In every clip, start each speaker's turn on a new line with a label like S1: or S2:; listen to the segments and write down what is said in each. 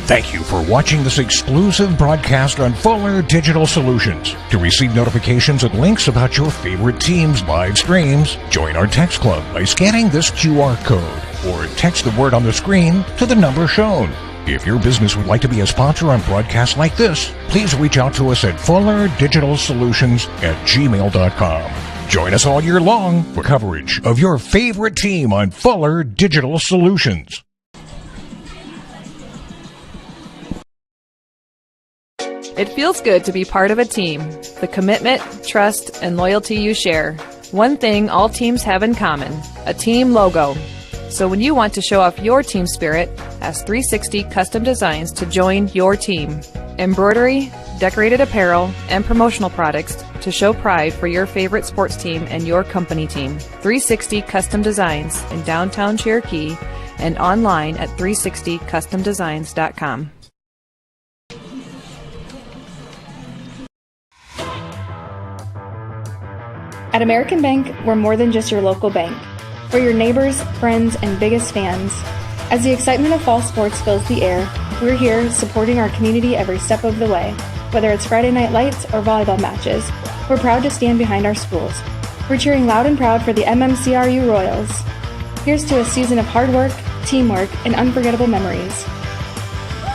S1: Thank you for watching this exclusive broadcast on Fuller Digital Solutions. To receive notifications and links about your favorite team's live streams, join our text club by scanning this QR code or text the word on the screen to the number shown. If your business would like to be a sponsor on broadcasts like this, please reach out to us at fullerdigitalsolutions@gmail.com. Join us all year long for coverage of your favorite team on Fuller Digital Solutions.
S2: It feels good to be part of a team. The commitment, trust, and loyalty you share. One thing all teams have in common, a team logo. So when you want to show off your team spirit, ask 360 Custom Designs to join your team. Embroidery, decorated apparel, and promotional products to show pride for your favorite sports team and your company team. 360 Custom Designs in downtown Cherokee and online at 360customdesigns.com.
S3: At American Bank, we're more than just your local bank. We're your neighbors, friends, and biggest fans. As the excitement of fall sports fills the air, we're here supporting our community every step of the way. Whether it's Friday night lights or volleyball matches, we're proud to stand behind our schools. We're cheering loud and proud for the MMCRU Royals. Here's to a season of hard work, teamwork, and unforgettable memories.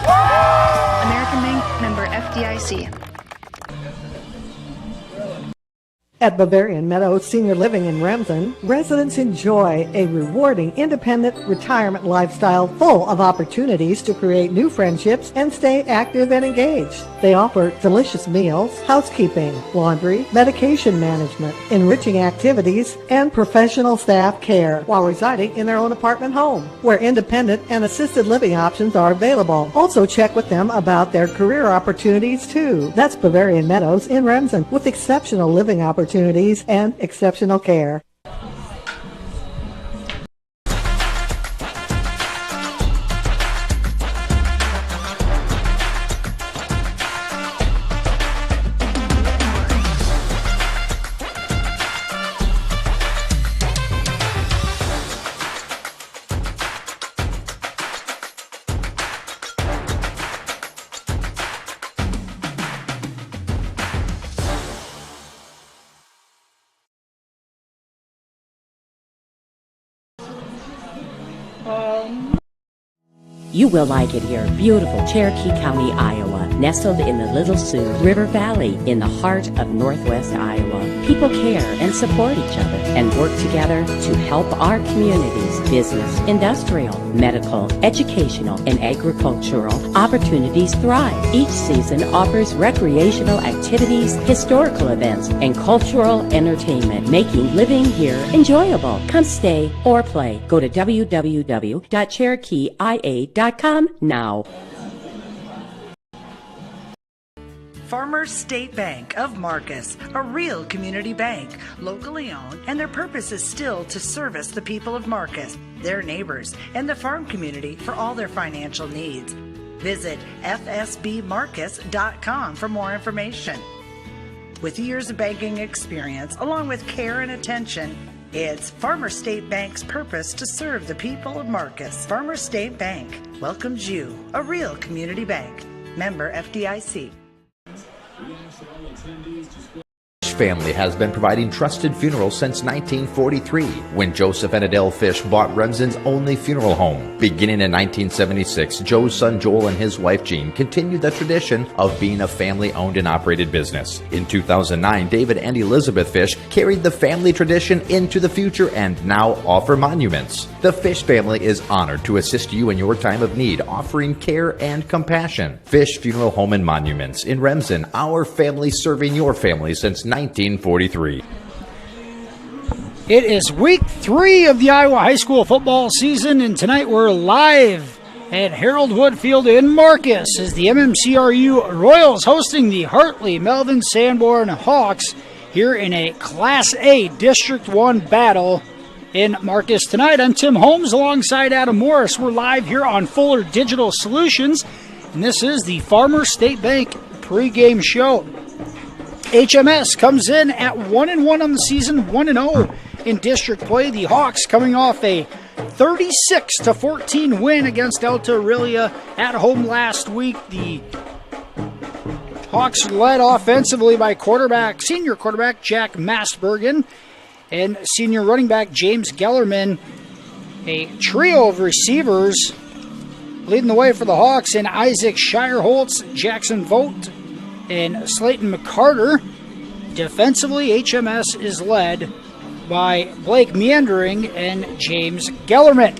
S3: American Bank, member FDIC.
S4: At Bavarian Meadows Senior Living in Remsen, residents enjoy a rewarding, independent retirement lifestyle full of opportunities to create new friendships and stay active and engaged. They offer delicious meals, housekeeping, laundry, medication management, enriching activities, and professional staff care while residing in their own apartment home, where independent and assisted living options are available. Also check with them about their career opportunities too. That's Bavarian Meadows in Remsen, with exceptional living opportunities and exceptional care.
S5: You will like it here. Beautiful Cherokee County, Iowa, nestled in the Little Sioux River Valley in the heart of Northwest Iowa. People care and support each other and work together to help our communities, business, industrial, medical, educational, and agricultural opportunities thrive. Each season offers recreational activities, historical events, and cultural entertainment, making living here enjoyable. Come stay or play. Go to www.cherokeeia.com now.
S6: Farmers State Bank of Marcus, a real community bank, locally owned, and their purpose is still to service the people of Marcus, their neighbors, and the farm community for all their financial needs. Visit fsbmarcus.com for more information. With years of banking experience, along with care and attention, it's Farmer State Bank's purpose to serve the people of Marcus. Farmer State Bank welcomes you, a real community bank. Member FDIC.
S7: Family has been providing trusted funerals since 1943, when Joseph and Adele Fish bought Remsen's only funeral home. Beginning in 1976, Joe's son Joel and his wife Jean continued the tradition of being a family-owned and operated business. In 2009, David and Elizabeth Fish carried the family tradition into the future and now offer monuments. The Fish family is honored to assist you in your time of need, offering care and compassion. Fish Funeral Home and Monuments in Remsen, our family serving your family since 1943.
S8: It is week 3 of the Iowa high school football season, and tonight we're live at Harold Wood Field in Marcus as the MMCRU Royals hosting the Hartley Melvin Sanborn Hawks here in a Class A District 1 battle in Marcus tonight. I'm Tim Holmes alongside Adam Morris. We're live here on Fuller Digital Solutions, and this is the Farmer State Bank pregame show. HMS comes in at 1-1 on the season, 1-0 in district play. The Hawks coming off a 36-14 win against Alta Aurelia at home last week. The Hawks led offensively by senior quarterback Jack Mastbergen and senior running back James Gellerman. A trio of receivers leading the way for the Hawks in Isaac Shireholtz, Jackson Vogt, and Slayton McCarter. Defensively, HMS is led by Blake Meandering and James Gellerman.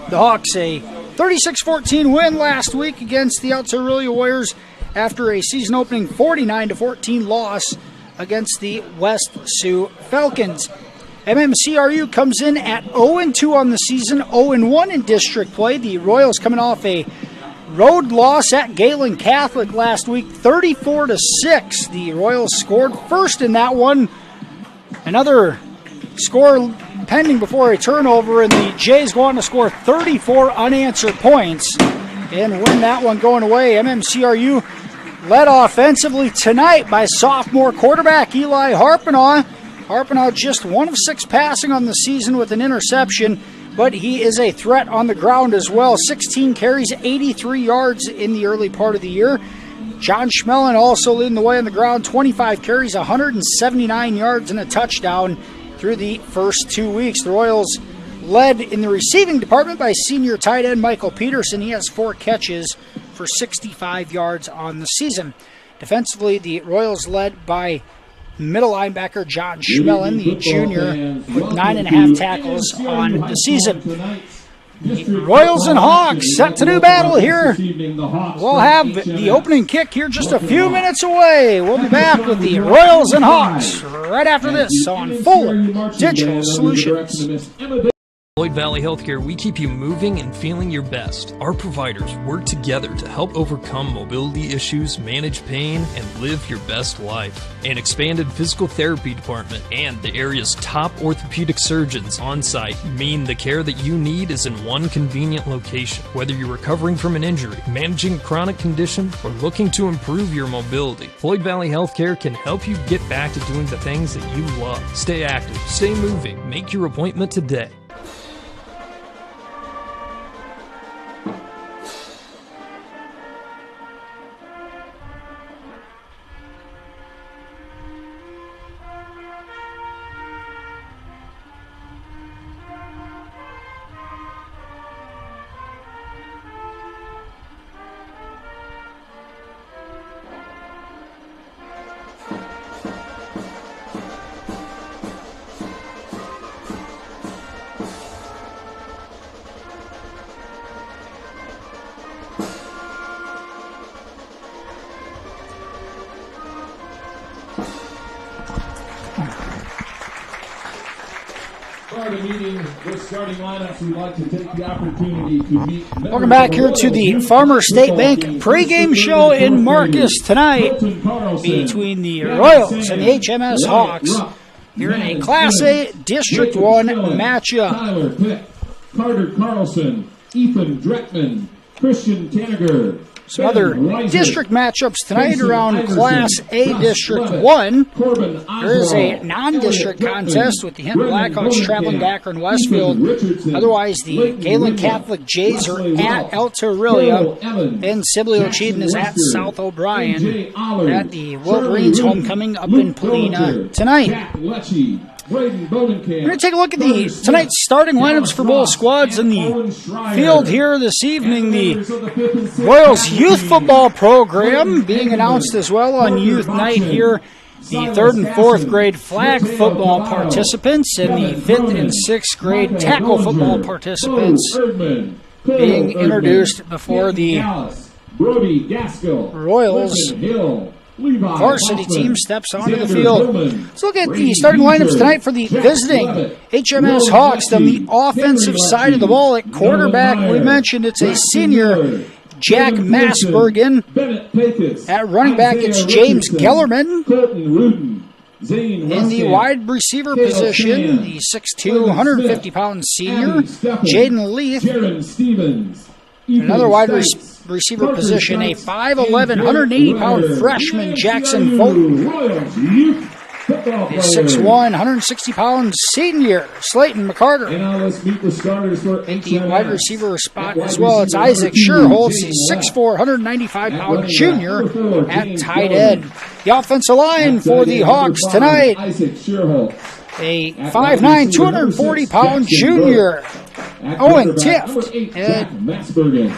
S8: The Hawks a 36-14 win last week against the Alta Aurelia Warriors after a season-opening 49-14 loss against the West Sioux Falcons. MMCRU comes in at 0-2 on the season, 0-1 in district play. The Royals coming off a road loss at Galen Catholic last week, 34-6. The Royals scored first in that one. Another score pending before a turnover, and the Jays go on to score 34 unanswered points and win that one going away. MMCRU led offensively tonight by sophomore quarterback Eli Harpenaugh. Harpenaugh just 1 of 6 passing on the season with an interception, but he is a threat on the ground as well. 16 carries, 83 yards in the early part of the year. John Schmellen also leading the way on the ground, 25 carries, 179 yards and a touchdown through the first 2 weeks. The Royals led in the receiving department by senior tight end Michael Peterson. He has 4 catches for 65 yards on the season. Defensively, the Royals led by middle linebacker John Schmellen, the junior, with 9.5 tackles on the season. The Royals and Hawks set to do battle here. We'll have the opening kick here just a few minutes away. We'll be back with the Royals and Hawks right after this on Fuller Digital Solutions.
S9: Floyd Valley Healthcare, we keep you moving and feeling your best. Our providers work together to help overcome mobility issues, manage pain, and live your best life. An expanded physical therapy department and the area's top orthopedic surgeons on site mean the care that you need is in one convenient location. Whether you're recovering from an injury, managing a chronic condition, or looking to improve your mobility, Floyd Valley Healthcare can help you get back to doing the things that you love. Stay active, stay moving, make your appointment today.
S8: Welcome back here to the Farmer State Bank pregame show in Marcus tonight between the Royals and the HMS Hawks here in a Class A District 1 matchup.
S10: Tyler Pick, Carter Carlson, Ethan Dreckman, Christian Tanager.
S8: Some other district matchups tonight around Class A District 1. There is a non-district contest with the Hinton Blackhawks traveling to Akron Westfield. Otherwise, the Galen Catholic Jays are at Alta Aurelia, and Sibley Ocheyedan is at South O'Brien at the Wolverines homecoming up in Polina tonight. We're going to take a look at tonight's starting lineups for both squads in the field here this evening. The Royals youth football program being announced as well on youth night here. The 3rd and 4th grade flag football participants and the 5th and 6th grade tackle football participants being introduced before the Royals varsity team steps onto the field. Let's look at the starting lineups tonight for the visiting HMS Hawks. On the offensive side of the ball at quarterback, we mentioned it's a senior, Jack Mastbergen. At running back, it's James Gellerman. In the wide receiver position, the 6'2", 150-pound senior, Jaden Leith. Another wide receiver position, a 5'11", 180-pound freshman, Jackson Vogt.
S10: football
S8: The
S10: players.
S8: 6'1", 160-pound senior, Slayton McCarter.
S10: And now let's meet the starters for
S8: The
S10: HMS.
S8: wide receiver spot
S10: At
S8: as
S10: wide
S8: well. It's
S10: receiver
S8: Isaac
S10: number 2,
S8: Sherholtz,
S10: James
S8: the 6'4",
S10: At
S8: 195-pound
S10: running back,
S8: junior
S10: number 4,
S8: at
S10: James
S8: tight
S10: Kelly.
S8: end. The offensive line
S10: At
S8: for
S10: tight
S8: the
S10: end,
S8: Hawks
S10: number 5,
S8: tonight,
S10: Isaac Sherholtz.
S8: a
S10: At
S8: 5'9",
S10: wide receiver, number 6,
S8: 240-pound
S10: Jackson
S8: junior,
S10: At
S8: Owen
S10: quarterback, number
S8: Tift.
S10: 8,
S8: And
S10: Jack Matsbergen.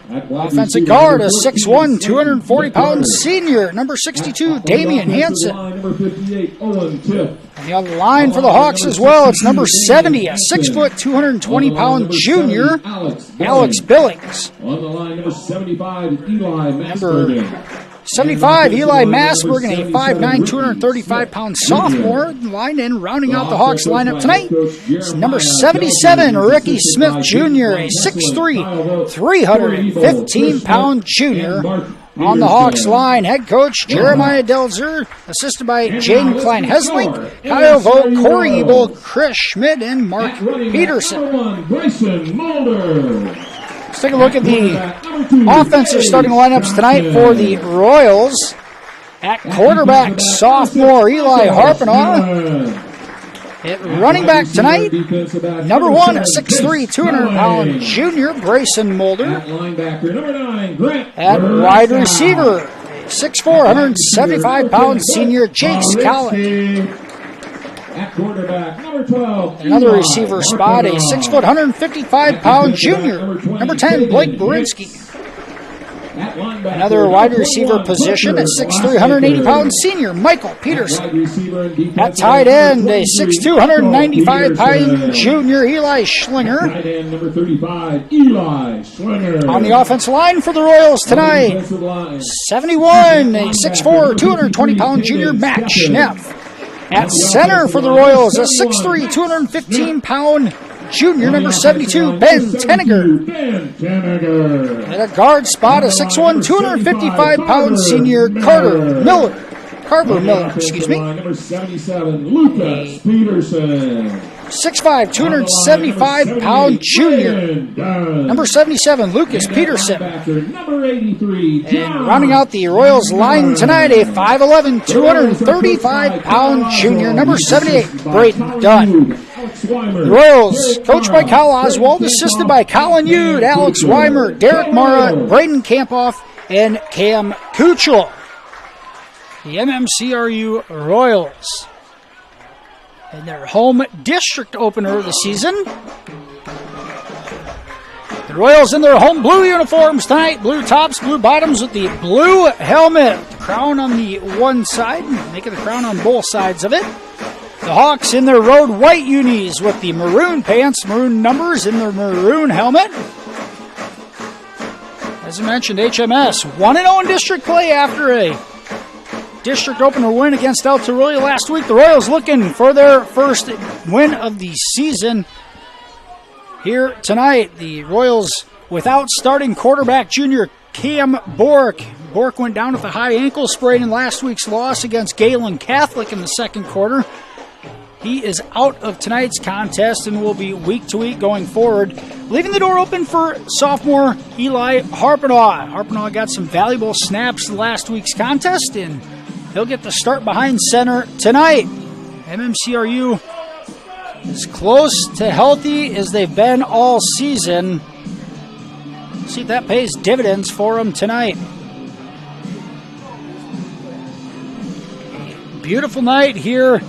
S10: At wide
S8: offensive
S10: receiver,
S8: guard, a
S10: number
S8: 6'1",
S10: 14,
S8: 240-pound
S10: McCarter.
S8: senior, number 62,
S10: At
S8: Damian
S10: offensive
S8: Hansen.
S10: line, number 58, Owen Tift.
S8: And the other line for the Hawks as well, it's number 70, a 6 foot, 220-pound junior, Alex Billings.
S10: On the line, number 75, Eli Matsbergen.
S8: 75, Eli Massberg, and a 5'9", 235-pound sophomore. Line in, rounding out the Hawks lineup tonight is number 77, Ricky Smith Jr., a 6'3", 315-pound junior. On the Hawks line, head coach Jeremiah Delzer, assisted by Jaden Klein-Heslink, Kyle Vogt, Corey Ebel, Chris Schmidt, and Mark Peterson.
S10: Bryson Mulder.
S8: Let's take a look at the offensive starting lineups tonight for the Royals. At quarterback, sophomore Eli Harpenaugh. At running back tonight, number 1, a 6'3", 200-pound junior, Brayson Mulder.
S10: At linebacker, number 9, Grant.
S8: At wide receiver, 6'4", 175-pound senior, Jace Collins.
S10: At quarterback, number 12.
S8: Another receiver spot, a 6', 155-pound junior, number 10, Blake Berinsky. Another wide receiver position at 6'3", 180-pound senior, Michael Peterson. At tight end, a 6'2", 195-pound junior, Eli Schlinger.
S10: Tight end, number 35, Eli Schlinger.
S8: On the offensive line for the Royals tonight, 71, a 6'4", 220-pound junior, Matt Schnepp. At center for the Royals, a 6'3", 215-pound junior, number 72, Ben Tenniger. At a guard spot, a 6'1", 255-pound senior, Carver Miller, excuse me.
S10: Number 77, Lucas Peterson.
S8: 6'5", 275-pound junior, number 77, Lucas Peterson.
S10: Number 83,
S8: And rounding out the Royals line tonight, a 5'11", 235-pound junior, number 78, Braden Dunn. The Royals, coached by Kyle Oswald, assisted by Colin Yude, Alex Weimer, Derek Mara, Braden Kampoff, and Cam Kuchel. The MMCRU Royals in their home district opener of the season. The Royals in their home blue uniforms tonight, blue tops, blue bottoms with the blue helmet. The crown on the one side, making the crown on both sides of it. The Hawks in their road white unis with the maroon pants, maroon numbers in their maroon helmet. As I mentioned, HMS 1-0 in district play after a district opener win against El Torrillo last week. The Royals looking for their first win of the season here tonight. The Royals without starting quarterback junior Cam Bork. Bork went down with a high ankle sprain in last week's loss against Galen Catholic in the second quarter. He is out of tonight's contest and will be week to week going forward, leaving the door open for sophomore Eli Harpenaugh. Harpenaugh got some valuable snaps in last week's contest, and he'll get the start behind center tonight. MMCRU is close to healthy as they've been all season. See if that pays dividends for them tonight. Beautiful night here.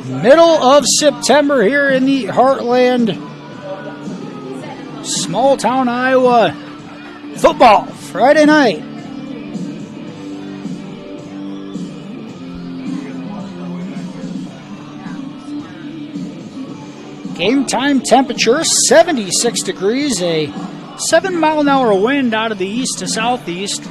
S8: Middle of September here in the heartland. Small town Iowa. Football Friday night. Game time temperature 76 degrees, a 7-mile-an-hour wind out of the east to southeast.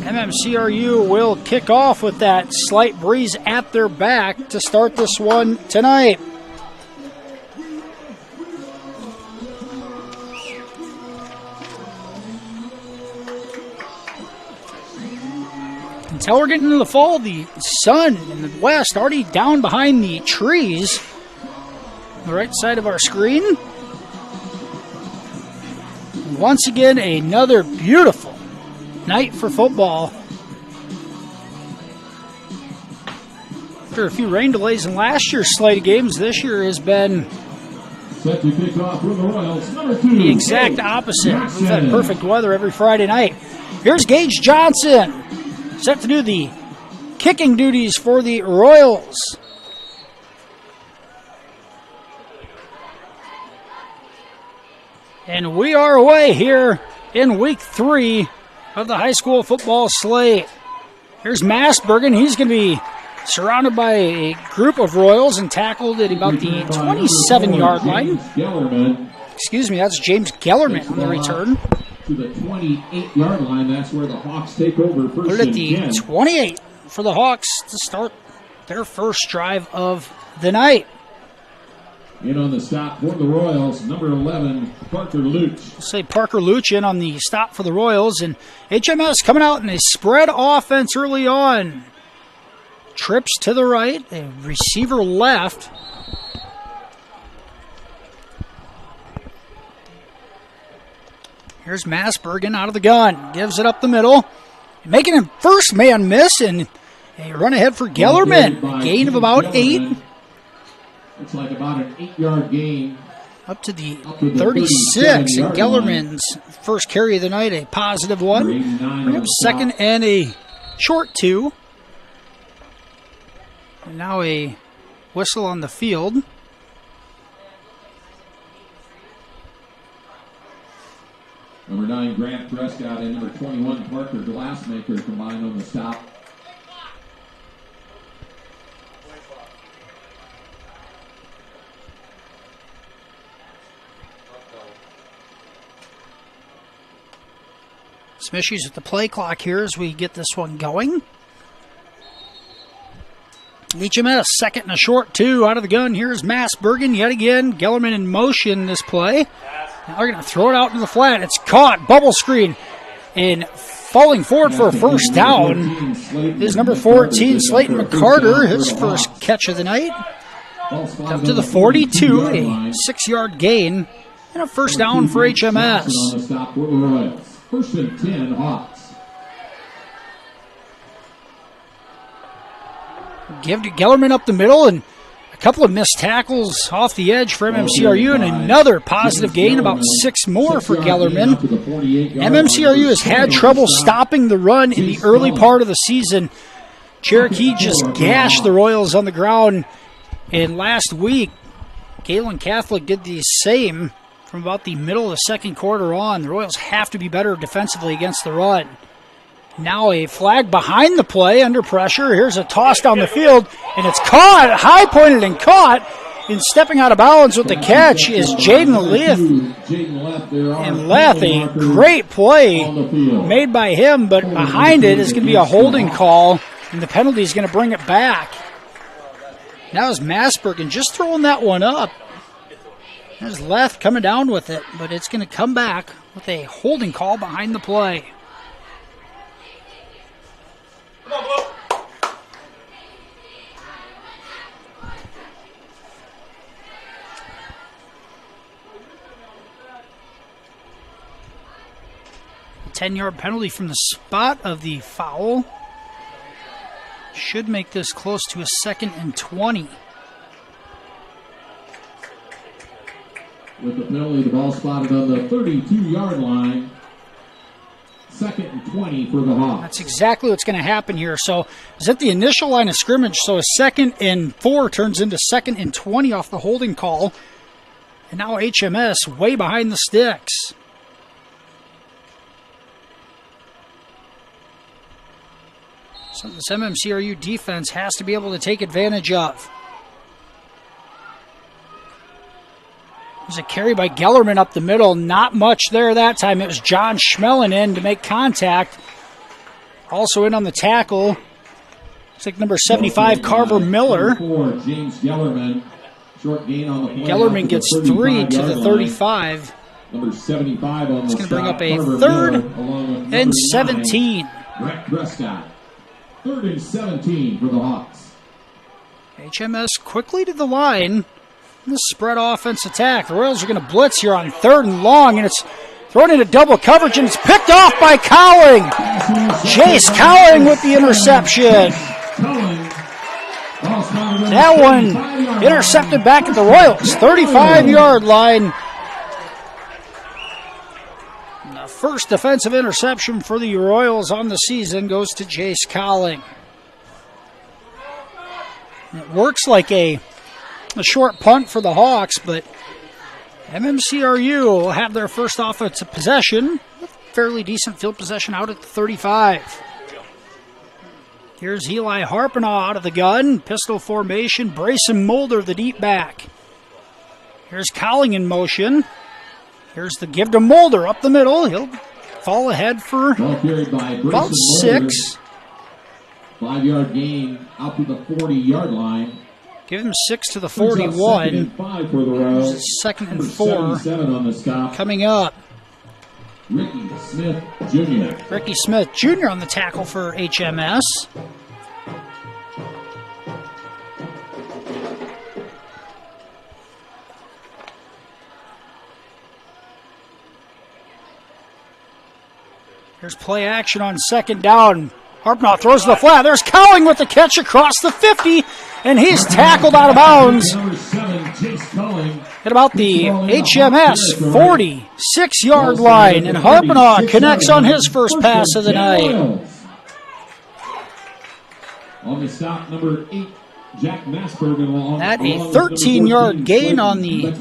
S8: MMCRU will kick off with that slight breeze at their back to start this one tonight. Until we're getting into the fall, the sun in the west already down behind the trees on the right side of our screen. Once again, another beautiful night for football. After a few rain delays in last year's slate of games, this year has been
S10: Set to kick off with the Royals, number 2.
S8: the exact opposite. We've had perfect weather every Friday night. Here's Gage Johnson, set to do the kicking duties for the Royals. And we are away here in week 3 of the high school football slate. Here's Massbergen. He's going to be surrounded by a group of Royals and tackled at about the 27-yard line. Excuse me, that's James Gellerman on the return.
S10: To the 28-yard line, that's where the Hawks take over.
S8: Put it at the 28 for the Hawks to start their first drive of the night.
S10: In on the stop for the Royals, number 11, Parker Luch.
S8: We'll say Parker Luch in on the stop for the Royals, and HMS coming out in a spread offense early on. Trips to the right, a receiver left. Here's Massbergen out of the gun, gives it up the middle, making a first man miss, and a run ahead for Gellerman, a gain of about 8.
S10: Looks like about an 8-yard gain.
S8: Up to the 36, and Gellerman's first carry of the night, a positive one. Bring up second and a short 2. And now a whistle on the field.
S10: Number 9, Grant Prescott, and number 21, Parker Glassmaker combined on the stop.
S8: Some issues with the play clock here as we get this one going. HMS, second and a short 2 out of the gun. Here's Massbergen yet again. Gellerman in motion this play. Now they're going to throw it out into the flat. It's caught. Bubble screen. And falling forward for a first down is number 14, Slayton McCarter, his first catch of the night. Up to the 42, a 6-yard gain, and a first down for HMS.
S10: First and 10, Hawks.
S8: Give to Gellerman up the middle, and a couple of missed tackles off the edge for MMCRU, and another positive gain, about 6 more for Gellerman. MMCRU has had trouble stopping the run in the early part of the season. Cherokee just gashed the Royals on the ground, and last week, Galen Catholic did the same. From about the middle of the second quarter on, the Royals have to be better defensively against the run. Now a flag behind the play, under pressure. Here's a toss down the field, and it's caught, high-pointed and caught. And stepping out of bounds with the catch is Jaden Leath. And Leath, a great play made by him, but behind it is going to be a holding call, and the penalty is going to bring it back. Now is Massbergen just throwing that one up. There's Leath coming down with it, but it's going to come back with a holding call behind the play. Come on, Blue. 10-yard penalty from the spot of the foul. Should make this close to a 2nd and 20.
S10: With the penalty, the ball spotted on the 32-yard line. 2nd and 20 for the Hawks.
S8: That's exactly what's going to happen here. So it's at the initial line of scrimmage, so a 2nd and 4 turns into 2nd and 20 off the holding call. And now HMS way behind the sticks. Something this MMCRU defense has to be able to take advantage of. There's a carry by Gellerman up the middle. Not much there that time. It was John Schmellen in to make contact. Also in on the tackle. Looks like number 75, Carver Miller.
S10: James Gellerman. Short gain on the play.
S8: Gellerman gets 3 to the 35.
S10: Number 75 on the
S8: It's going to bring up a
S10: Carver
S8: 3rd
S10: Miller,
S8: and 17.
S10: Brett Prescott. 3rd and 17 for the Hawks.
S8: HMS quickly to the line. This spread offense attack. The Royals are going to blitz here on 3rd and long, and it's Thrown into double coverage, and it's picked off by Cowling. Jace Cowling with the interception. That one intercepted back at the Royals' 35-yard line. The first defensive interception for the Royals on the season goes to Jace Cowling. It works like a short punt for the Hawks, but MMCRU will have their first offensive possession. Fairly decent field possession out at the 35. Here's Eli Harpenaugh out of the gun. Pistol formation. Brayson Mulder, the deep back. Here's Cowling in motion. Here's the give to Mulder up the middle. He'll fall ahead for about 6.
S10: 5-yard gain out to the 40-yard line.
S8: Give him 6 to the 41. This is 2nd and 4
S10: on the stop.
S8: coming up.
S10: Ricky Smith Jr.
S8: Ricky Smith Jr. on the tackle for HMS. Here's play action on 2nd down. Harpenaugh throws the flat. There's Cowling with the catch across the 50, and he's tackled out of bounds at about the HMS 46-yard line, and Harpenaugh connects on his first pass of the night.
S10: On the stop, number 8, Jack Masberg.
S8: At a 13-yard gain on the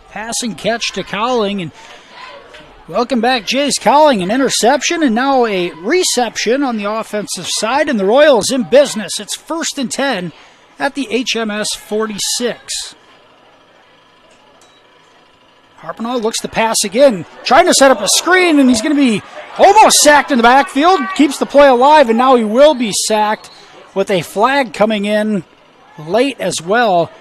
S8: passing catch to Cowling, and welcome back, Jace Cowling. An interception and now a reception on the offensive side, and the Royals in business. It's 1st and 10 at the HMS 46. Harpenaugh looks to pass again, trying to set up a screen, and he's going to be almost sacked in the backfield. Keeps the play alive, and now he will be sacked with a flag coming in late as well.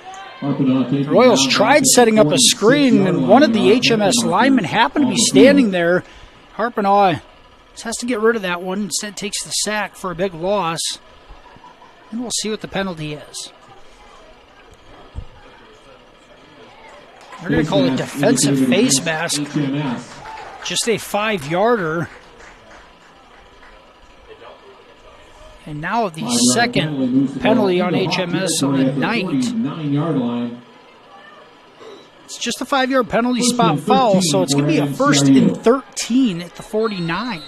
S8: The Royals tried setting up a screen, and one of the HMS linemen happened to be standing there. Harpenaugh has to get rid of that one. Instead takes the sack for a big loss. And we'll see what the penalty is. They're going to call it defensive face mask. Just a 5-yarder. And now the second penalty on HMS on the night.
S10: 9-yard line.
S8: It's just a 5-yard penalty spot foul, so it's going to be a 1st and 13 at the 49.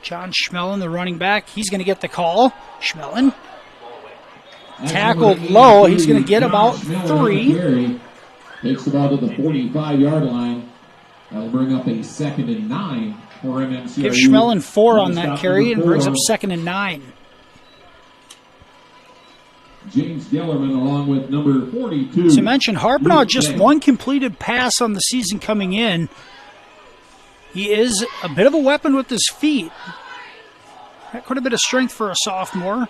S8: John Schmellen, the running back, he's going to get the call. Schmellen tackled low. He's going to get about 3.
S10: Takes the ball to the 45-yard line. That'll bring up a 2nd and 9 for MMCRU.
S8: Give Schmellen 4 on that carry and brings up 2nd and 9.
S10: James Gellerman along with number 42.
S8: As I mentioned, Harpenaugh just 1 completed pass on the season coming in. He is a bit of a weapon with his feet. Got quite a bit of strength for a sophomore.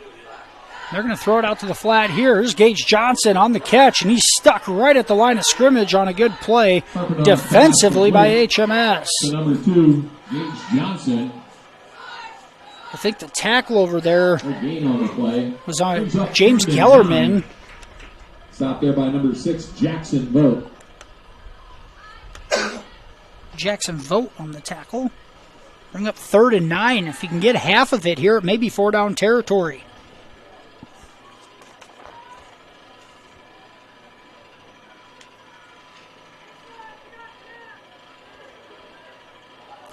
S8: They're going to throw it out to the flat here. Here's Gage Johnson on the catch, and he's stuck right at the line of scrimmage on a good play defensively by HMS.
S10: Number 2, Gage Johnson.
S8: I think the tackle over there was on James Gellerman.
S10: Stopped there by number 6, Jackson Vogt.
S8: Jackson Vogt on the tackle. Bring up 3rd and 9. If he can get half of it here, it may be 4-down territory.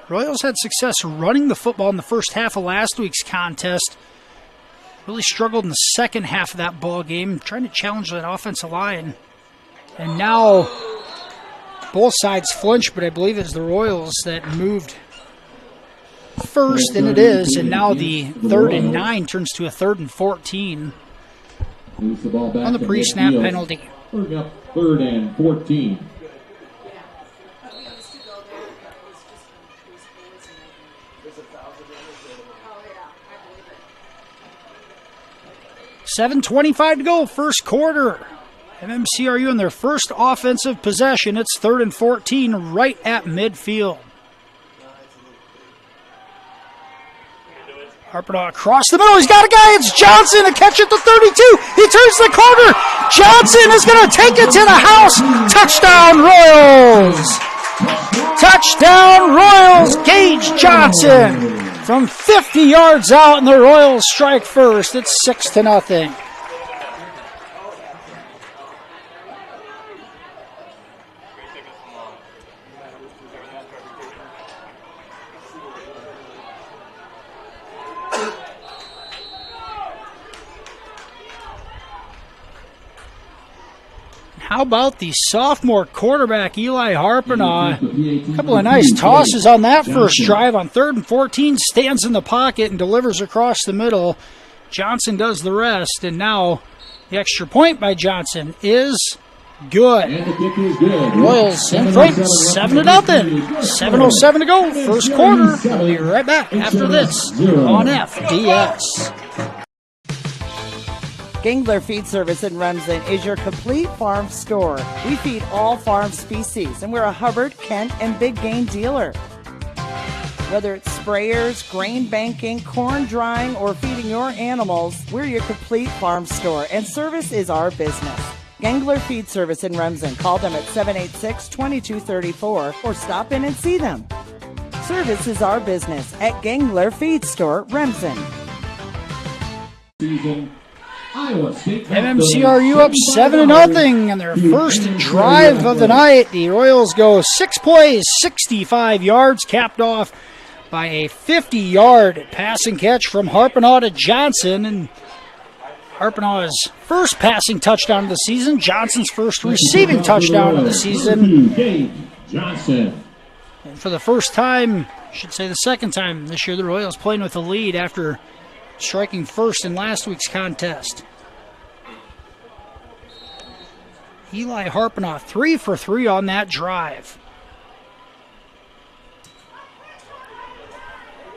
S8: Royals had success running the football in the first half of last week's contest. Really struggled in the second half of that ball game, trying to challenge that offensive line. And now both sides flinched, but I believe it's the Royals that moved first, and it is. And now the 3rd and 9 turns to a 3rd and 14 on the pre-snap penalty.
S10: 3rd and 14.
S8: $7:25 to go, first quarter. MMCRU in their first offensive possession. It's 3rd and 14 right at midfield. Harpinaugh across the middle. He's got a guy. It's Johnson. A catch at the 32. He turns the corner. Johnson is going to take it to the house. Touchdown, Royals. Touchdown, Royals. Gage Johnson from 50 yards out, and the Royals strike first. It's 6-0. How about the sophomore quarterback, Eli Harpinaugh? A couple of nice tosses on that first drive. On 3rd and 14, stands in the pocket and delivers across the middle. Johnson does the rest, and now the extra point by Johnson is good. Royals in front, 7-0. 7:07 to go, first quarter. We'll be right back after this on FDS.
S11: Gangler Feed Service in Remsen is your complete farm store. We feed all farm species, and we're a Hubbard, Kent, and Big Game dealer. Whether it's sprayers, grain banking, corn drying, or feeding your animals, we're your complete farm store, and service is our business. Gangler Feed Service in Remsen. Call them at 786-2234 or stop in and see them. Service is our business at Gangler Feed Store, Remsen.
S8: MMCRU up 7-0 on their first drive of the night. The Royals go 6 plays, 65 yards, capped off by a 50-yard passing catch from Harpinaugh to Johnson. And Harpinaugh's first passing touchdown of the season, Johnson's first receiving touchdown of the season. And for the first time, I should say the second time this year, the Royals playing with a lead after striking first in last week's contest. Eli Harpinaugh 3 for 3 on that drive.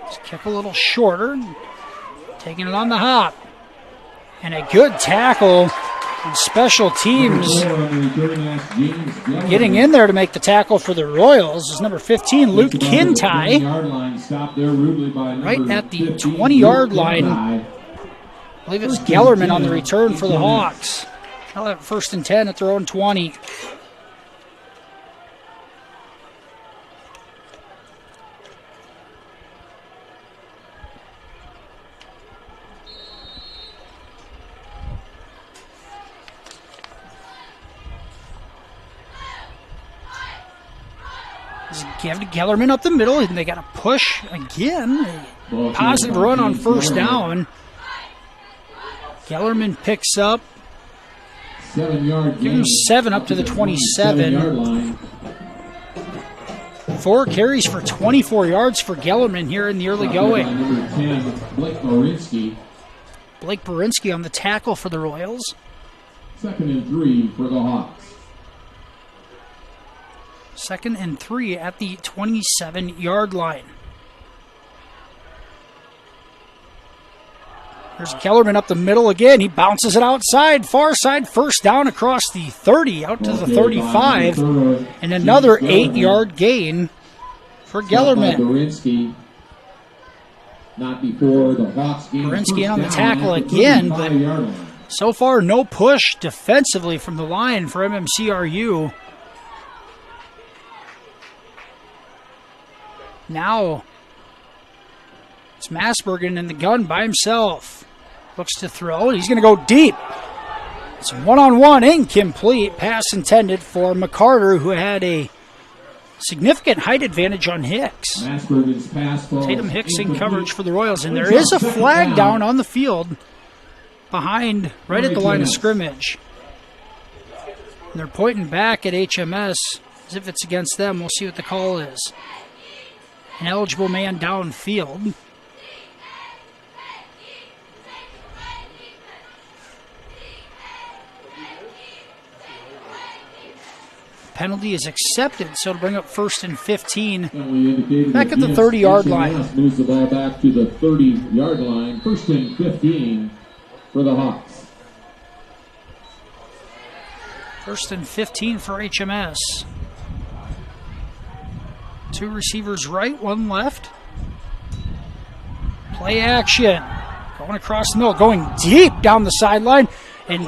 S8: Let's kick a little shorter, taking it on the hop. And a good tackle on special teams. Getting in there to make the tackle for the Royals is number 15, Luke Kintai. Right at the 20-yard line. I believe it's Gellerman on the return for the Hawks. They'll have 1st and 10 at their own 20. Gellerman up the middle, and they got to push again. Positive run on first down. Gellerman picks up.
S10: 7-yard
S8: Give him 7 up to the 27. 4 carries for 24 yards for Gellerman here in the early going.
S10: Number 10, Blake Borinsky.
S8: Blake Borinsky on the tackle for the Royals.
S10: 2nd and 3 for the Hawks.
S8: 2nd and 3 at the 27-yard line. There's Kellerman up the middle again. He bounces it outside, far side, first down across the 30, out to the 35, and another 8-yard gain for Gellerman.
S10: Borinsky. Not before the Hawks game.
S8: Borinsky on the tackle again, but so far no push defensively from the line for MMCRU. Now it's Masbergen in the gun by himself. Looks to throw. He's going to go deep. It's one-on-one, incomplete. Pass intended for McCarter, who had a significant height advantage on Hicks. Tatum Hicks in coverage for the Royals. And there is a flag down on the field behind, right at the line of scrimmage. And they're pointing back at HMS as if it's against them. We'll see what the call is. An eligible man downfield. Penalty is accepted, so it'll bring up 1st and 15. Back at the 30-yard line.
S10: Moves the ball back to the 30-yard line. 1st and 15 for the Hawks.
S8: 1st and 15 for HMS. 2 receivers right, 1 left. Play action. Going across the middle, going deep down the sideline, and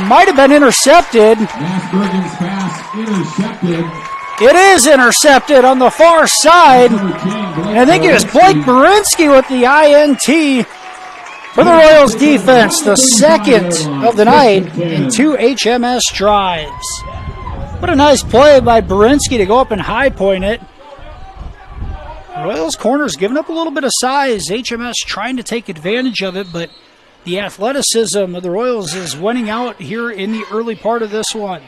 S8: might have been intercepted.
S10: Masbergen's pass intercepted.
S8: It is intercepted on the far side. And I think it was Blake Berinsky with the INT for the Royals defense, the second of the night in 2 HMS drives. What a nice play by Berinsky to go up and high point it. Royals corners giving up a little bit of size. HMS trying to take advantage of it, but the athleticism of the Royals is winning out here in the early part of this one.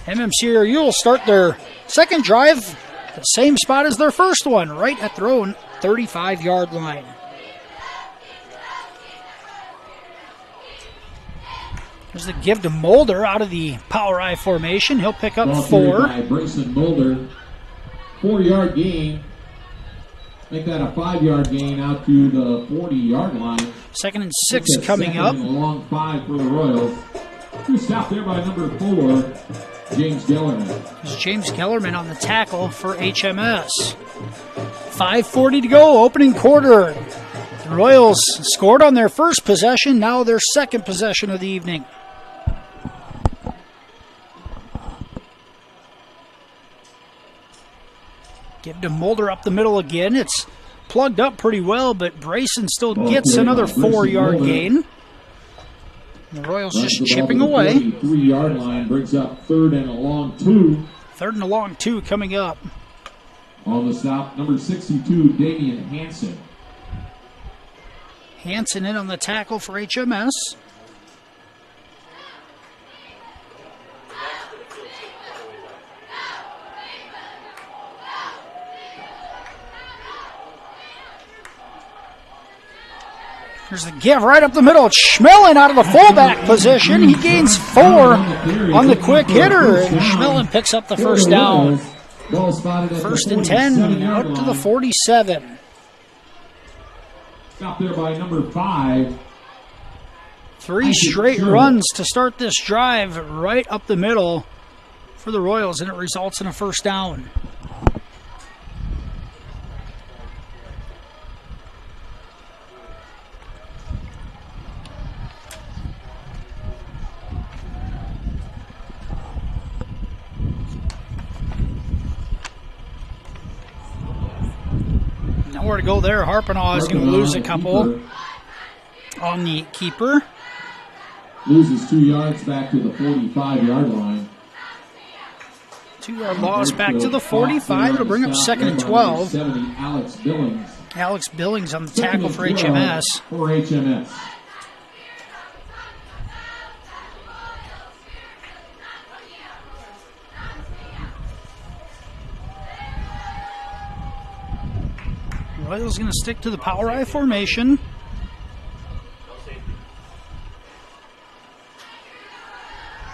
S8: MMCRU will start their second drive, the same spot as their first one, right at their own 35-yard line. There's the give to Mulder out of the power I formation. He'll pick up 4.
S10: Brayson Mulder, 4-yard gain. Make that a 5-yard gain out to the 40-yard line.
S8: 2nd and 6 coming up.
S10: A long 5 for the Royals. Who stopped there by number 4, James Gellerman.
S8: There's James Gellerman on the tackle for HMS. 5:40 to go, opening quarter. The Royals scored on their first possession, now their second possession of the evening. Give to Mulder up the middle again. It's plugged up pretty well, but Brayson still gets another 4-yard gain. The Royals just chipping away.
S10: 3-yard line brings up 3rd and a long 2.
S8: 3rd and a long 2 coming up.
S10: On the stop, number 62, Damian Hansen.
S8: Hansen in on the tackle for HMS. There's the give right up the middle. Schmellen out of the fullback position. He gains 4 on the quick hitter, and Schmellen picks up the first down. 1st and 10, out to the 47.
S10: Stopped there by number 5.
S8: 3 straight runs to start this drive right up the middle for the Royals, and it results in a first down. Nowhere to go there. Harpenaugh is going to lose a couple on the keeper.
S10: Loses 2 yards back to the 45-yard line.
S8: 2-yard loss back to the 45. It'll bring up 2nd and 12.
S10: 70, Alex Billings.
S8: Alex Billings on the tackle for HMS.
S10: For HMS.
S8: Royals going to stick to the power I formation.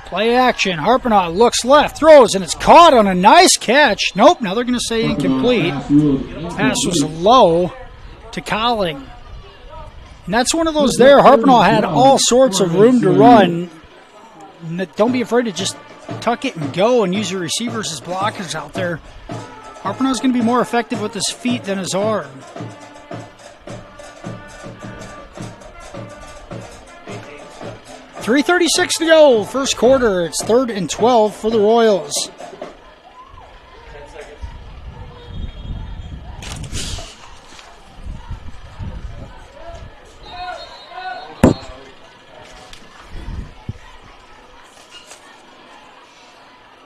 S8: Play action. Harpenaugh looks left, throws, and it's caught on a nice catch. Nope, now they're going to say incomplete. Pass was low to Colling. And that's one of those there. Harpenaugh had all sorts of room to run. Don't be afraid to just tuck it and go and use your receivers as blockers out there. Harpenaugh's going to be more effective with his feet than his arm. .336 to go, first quarter. It's 3rd and 12 for the Royals.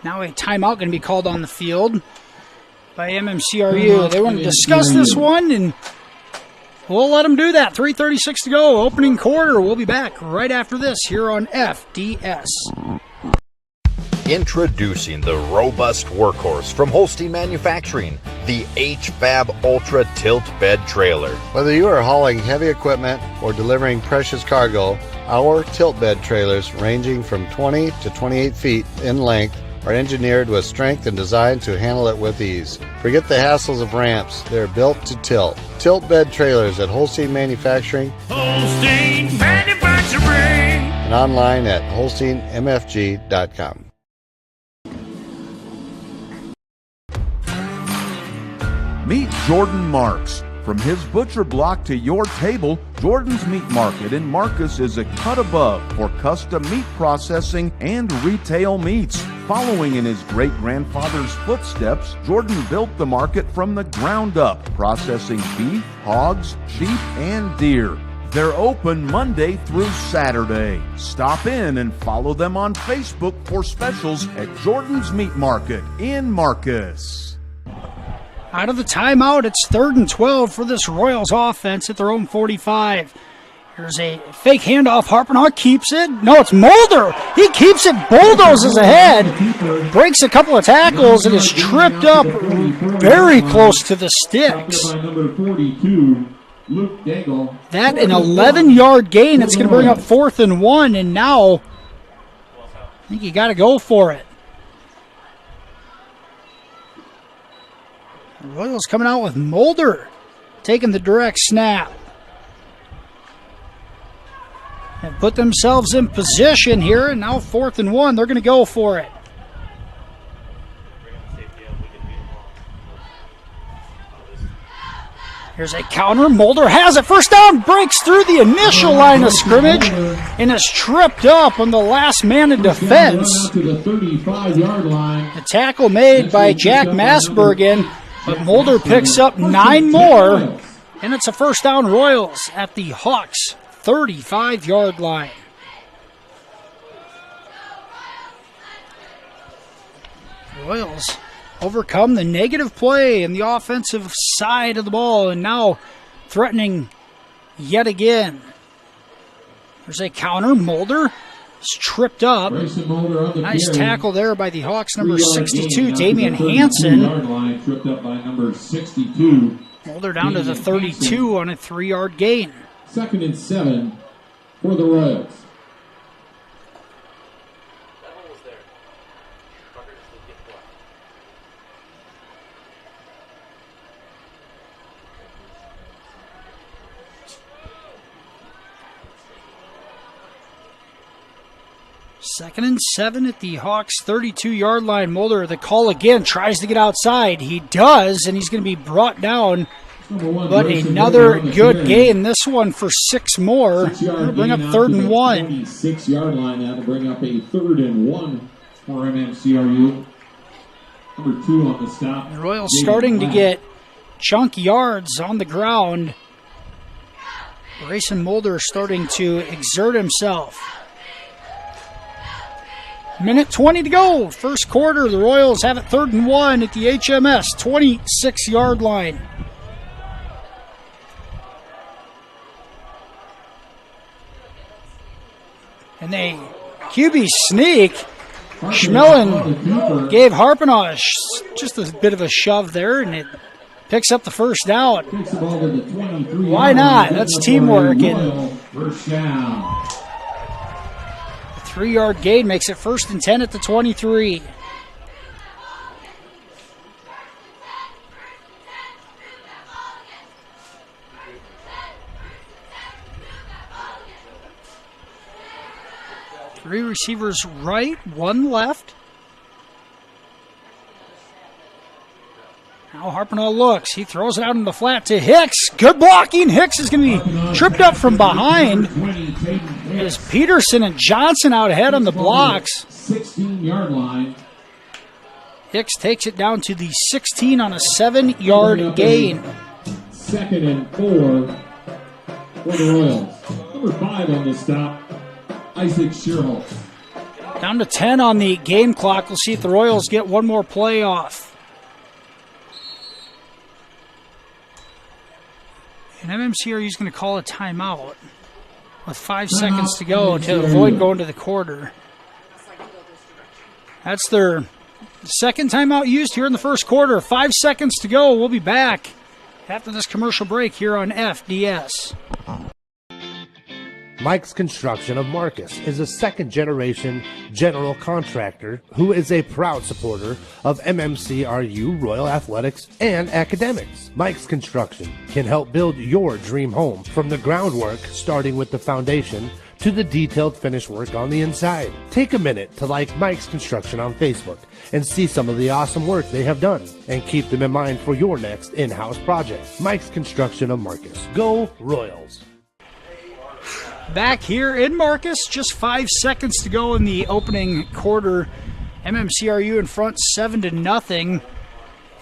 S8: Now a timeout going to be called on the field by MMCRU. They want to discuss this one, and we'll let them do that. 3:36 to go, opening quarter. We'll be back right after this here on FDS.
S7: Introducing the robust workhorse from Holstein Manufacturing, the HFAB Ultra Tilt Bed Trailer.
S12: Whether you are hauling heavy equipment or delivering precious cargo, our tilt bed trailers, ranging from 20 to 28 feet in length, are engineered with strength and designed to handle it with ease. Forget the hassles of ramps. They're built to tilt. Tilt bed trailers at Holstein Manufacturing.
S13: Holstein Manufacturing.
S12: And online at holsteinmfg.com.
S14: Meet Jordan Marks. From his butcher block to your table, Jordan's Meat Market in Marcus is a cut above for custom meat processing and retail meats. Following in his great-grandfather's footsteps, Jordan built the market from the ground up, processing beef, hogs, sheep, and deer. They're open Monday through Saturday. Stop in and follow them on Facebook for specials at Jordan's Meat Market in Marcus.
S8: Out of the timeout, it's 3rd and 12 for this Royals offense at their own 45. Here's a fake handoff. Harpinaugh keeps it. No, it's Mulder. He keeps it, bulldozes ahead, breaks a couple of tackles, and is tripped up very close to the sticks. That an 11-yard gain. It's going to bring up 4th and 1, and now I think you got to go for it. Royals coming out with Mulder taking the direct snap. And put themselves in position here, and now 4th and 1. They're going to go for it. Here's a counter. Mulder has it. First down, breaks through the initial line of scrimmage and is tripped up on the last man in defense. The tackle made by Jack Masbergen. But Mulder picks up 9 more, and it's a first down Royals at the Hawks' 35-yard line. Royals overcome the negative play in the offensive side of the ball and now threatening yet again. There's a counter. Mulder is tripped up. Nice tackle there by the Hawks, number 62, Damian Hansen. Mulder down to the 32 on a 3-yard gain.
S10: 2nd and 7 for the Royals.
S8: Second and 7 at the Hawks' 32-yard line. Mulder, the call again, tries to get outside. He does, and he's going to be brought down. But another good gain. This one for 6 more. That'll bring up 3rd and 1.
S10: 6-yard line. That'll bring up a 3rd and 1 for MMCRU. Number 2 on the stop.
S8: The Royals starting to get chunk yards on the ground. Grayson Mulder starting to exert himself. Minute 20 to go. First quarter, the Royals have it 3rd and 1 at the HMS 26-yard line. And they QB sneak. Schmellen gave Harpinaugh just a bit of a shove there, and it picks up the first down. Why not? That's teamwork. And 3-yard gain makes it 1st and 10 at the 23. Three receivers right, 1 left. Now Harpinaugh looks. He throws it out in the flat to Hicks. Good blocking. Hicks is going to be tripped up from behind. There's Peterson and Johnson out ahead on the blocks.
S10: 16-yard line.
S8: Hicks takes it down to the 16 on a 7-yard gain.
S10: 2nd and 4 for the Royals. Number 5 on the stop, Isaac Shearholtz.
S8: Down to 10 on the game clock. We'll see if the Royals get one more play off. And MMCRU is going to call a timeout with 5 seconds to go to avoid going to the quarter. That's their second timeout used here in the first quarter. 5 seconds to go. We'll be back after this commercial break here on FDS.
S15: Mike's Construction of Marcus is a second-generation general contractor who is a proud supporter of MMCRU, Royal Athletics, and academics. Mike's Construction can help build your dream home from the groundwork, starting with the foundation, to the detailed finish work on the inside. Take a minute to like Mike's Construction on Facebook and see some of the awesome work they have done, and keep them in mind for your next in-house project. Mike's Construction of Marcus. Go Royals!
S8: Back here in Marcus, just 5 seconds to go in the opening quarter. MMCRU in front 7-0,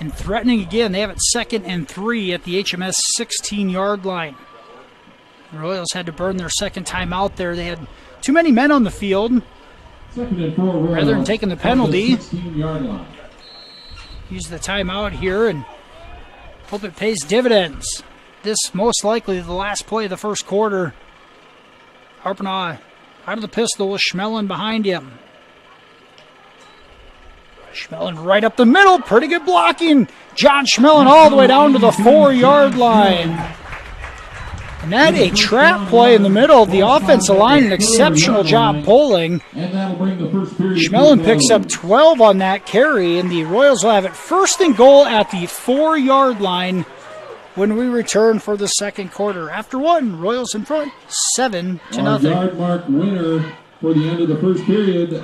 S8: and threatening again. They have it 2nd and 3 at the HMS 16-yard line. The Royals had to burn their second time out there. They had too many men on the field.
S10: 2nd and 4 Royals.
S8: Rather than taking the penalty,
S10: 16-yard line.
S8: use the timeout here and hope it pays dividends. This most likely the last play of the first quarter. Harpenaugh out of the pistol with Schmelin behind him. Schmelin right up the middle. Pretty good blocking. John Schmelin all the way down to the 4-yard line. And that a trap play in the middle of the offensive line. An exceptional job pulling. Schmelin picks up 12 on that carry, and the Royals will have it 1st and goal at the 4-yard line when we return for the second quarter. After one, Royals in front, 7-0.
S10: Yard mark winner for the end of the first period.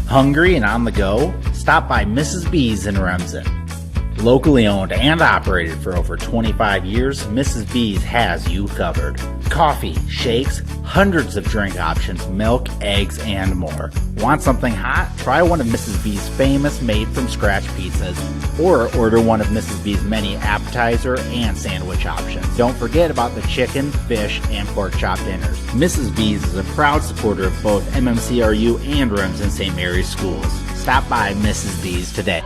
S16: Hungry and on the go? Stop by Mrs. B's in Remsen. Locally owned and operated for over 25 years, Mrs. B's has you covered. Coffee, shakes, hundreds of drink options, milk, eggs, and more. Want something hot? Try one of Mrs. B's famous made-from-scratch pizzas, or order one of Mrs. B's many appetizer and sandwich options. Don't forget about the chicken, fish, and pork chop dinners. Mrs. B's is a proud supporter of both MMCRU and Remsen St. Mary's schools. Stop by Mrs. B's today.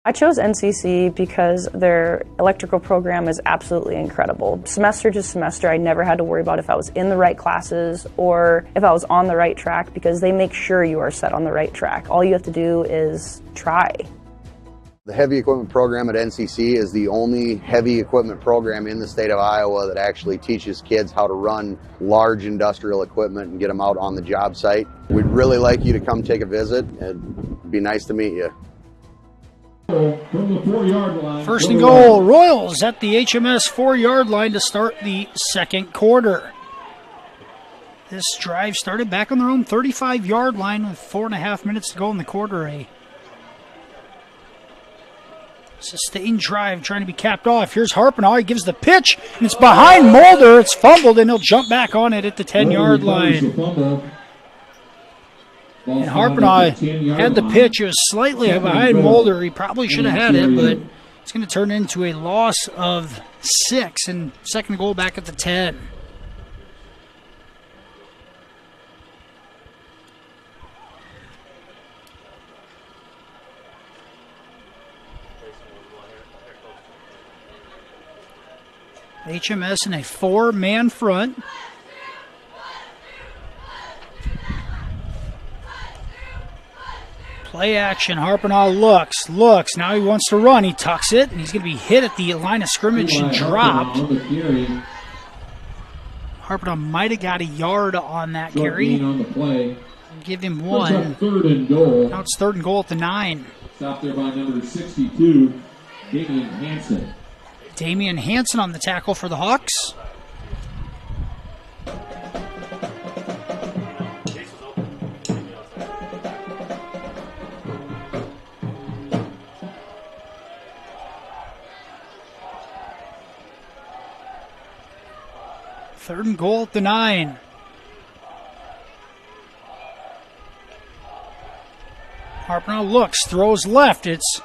S17: I chose NCC because their electrical program is absolutely incredible. Semester to semester, I never had to worry about if I was in the right classes or if I was on the right track, because they make sure you are set on the right track. All you have to do is try.
S18: The heavy equipment program at NCC is the only heavy equipment program in the state of Iowa that actually teaches kids how to run large industrial equipment and get them out on the job site. We'd really like you to come take a visit. It'd be nice to meet you.
S10: From the 4-yard line.
S8: 1st and goal, Royals at the HMS 4-yard line to start the second quarter. This drive started back on their own 35-yard line with 4.5 minutes to go in the quarter. A sustained drive trying to be capped off. Here's Harpenaugh. He gives the pitch, and it's behind Mulder. It's fumbled, and he'll jump back on it at the 10-yard line. And Harpenaugh had the pitch. It was slightly behind Mulder. He probably should have had it, but it's going to turn into a loss of 6, and second goal back at the 10. HMS in a 4-man front. Play action. Harpenaugh looks. Now he wants to run. He tucks it, and he's going to be hit at the line of scrimmage and dropped. Harpenaugh might have got a yard on that carry. Give him 1. Now it's 3rd and goal at the 9.
S10: Stopped there by number 62, Damian Hansen.
S8: Damian Hansen on the tackle for the Hawks. Third and goal at the 9. Harpenaugh looks, throws left. It's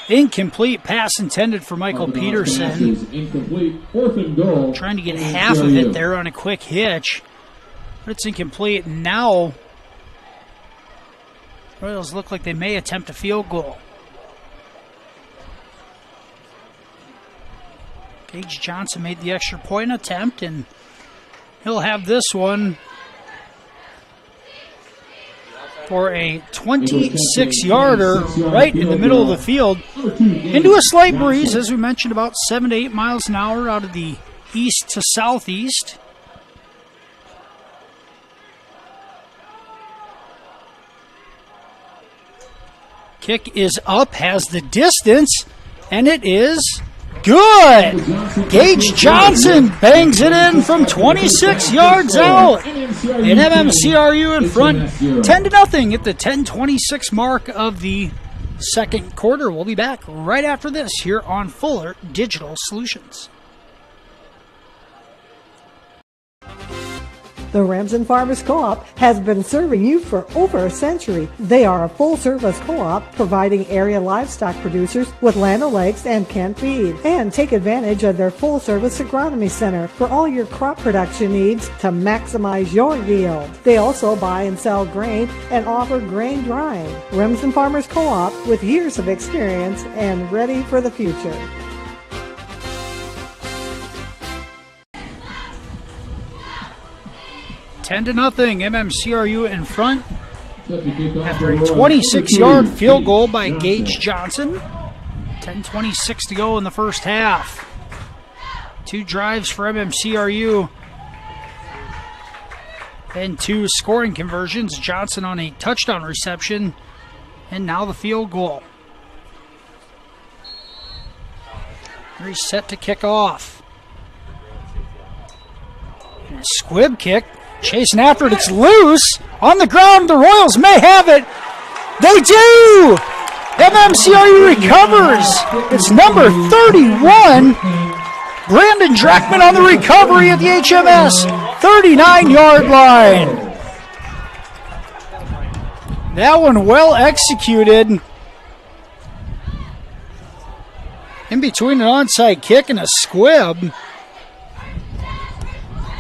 S8: incomplete pass intended for Michael Peterson.
S10: Incomplete. 4th and goal.
S8: Trying to get half of it there on a quick hitch. But it's incomplete. Now, Royals look like they may attempt a field goal. Gage Johnson made the extra point attempt, and he'll have this one for a 26-yarder right in the middle of the field. Into a slight breeze, as we mentioned, about 7 to 8 miles an hour out of the east to southeast. Kick is up, has the distance, and it is good. Gage Johnson bangs it in from 26 yards out. And MMCRU in front 10-0 at the 10:26 mark of the second quarter. We'll be back right after this here on Fuller Digital Solutions.
S4: The Ramsden Farmers Co-op has been serving you for over a century. They are a full-service co-op providing area livestock producers with Land O'Lakes and canned feed. And take advantage of their full-service agronomy center for all your crop production needs to maximize your yield. They also buy and sell grain and offer grain drying. Ramsden Farmers Co-op with years of experience and ready for the future.
S8: 10-0, MMCRU in front after a 26-yard field goal by Gage Johnson. 10:26 to go in the first half. 2 drives for MMCRU and 2 scoring conversions. Johnson on a touchdown reception, and now the field goal. He's set to kick off. And a squib kick. Chasing after it, it's loose. On the ground, the Royals may have it. They do! MMCRU recovers. It's number 31. Brandon Dreckman on the recovery at the HMS 39-yard line. That one well executed. In between an onside kick and a squib.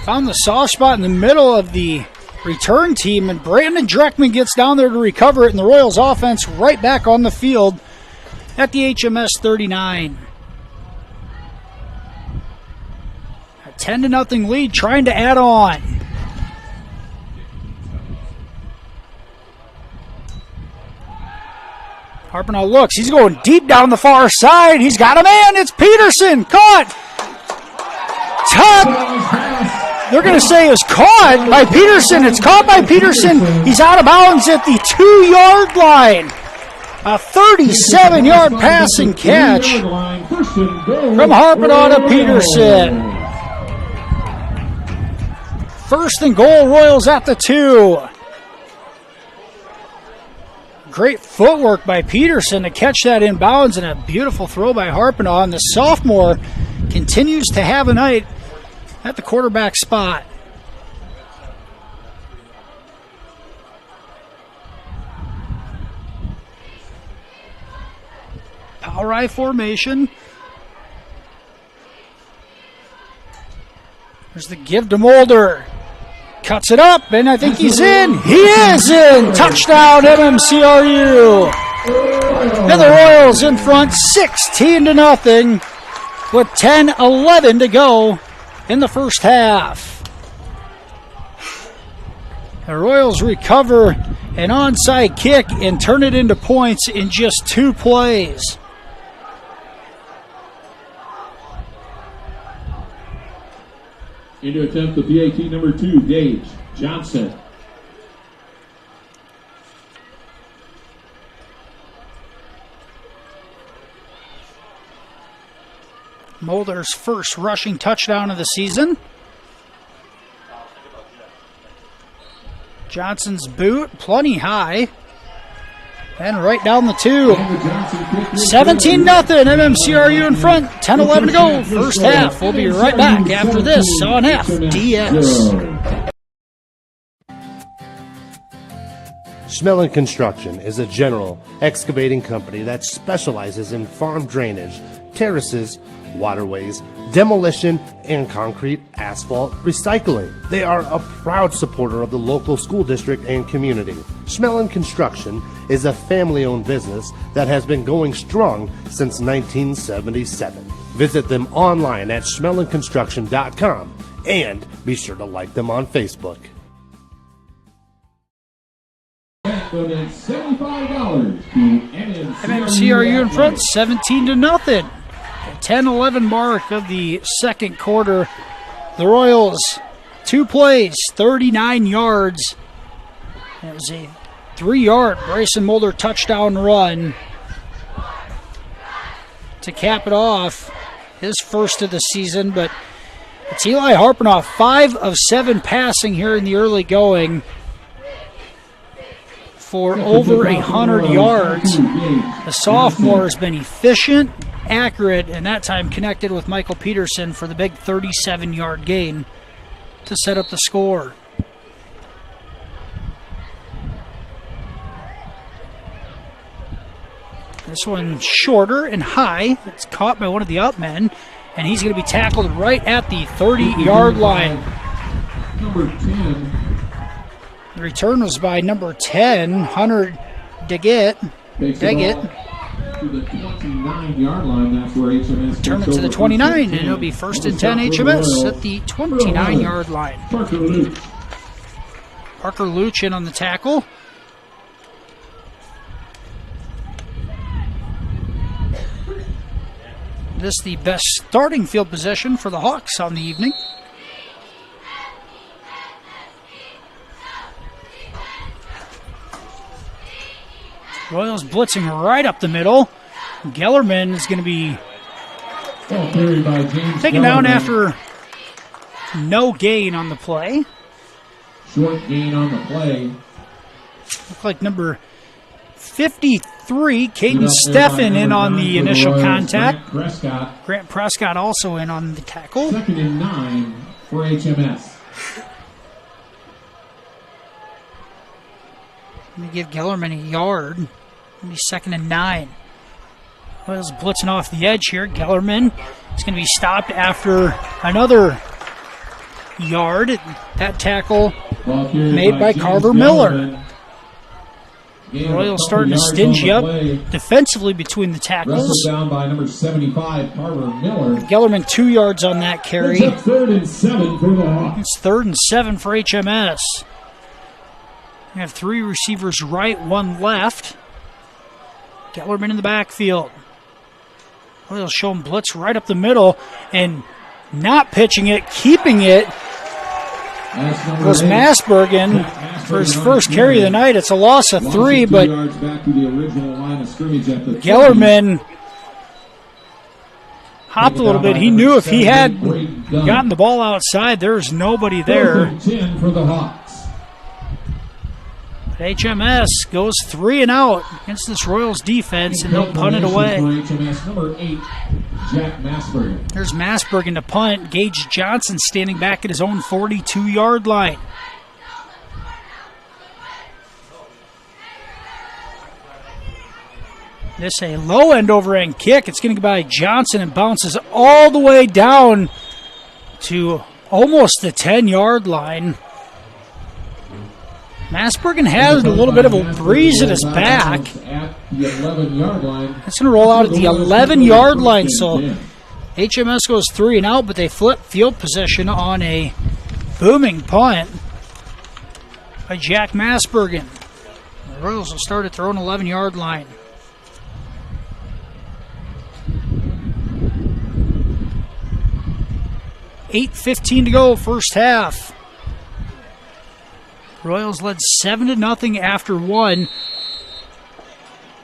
S8: Found the soft spot in the middle of the return team, and Brandon Dreckman gets down there to recover it, and the Royals offense right back on the field at the HMS 39. A 10-0 lead, trying to add on. Harpenow looks, he's going deep down the far side. He's got a man, it's Peterson, caught. Tuck. They're going to say it's caught by Peterson. It's caught by Peterson. He's out of bounds at the 2-yard line. A 37-yard passing catch from Harpenow to Peterson. First and goal, Royals at the 2. Great footwork by Peterson to catch that in bounds, and a beautiful throw by Harpenow. And the sophomore continues to have a night at the quarterback spot. Power I formation. There's the give to Mulder. Cuts it up, and I think he's in. He is in. Touchdown, MMCRU. And the Royals in front, 16-0, with 10:11 to go in the first half. The Royals recover an onside kick and turn it into points in just 2 plays.
S10: Into attempt the PAT number 2, Gage Johnson.
S8: Mulder's first rushing touchdown of the season. Johnson's boot, plenty high. And right down the 2. 17-0, MMCRU in front, 10-11 to go, first half. We'll be right back after this on FDS.
S15: Schmelling Construction is a general excavating company that specializes in farm drainage, terraces, waterways, demolition, and concrete asphalt recycling. They are a proud supporter of the local school district and community. Schmelling Construction is a family-owned business that has been going strong since 1977. Visit them online at schmellingconstruction.com and be sure to like them on Facebook.
S10: $75 to
S8: MMCRU in front, 17-0. 10-11 mark of the second quarter. The Royals, 2 plays, 39 yards. It was a 3-yard Bryson Mulder touchdown run to cap it off. his first of the season, but it's Eli Harpenoff, 5 of 7 passing here in the early going for over 100 yards. The sophomore has been efficient, accurate, and that time connected with Michael Peterson for the big 37-yard gain to set up the score. This one shorter and high. It's caught by one of the up men, and he's going to be tackled right at the 30-yard line.
S10: Number 10.
S8: The return was by number 10, Hunter Daggett.
S10: To the 29-yard line. That's where HMS
S8: Turn it to the 29, and it'll be first and 10 HMS at the 29-yard line. Parker Luch in on the tackle. This the best starting field position for the Hawks on the evening. Royals blitzing right up the middle. Gellerman is going to be taken down after no gain on the play.
S10: Short gain on the play.
S8: Looked like number 53, Caden Steffen, in on the initial contact. Grant Prescott also in on the tackle.
S10: 2nd and 9 for HMS.
S8: Let me give Gellerman a yard. It'll be 2nd and 9. Royals blitzing off the edge here. Gellerman is going to be stopped after another yard. That tackle made by Carver Miller. Royals starting to stingy up defensively between the tackles.
S10: Down by number 75, Carver Miller.
S8: Gellerman 2 yards on that carry.
S10: It's 3rd and 7 for the Hawks.
S8: It's 3rd and 7 for HMS. We have 3 receivers right, 1 left. Gellerman in the backfield. Royals show him blitz right up the middle, and not pitching it, keeping it was Masbergen for his first carry of the night. It's a loss of 3, but Gellerman hopped a little bit. He knew if he had gotten the ball outside, there's nobody there.
S10: 10 for the Hawks.
S8: But HMS goes 3 and out against this Royals defense, and they'll punt it away.
S10: HMS, number 8, Jack Masbergen.
S8: There's Masbergen to punt. Gage Johnson standing back at his own 42-yard line. This a low end overhand kick. It's going to go by Johnson and bounces all the way down to almost the 10-yard line. Masbergen has a little bit of a breeze at his back. It's going to roll out at the 11-yard line, so HMS goes 3 and out, but they flip field position on a booming punt by Jack Masbergen. The Royals will start at their own 11-yard line. $8:15 to go, first half. Royals led 7-0 after 1.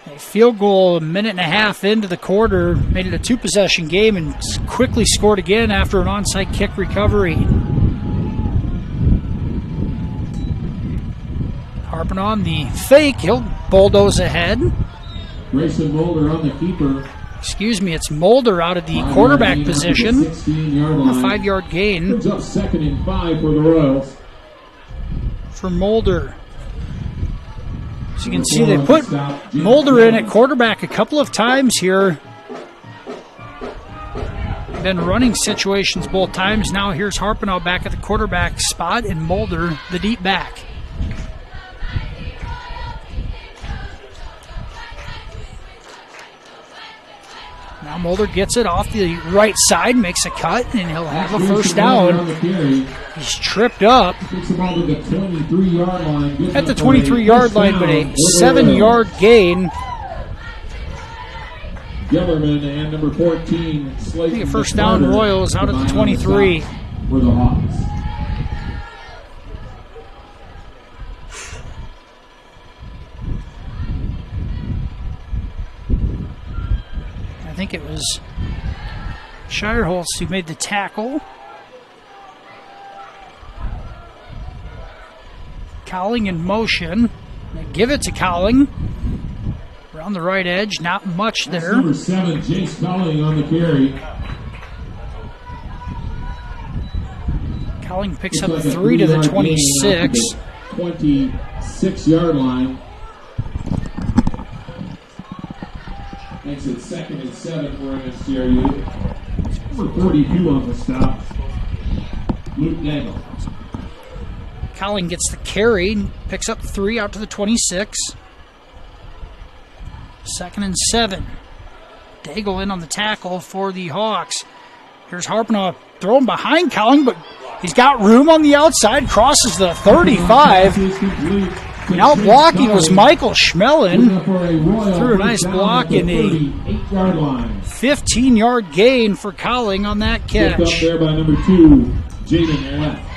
S8: A field goal a minute and a half into the quarter made it a 2-possession game and quickly scored again after an onside kick recovery. Harping on the fake, he'll bulldoze ahead.
S10: Grayson Mulder on the keeper.
S8: Excuse me, it's Mulder out of the quarterback position. A 5-yard gain.
S10: Brings up 2nd and 5 for the Royals.
S8: For Mulder. As you can see, they put Mulder in at quarterback a couple of times here. Been running situations both times. Now here's Harpenow back at the quarterback spot and Mulder the deep back. Now Mulder gets it off the right side, makes a cut, and he'll have a first down. He's tripped up at the 23-yard line, but a 7-yard gain.
S10: Gellerman and number 14,
S8: a first down. Royals out at the 23.
S10: For the Hawks.
S8: I think it was Shireholz who made the tackle. Cowling in motion. They give it to Cowling. Around the right edge, not much there.
S10: That's number 7, Chase Cowling on the carry.
S8: Cowling picks up 3 to the 26.
S10: 26-yard line. Makes it 2nd and 7 for MMCRU. Number 42 on the stop. Luke Nagel.
S8: Cowling gets the carry, picks up 3 out to the 26. 2nd and 7. Daigle in on the tackle for the Hawks. Here's Harpnaugh throwing behind Cowling, but he's got room on the outside, crosses the 35. And out blocking was Michael Schmelin. Threw a nice block in a 15-yard gain for Cowling on that catch.
S10: Picked up there by number 2, Jaden Leff.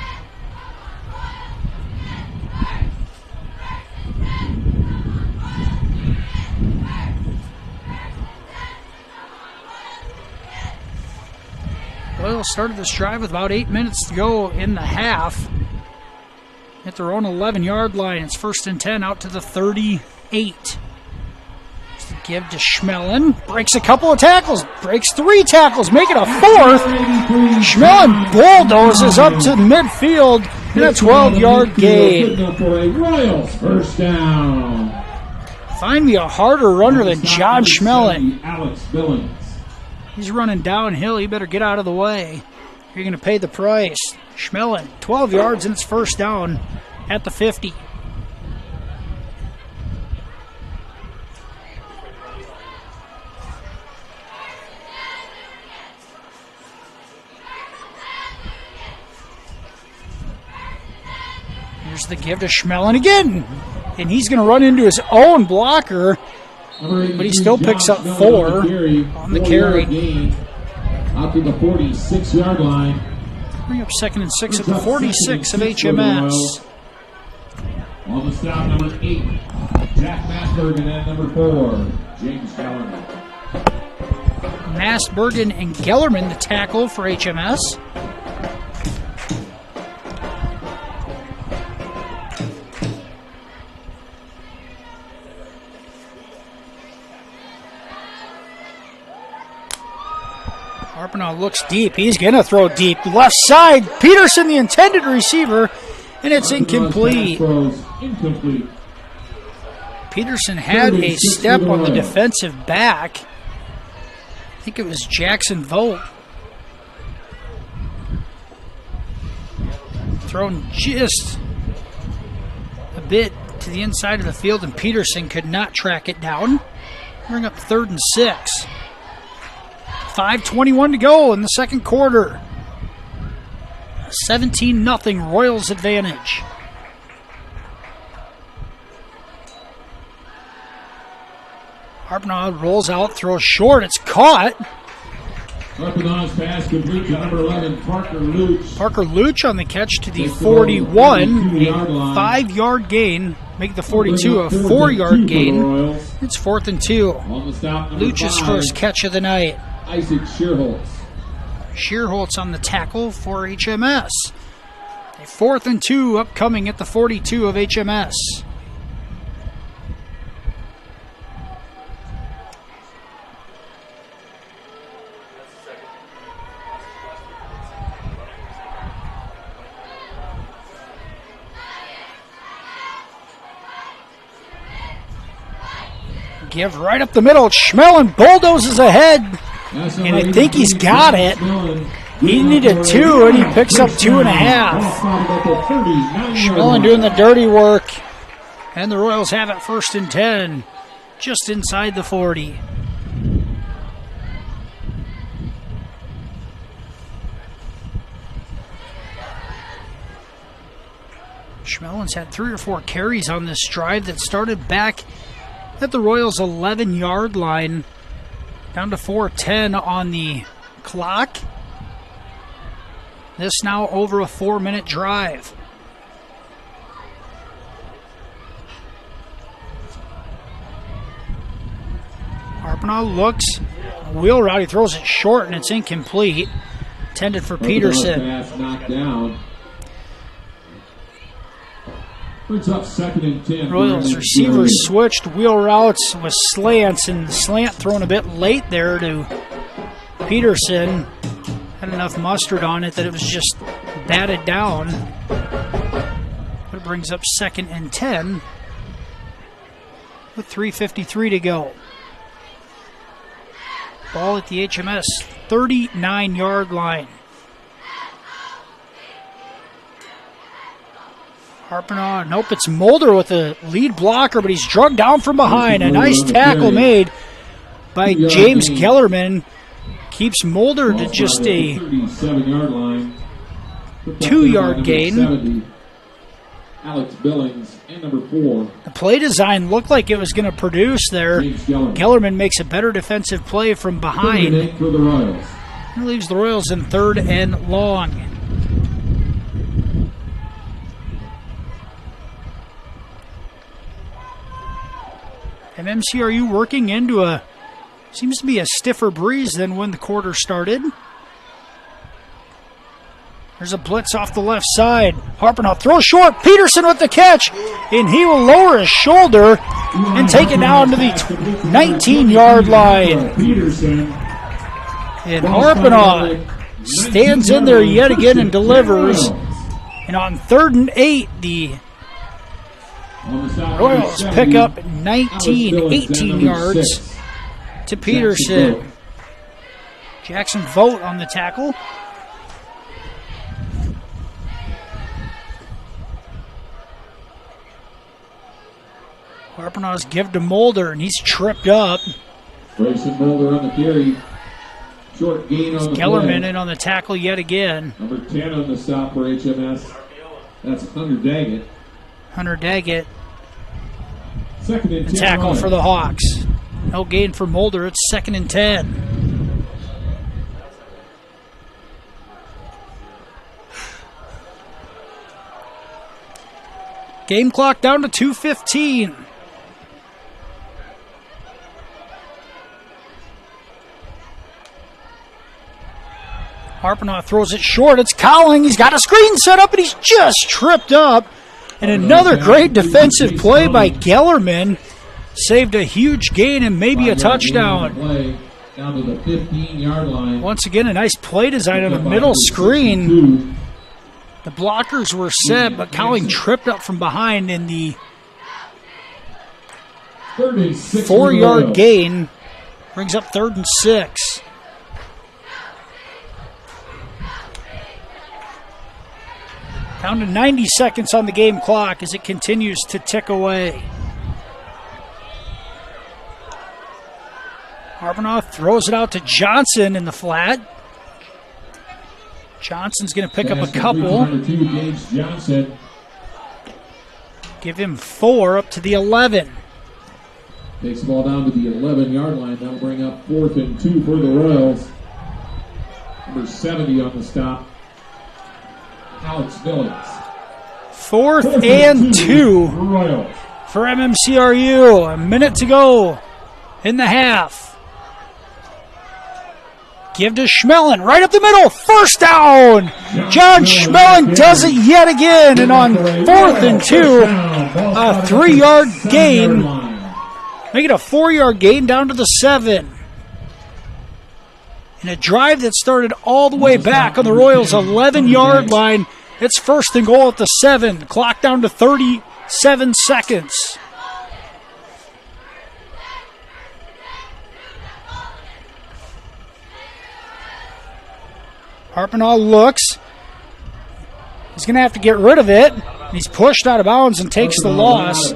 S8: Royals started this drive with about 8 minutes to go in the half. At their own 11-yard line, it's 1st and 10 out to the 38. Just to give to Schmelin. Breaks a couple of tackles. Breaks 3 tackles. Make it a 4th. Schmelin bulldozes up to midfield in a 12-yard gain.
S10: Royals first down.
S8: Find me a harder runner than John Schmelin.
S10: Alex Billings.
S8: He's running downhill. You better get out of the way. You're going to pay the price. Schmelin, 12 yards and it's 1st down at the 50. Here's the give to Schmelin again. And he's going to run into his own blocker. But he still picks up 4 on the carry.
S10: Out to the 46-yard line.
S8: Bring up 2nd and 6 at the 46 of HMS.
S10: On the stop, number 8, Jack Massbergen, and then number 4, James Gellerman.
S8: Massbergen and Gellerman, the tackle for HMS. Harpnaugh looks deep. He's going to throw deep. Left side. Peterson, the intended receiver, and it's incomplete. Peterson had a step on the defensive back. I think it was Jackson Vogt. Thrown just a bit to the inside of the field, and Peterson could not track it down. Bring up 3rd and 6. 5:21 to go in the second quarter. 17-0 Royals advantage. Harpnaugh rolls out, throws short. It's caught.
S10: Harpnaugh's pass complete to number 11, Parker Luch.
S8: Parker Luch on the catch to the 41. A 5-yard gain. Make the 42 a 4-yard gain. It's 4th and 2. Luch's first catch of the night.
S10: Isaac Shearholtz.
S8: Shearholtz on the tackle for HMS. A 4th and 2 upcoming at the 42 of HMS. Give right up the middle. Schmelin bulldozes ahead. And I think he's got it. He needed 2, and he picks up 2.5. Schmelin doing the dirty work. And the Royals have it 1st and 10. Just inside the 40. Schmelin's had 3 or 4 carries on this drive that started back at the Royals' 11-yard line. Down to 4:10 on the clock. This now over a 4-minute drive. Harpinaugh looks. Wheel route. He throws it short, and it's incomplete. Intended for Peterson.
S10: Pass knocked down. Brings up 2nd and 10.
S8: Royals receivers switched wheel routes with slants, and the slant thrown a bit late there to Peterson. Had enough mustard on it that it was just batted down. But it brings up 2nd and 10 with 3:53 to go. Ball at the HMS 39-yard line. Harpinaugh, nope, it's Mulder with a lead blocker, but he's drugged down from behind. A nice tackle made by James Gellerman. Keeps Mulder to just a 2-yard gain.
S10: Alex Billings and number 4.
S8: The play design looked like it was going to produce there. Gellerman makes a better defensive play from behind. It leaves the Royals in 3rd and long. MMCRU working into seems to be a stiffer breeze than when the quarter started. There's a blitz off the left side. Harpinaugh throws short. Peterson with the catch, and he will lower his shoulder and take it down to the 19-yard line. And Harpinaugh stands in there yet again and delivers. And on 3rd and 8, the Royals pick up 18 yards to Peterson. Jackson Vogt on the tackle. Harpinaugh's give to Mulder, and he's tripped up.
S10: Grayson Mulder on the carry. Short gain on the
S8: Gellerman
S10: play.
S8: In on the tackle yet again.
S10: Number 10 on the stop for HMS. That's Hunter Daggett.
S8: Hunter Daggett.
S10: 2nd and 10.
S8: Tackle
S10: line.
S8: for the Hawks. No gain for Mulder. It's 2nd and 10. Game clock down to 2:15. Harpinaugh throws it short. It's Cowling. He's got a screen set up, and he's just tripped up. And another great defensive play by Gellerman. Saved a huge gain and maybe a touchdown.
S10: Down to the 15-yard line.
S8: Once again, a nice play design on the middle screen. The blockers were set, but Cowling tripped up from behind in the 4-yard gain. Brings up 3rd and 6. Down to 90 seconds on the game clock as it continues to tick away. Harpinaugh throws it out to Johnson in the flat. Johnson's going to pick up a couple. Give him 4 up to the 11.
S10: Takes the ball down to the 11-yard line. That'll bring up 4th and 2 for the Royals. Number 70 on the stop. Alex Billings.
S8: 4th and 2 for MMCRU. A minute to go in the half. Give to Schmelin, right up the middle, 1st down. John Schmelin does it yet again, and on 4th and 2, a 3-yard gain. Make it a 4-yard gain down to the 7. In a drive that started all the way back on the Royals' 11-yard line, it's 1st and goal at the 7. Clock down to 37 seconds. Harpinaugh looks. He's going to have to get rid of it. He's pushed out of bounds and takes the loss.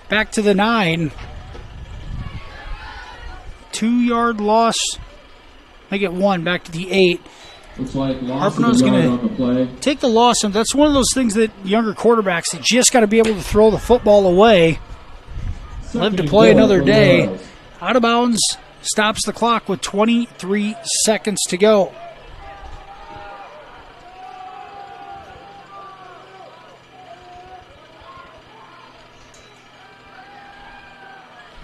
S8: Back to the 9. 2-yard loss. Make it 1. Back to the 8.
S10: Looks like
S8: Harpinaugh's going to take the loss. And that's one of those things that younger quarterbacks, they just got to be able to throw the football away. Live to play another day. Out of bounds. Stops the clock with 23 seconds to go.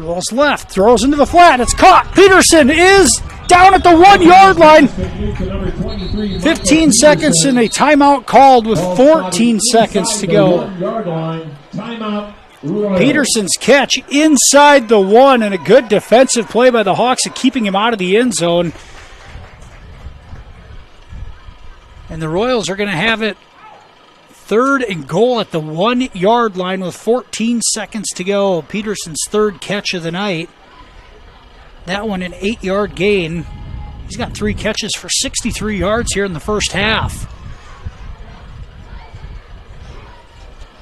S8: Rolls left, throws into the flat. It's caught. Peterson is down at the 1 yard line. 15 seconds and a timeout called with 14 seconds to go. Peterson's catch inside the 1 and a good defensive play by the Hawks at keeping him out of the end zone. And the Royals are going to have it 3rd and goal at the 1 yard line with 14 seconds to go. Peterson's 3rd catch of the night. That one an 8-yard gain. He's got 3 catches for 63 yards here in the first half.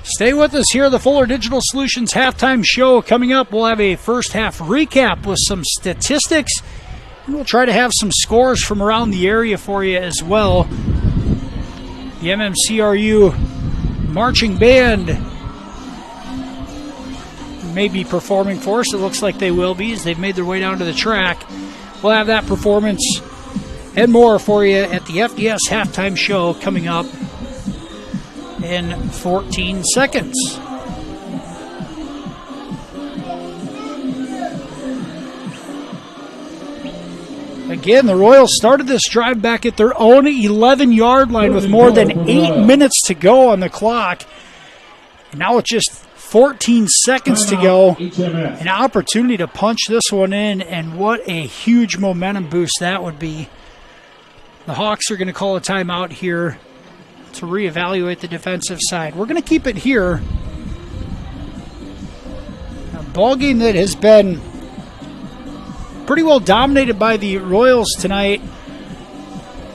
S8: Stay with us here at the Fuller Digital Solutions halftime show. Coming up, we'll have a first half recap with some statistics. And we'll try to have some scores from around the area for you as well. The MMCRU marching band may be performing for us. It looks like they will be as they've made their way down to the track. We'll have that performance and more for you at the FDS halftime show coming up in 14 seconds. Again, the Royals started this drive back at their own 11-yard line with more than 8 minutes to go on the clock. Now it's just 14 seconds to go. An opportunity to punch this one in, and what a huge momentum boost that would be. The Hawks are going to call a timeout here to reevaluate the defensive side. We're going to keep it here. A ball game that has been pretty well dominated by the Royals tonight.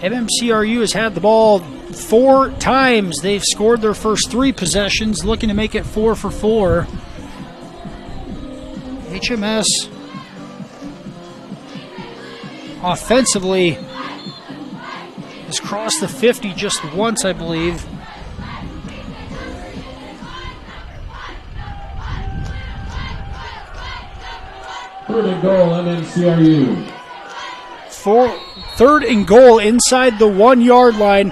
S8: MMCRU has had the ball 4 times. They've scored their first 3 possessions, looking to make it 4 for 4. HMS offensively has crossed the 50 just once, I believe.
S10: Third and goal, MMCRU.
S8: 3rd and goal inside the 1 yard line.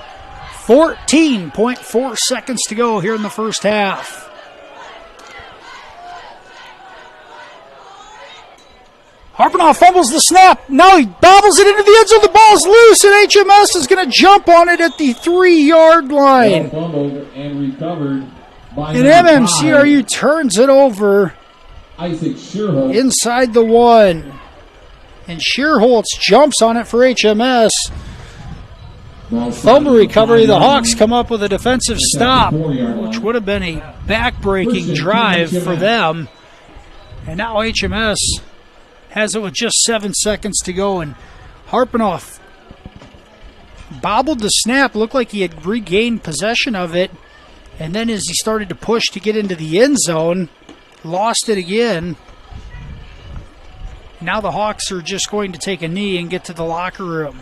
S8: 14.4 seconds to go here in the first half. Harpenoff fumbles the snap. Now he bobbles it into the end zone. The ball's loose, and HMS is going to jump on it at the 3 yard line.
S10: Fumbled and recovered by
S8: and MMCRU turns it over inside the 1. And Shearholtz jumps on it for HMS. Fumble recovery. The Hawks come up with a defensive stop, which would have been a back-breaking drive for them. And now HMS has it with just 7 seconds to go. And Harpenoff bobbled the snap. Looked like he had regained possession of it. And then as he started to push to get into the end zone, lost it again. Now the Hawks are just going to take a knee and get to the locker room.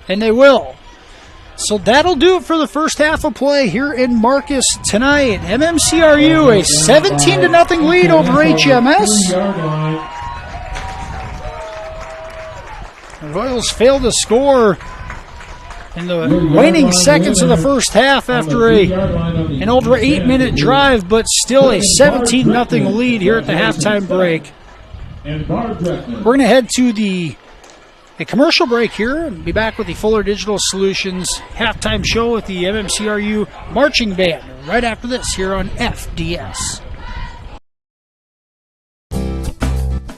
S8: And they will. So that'll do it for the first half of play here in Marcus tonight. MMCRU a 17-0 lead over HMS. The Royals failed to score in the waning seconds of the first half after an over 8-minute drive, but still a 17-0 lead here at the halftime break. We're going to head to a commercial break here and be back with the Fuller Digital Solutions halftime show with the MMCRU marching band right after this here on FDS.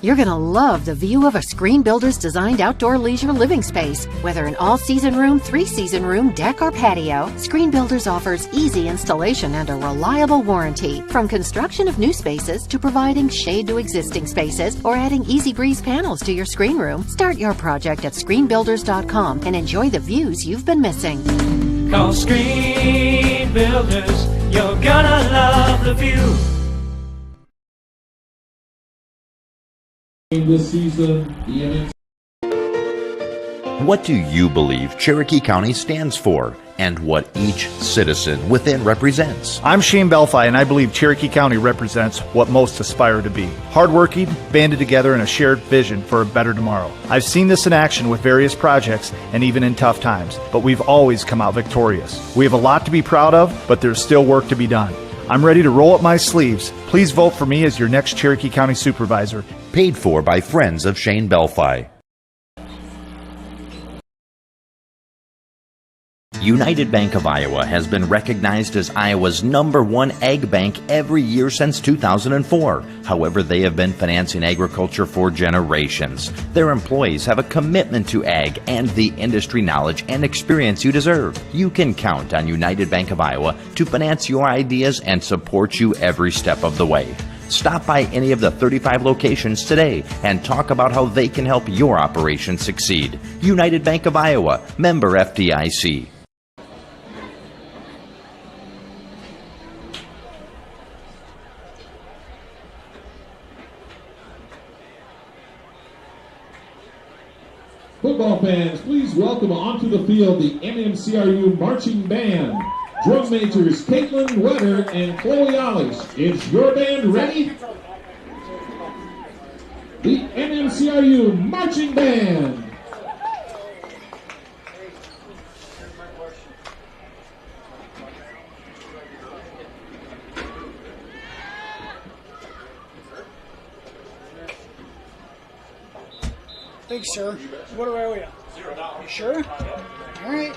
S19: You're going to love the view of a Screen Builder's designed outdoor leisure living space. Whether an all-season room, 3-season room, deck, or patio, Screen Builders offers easy installation and a reliable warranty. From construction of new spaces to providing shade to existing spaces or adding Easy Breeze panels to your screen room, start your project at screenbuilders.com and enjoy the views you've been missing.
S13: Call Screen Builders, you're gonna love the view.
S10: This season, the
S7: What do you believe Cherokee County stands for, and what each citizen within represents?
S20: I'm Shane Belfi, and I believe Cherokee County represents what most aspire to be. Hardworking, banded together in a shared vision for a better tomorrow. I've seen this in action with various projects and even in tough times, but we've always come out victorious. We have a lot to be proud of, but there's still work to be done. I'm ready to roll up my sleeves. Please vote for me as your next Cherokee County Supervisor.
S7: Paid for by friends of Shane Belfi. United Bank of Iowa has been recognized as Iowa's #1 ag bank every year since 2004. However, they have been financing agriculture for generations. Their employees have a commitment to ag and the industry knowledge and experience you deserve. You can count on United Bank of Iowa to finance your ideas and support you every step of the way. Stop by any of the 35 locations today and talk about how they can help your operation succeed. United Bank of Iowa, member FDIC.
S10: Football fans, please welcome onto the field the MMCRU Marching Band. Drum majors Caitlin Wetter and Chloe Ollis. Is your band ready? The MMCRU Marching Band.
S8: Thanks, sir. What do I owe you? $0. You sure? All right.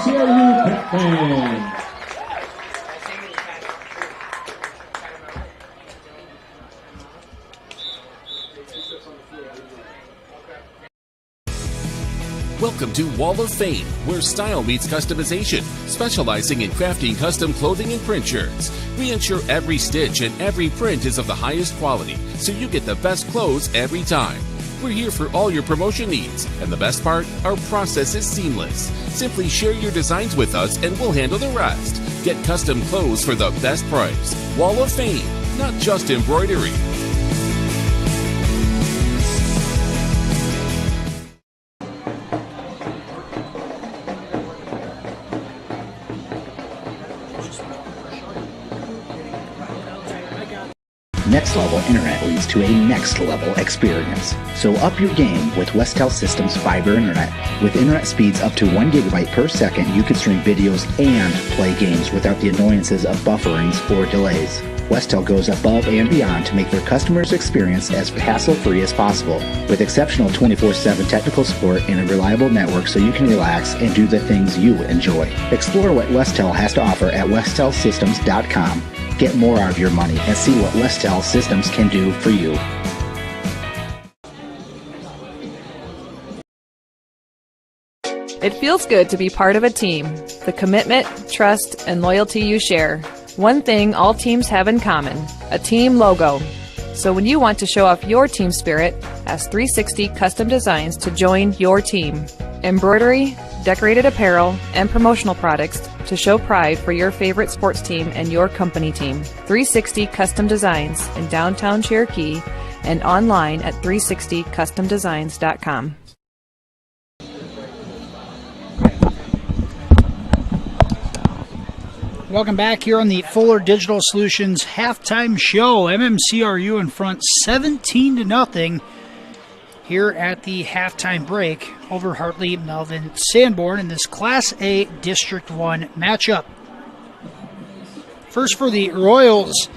S10: MMCRU Pregame.
S21: Welcome to Wall of Fame, where style meets customization, specializing in crafting custom clothing and print shirts. We ensure every stitch and every print is of the highest quality, so you get the best clothes every time. We're here for all your promotion needs, and the best part, our process is seamless. Simply share your designs with us and we'll handle the rest. Get custom clothes for the best price. Wall of Fame, not just embroidery.
S22: Next level internet leads to a next level experience. So up your game with Westel Systems Fiber Internet. With internet speeds up to 1 gigabyte per second, you can stream videos and play games without the annoyances of bufferings or delays. Westel goes above and beyond to make their customers' experience as hassle-free as possible, with exceptional 24/7 technical support and a reliable network so you can relax and do the things you enjoy. Explore what Westel has to offer at westelsystems.com. Get more out of your money and see what Westel Systems can do for you.
S2: It feels good to be part of a team. The commitment, trust, and loyalty you share. One thing all teams have in common, a team logo. So when you want to show off your team spirit, ask 360 Custom Designs to join your team. Embroidery, decorated apparel, and promotional products to show pride for your favorite sports team and your company team. 360 Custom Designs in downtown Cherokee and online at 360customdesigns.com.
S8: Welcome back here on the Fuller Digital Solutions halftime show. MMCRU in front 17-0 here at the halftime break over Hartley Melvin Sanborn in this Class A District 1 matchup. First for the Royals,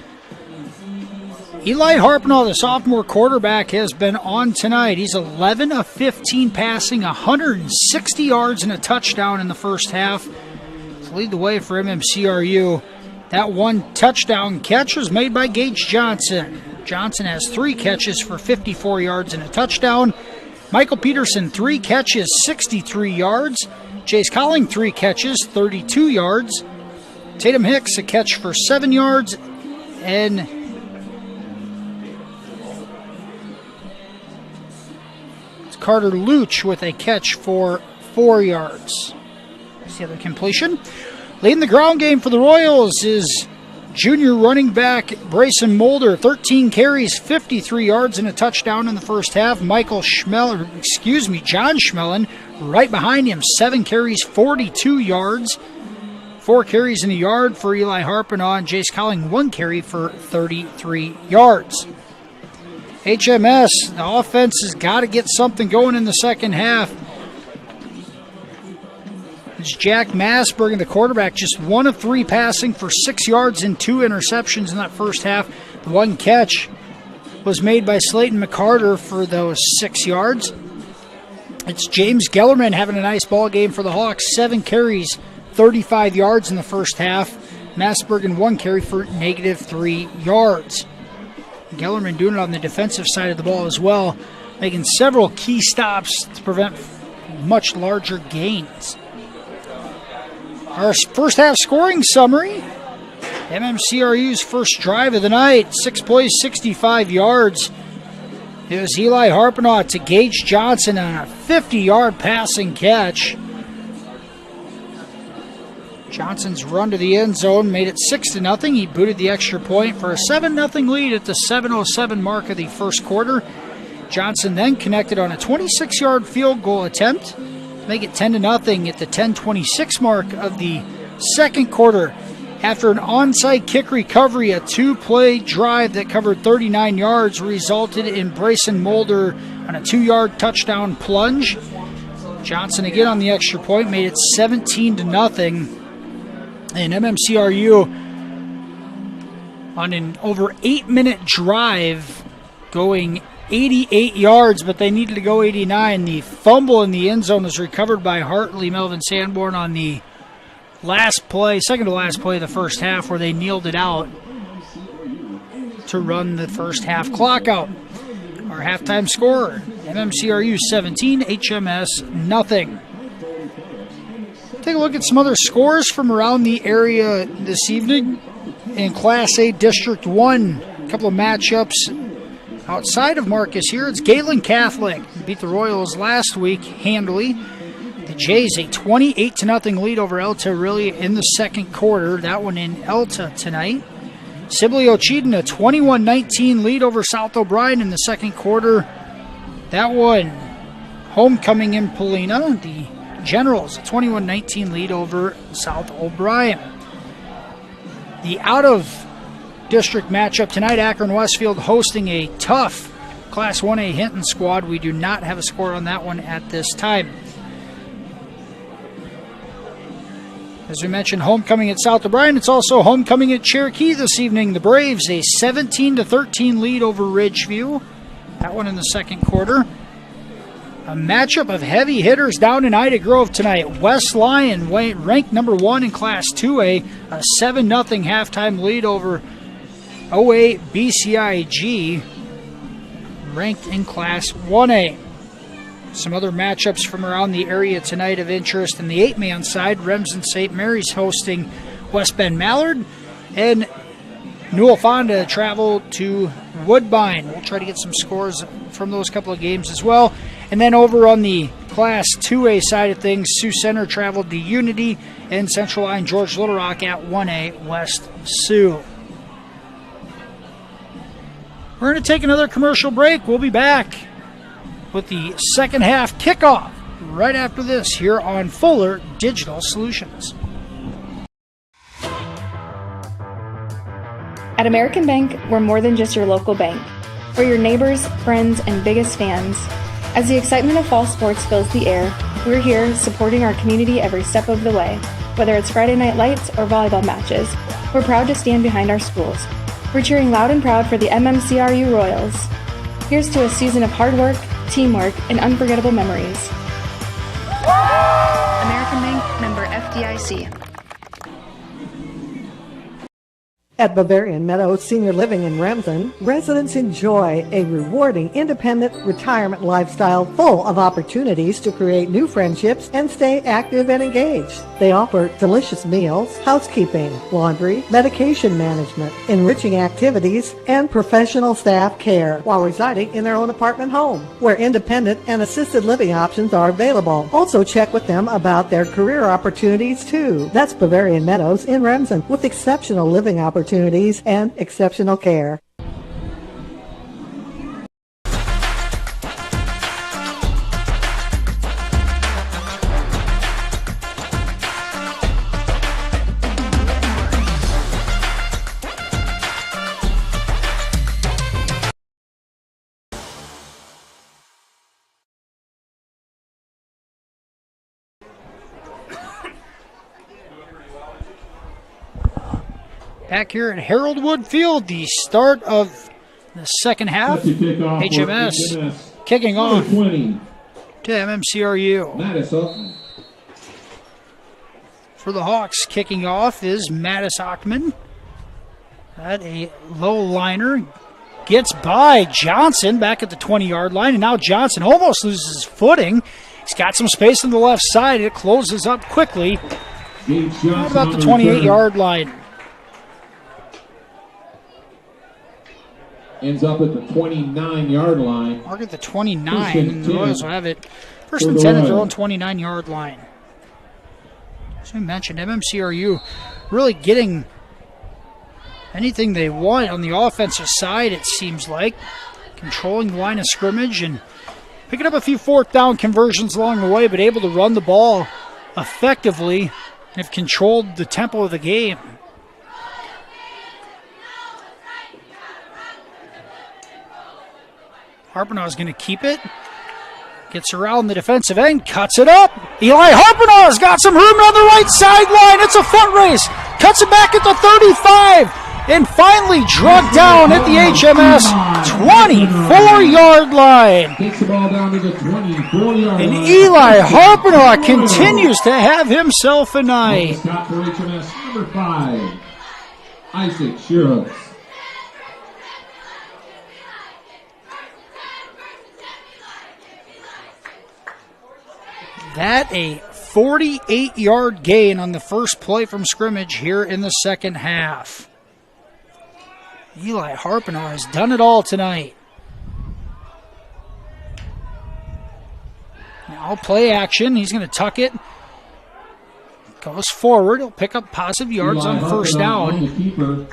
S8: Eli Harpnell, the sophomore quarterback, has been on tonight. He's 11 of 15 passing, 160 yards and a touchdown in the first half to lead the way for MMCRU. That one touchdown catch was made by Gage Johnson. Johnson has 3 catches for 54 yards and a touchdown. Michael Peterson, 3 catches, 63 yards. Chase Colling, 3 catches, 32 yards. Tatum Hicks, a catch for 7 yards. And it's Carter Luch with a catch for 4 yards. That's the other completion. Leading the ground game for the Royals is junior running back Brayson Mulder, 13 carries, 53 yards and a touchdown in the first half. John Schmellen, right behind him, 7 carries, 42 yards. 4 carries and a yard for Eli Harpnell, and Jace Colling 1 carry for 33 yards. HMS, the offense has got to get something going in the second half. It's Jack Masberg, the quarterback, just 1 of 3 passing for 6 yards and 2 interceptions in that first half. The 1 catch was made by Slayton McCarter for those 6 yards. It's James Gellerman having a nice ball game for the Hawks. 7 carries, 35 yards in the first half. Masberg 1 carry for -3 yards. Gellerman doing it on the defensive side of the ball as well, making several key stops to prevent much larger gains. Our first half scoring summary. MMCRU's first drive of the night, 6 plays, 65 yards. It was Eli Harpnell to Gage Johnson on a 50-yard passing catch. Johnson's run to the end zone made it 6-0. He booted the extra point for a 7-0 lead at the 7:07 mark of the first quarter. Johnson then connected on a 26-yard field goal attempt to make it 10-0 at the 10:26 mark of the second quarter. After an onside kick recovery, a 2-play drive that covered 39 yards resulted in Brayson Mulder on a 2-yard touchdown plunge. Johnson again on the extra point made it 17-0. And MMCRU on an over 8-minute drive going 88 yards, but they needed to go 89. The fumble in the end zone was recovered by Hartley Melvin Sanborn on the second to last play of the first half, where they kneeled it out to run the first half clock out. Our halftime score, MMCRU 17, HMS nothing. Take a look at some other scores from around the area this evening. In Class A District 1, a couple of matchups outside of Marcus here. It's Galen Catholic beat the Royals last week handily. The Jays a 28-0 lead over Elta really in the second quarter. That one in Elta tonight. Sibley Ocheyedan a 21-19 lead over South O'Brien in the second quarter. That one homecoming in Polina. The Generals a 21-19 lead over South O'Brien. The out-of-district matchup tonight, Akron-Westfield hosting a tough Class 1A Hinton squad. We do not have a score on that one at this time. As we mentioned, homecoming at South O'Brien. It's also homecoming at Cherokee this evening. The Braves a 17-13 lead over Ridgeview. That one in the second quarter. A matchup of heavy hitters down in Ida Grove tonight. West Lyon ranked number 1 in Class 2A. A 7-0 halftime lead over OA BCIG, ranked in Class 1A. Some other matchups from around the area tonight of interest. In the 8-man side, Remsen St. Mary's hosting West Bend Mallard, and Newell Fonda travel to Woodbine. We'll try to get some scores from those couple of games as well. And then over on the Class 2A side of things, Sioux Center traveled to Unity, and Central Line George Little Rock at 1A West Sioux. We're going to take another commercial break. We'll be back with the second half kickoff right after this here on Fuller Digital Solutions.
S1: At American Bank, we're more than just your local bank. We're your neighbors, friends, and biggest fans. As the excitement of fall sports fills the air, we're here supporting our community every step of the way. Whether it's Friday night lights or volleyball matches, we're proud to stand behind our schools. We're cheering loud and proud for the MMCRU Royals. Here's to a season of hard work, teamwork, and unforgettable memories.
S3: American Bank, member FDIC.
S4: At Bavarian Meadows Senior Living in Remsen, residents enjoy a rewarding, independent retirement lifestyle full of opportunities to create new friendships and stay active and engaged. They offer delicious meals, housekeeping, laundry, medication management, enriching activities, and professional staff care while residing in their own apartment home, where independent and assisted living options are available. Also check with them about their career opportunities too. That's Bavarian Meadows in Remsen, with exceptional living opportunities and exceptional care.
S8: Back here at Harold Wood Field, the start of the second half. HMS kicking off to MMCRU. For the Hawks, kicking off is Mattis Ockman. At a low liner. Gets by Johnson back at the 20-yard line, and now Johnson almost loses his footing. He's got some space on the left side. It closes up quickly. About the 28-yard line.
S10: Ends up at the 29-yard line.
S8: Mark at the 29, and the Royals will have it. First and 10 at their own 29-yard line. As we mentioned, MMCRU really getting anything they want on the offensive side, it seems like. Controlling the line of scrimmage and picking up a few fourth down conversions along the way, but able to run the ball effectively and have controlled the tempo of the game. Harpenau is going to keep it. Gets around the defensive end, cuts it up. Eli Harpenau has got some room on the right sideline. It's a foot race. Cuts it back at the 35. and finally drugged down at the HMS 24-yard line.
S10: Takes the ball down to the 24-yard
S8: And
S10: line.
S8: Eli Harpinaugh continues to have himself a night.
S10: Stop for HMS number 5, Isaac Shiros.
S8: That a 48-yard gain on the first play from scrimmage here in the second half. Eli Harpinaugh has done it all tonight. Now play action. He's going to tuck it. Goes forward. He'll pick up positive yards
S10: Eli
S8: on first
S10: Harpinaugh
S8: down.
S10: on the keeper.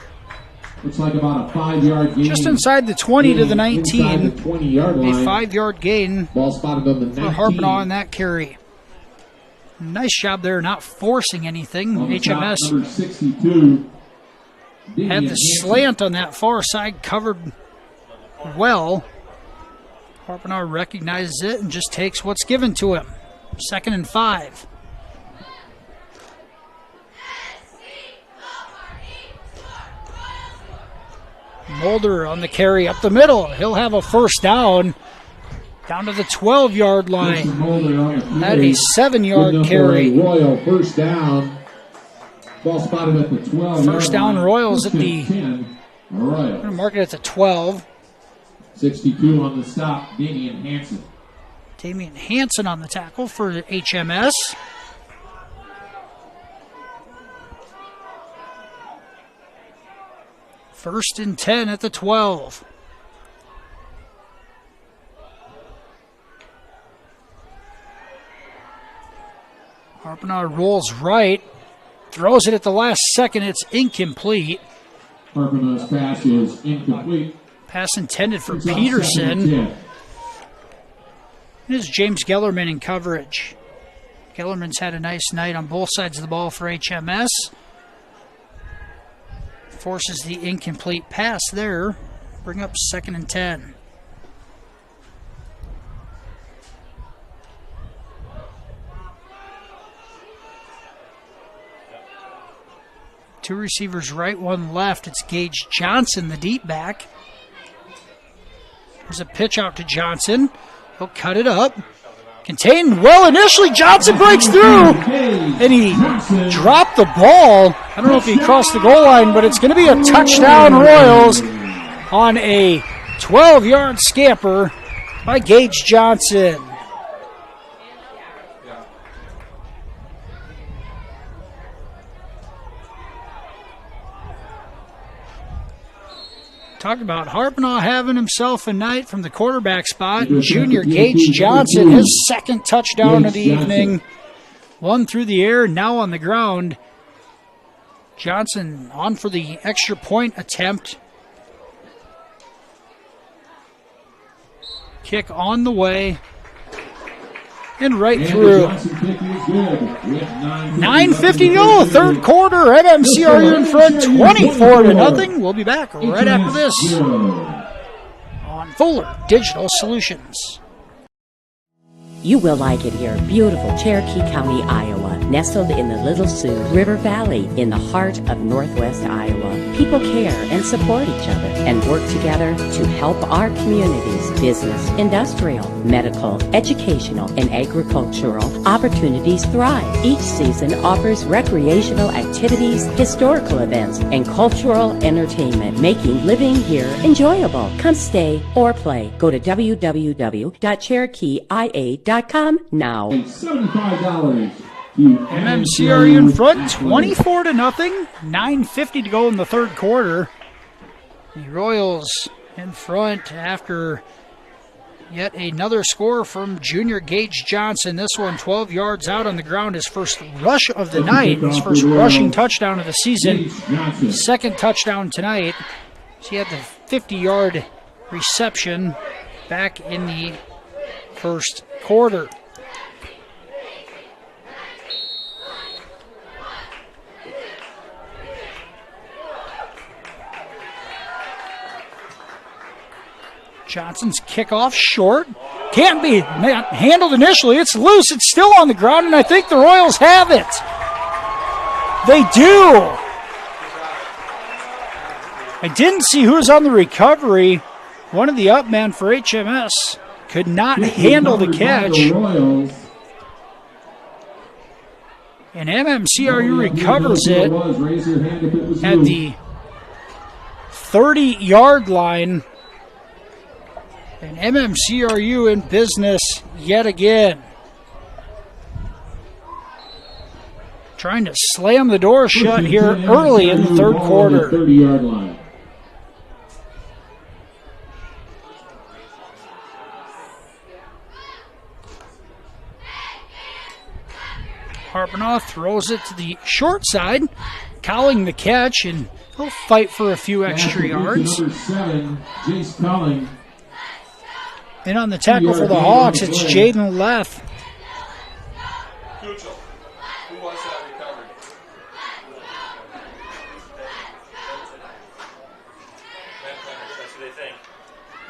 S10: Looks like about a 5-yard gain.
S8: Just inside the 20 to the 19.
S10: Inside the 20-yard line.
S8: A 5-yard gain
S10: Ball spotted on the 19.
S8: for Harpinaugh on that carry. Nice job there, not forcing anything.
S10: On the top,
S8: HMS
S10: number 62.
S8: had the slant on that far side covered well. Harpinaugh recognizes it and just takes what's given to him. 2nd and 5. Mulder on the carry up the middle. He'll have a first down. Down to the 12-yard line. That a 7-yard carry.
S10: Royal first down. Ball spotted at the 12.
S8: First down Royals at the
S10: 10.
S8: I'm going to mark it at the 12.
S10: 62 on the stop, Damian Hansen.
S8: Damian Hansen on the tackle for the HMS. First and 10 at the 12. Harpinaugh rolls right, throws it at the last second. It's incomplete.
S10: Harpinaugh's pass is incomplete.
S8: Pass intended for
S10: It's on
S8: Peterson.
S10: 2nd and 10.
S8: It is James Gellerman in coverage. Gellerman's had a nice night on both sides of the ball for HMS. Forces the incomplete pass there. Bring up 2nd and 10. Two receivers right, one left. It's Gage Johnson, the deep back. There's a pitch out to Johnson. He'll cut it up. Contained well initially. Johnson breaks through. And he dropped the ball. I don't know if he crossed the goal line, but it's going to be a touchdown Royals on a 12-yard scamper by Gage Johnson. Talk about Harpinaugh having himself a night from the quarterback spot. Junior Gage Johnson, his second touchdown of the evening. One through the air, now on the ground. Johnson on for the extra point attempt. Kick on the way. And right through. 9:50 to go, third quarter. MMCRU in front, 24-0. We'll be back right after this on Fuller Digital Solutions.
S5: You will like it here. Beautiful Cherokee County, Iowa, nestled in the Little Sioux River Valley in the heart of Northwest Iowa. People care and support each other and work together to help our communities, business, industrial, medical, educational, and agricultural opportunities thrive. Each season offers recreational activities, historical events, and cultural entertainment, making living here enjoyable. Come stay or play. Go to www.cherokeeia.com now.
S10: $75.
S8: MMCRU in front, 24-0. 9:50 to go in the third quarter. The Royals in front after yet another score from junior Gage Johnson. This one 12 yards out on the ground. His first rush of the night. His first rushing touchdown of the season. Second touchdown tonight. So he had the 50-yard reception back in the first quarter. Johnson's kickoff short. Can't be handled initially. It's loose. It's still on the ground, and I think the Royals have it. They do. I didn't see who was on the recovery. One of the up men for HMS could not handle the catch. And MMCRU recovers it at the 30-yard line. And MMCRU in business yet again. Trying to slam the door shut here early in the third quarter.
S10: 30-yard line.
S8: Harpenoff throws it to the short side, Cowling the catch, and he'll fight for a few extra yards.
S10: Number 7, Jace Cowling.
S8: And on the tackle for the Hawks, it's Jaden Leff.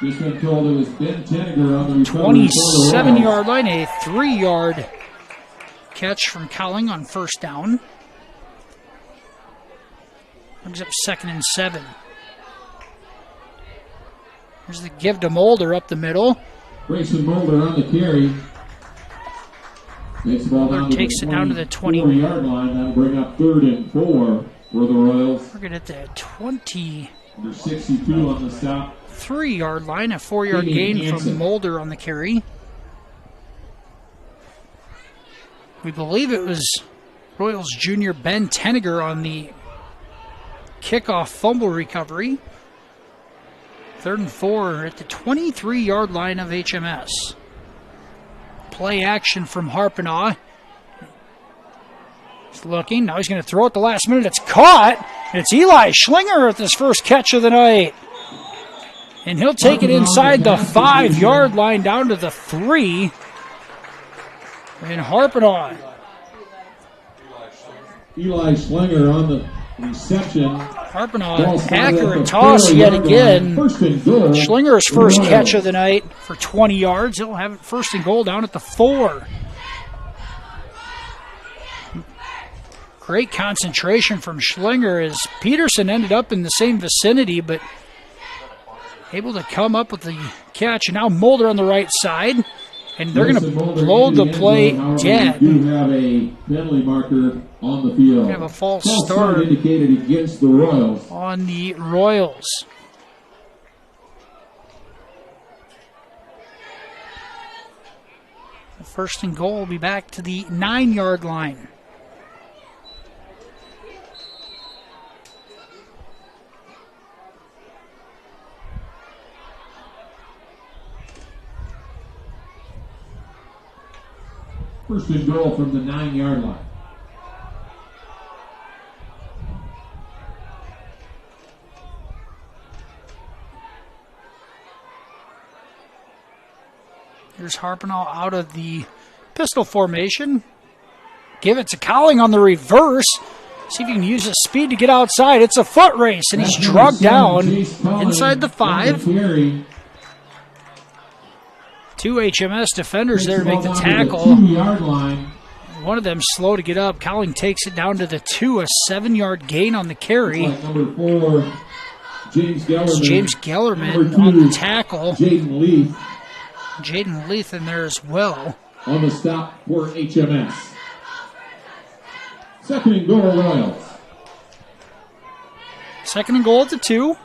S10: Just been told it was Ben Tenniger on the recovery.
S8: 27-yard line, a 3-yard catch from Cowling on first down. Brings up 2nd and 7. Here's the give to Mulder up the middle.
S10: Grayson Mulder on the carry. Takes the ball down to
S8: takes it down to the
S10: 20-yard line. That'll bring up 3rd and 4 for the Royals.
S8: We're at the 20.
S10: Number 62 on the stop.
S8: 3-yard line, a 4-yard gain from Mulder on the carry. We believe it was Royals junior Ben Tenniger on the kickoff fumble recovery. 3rd and 4 at the 23-yard line of HMS. Play action from Harpenoff. He's looking. Now he's going to throw it the last minute. It's caught. And it's Eli Schlinger with his first catch of the night. And he'll take it inside the 5-yard line down to the 3. And Harpenoff.
S10: Eli Schlinger on the reception.
S8: Harpenoff, accurate toss yet again. Schlinger's first catch of the night for 20 yards. He'll have it 1st and goal down at the 4. Great concentration from Schlinger as Peterson ended up in the same vicinity, but able to come up with the catch. And now Mulder on the right side. And they're going to blow the play dead.
S10: We do have a penalty marker on the field.
S8: We have a false start
S10: indicated against the Royals.
S8: On the Royals. The 1st and goal will be back to the 9-yard line.
S10: First and goal from the 9-yard line.
S8: Here's Harpenoff out of the pistol formation. Give it to Cowling on the reverse. See if he can use his speed to get outside. It's a foot race, and he's drugged down inside the 5. 2 HMS defenders there to make the tackle. One of them slow to get up. Cowling takes it down to the 2, a 7-yard gain on the carry.
S10: Number 4, James Gellerman.
S8: James Gellerman on the tackle.
S10: Jaden Leith.
S8: Jaden Leith in there as well.
S10: On the stop for HMS. 2nd and goal, Royals.
S8: 2nd and goal at the 2.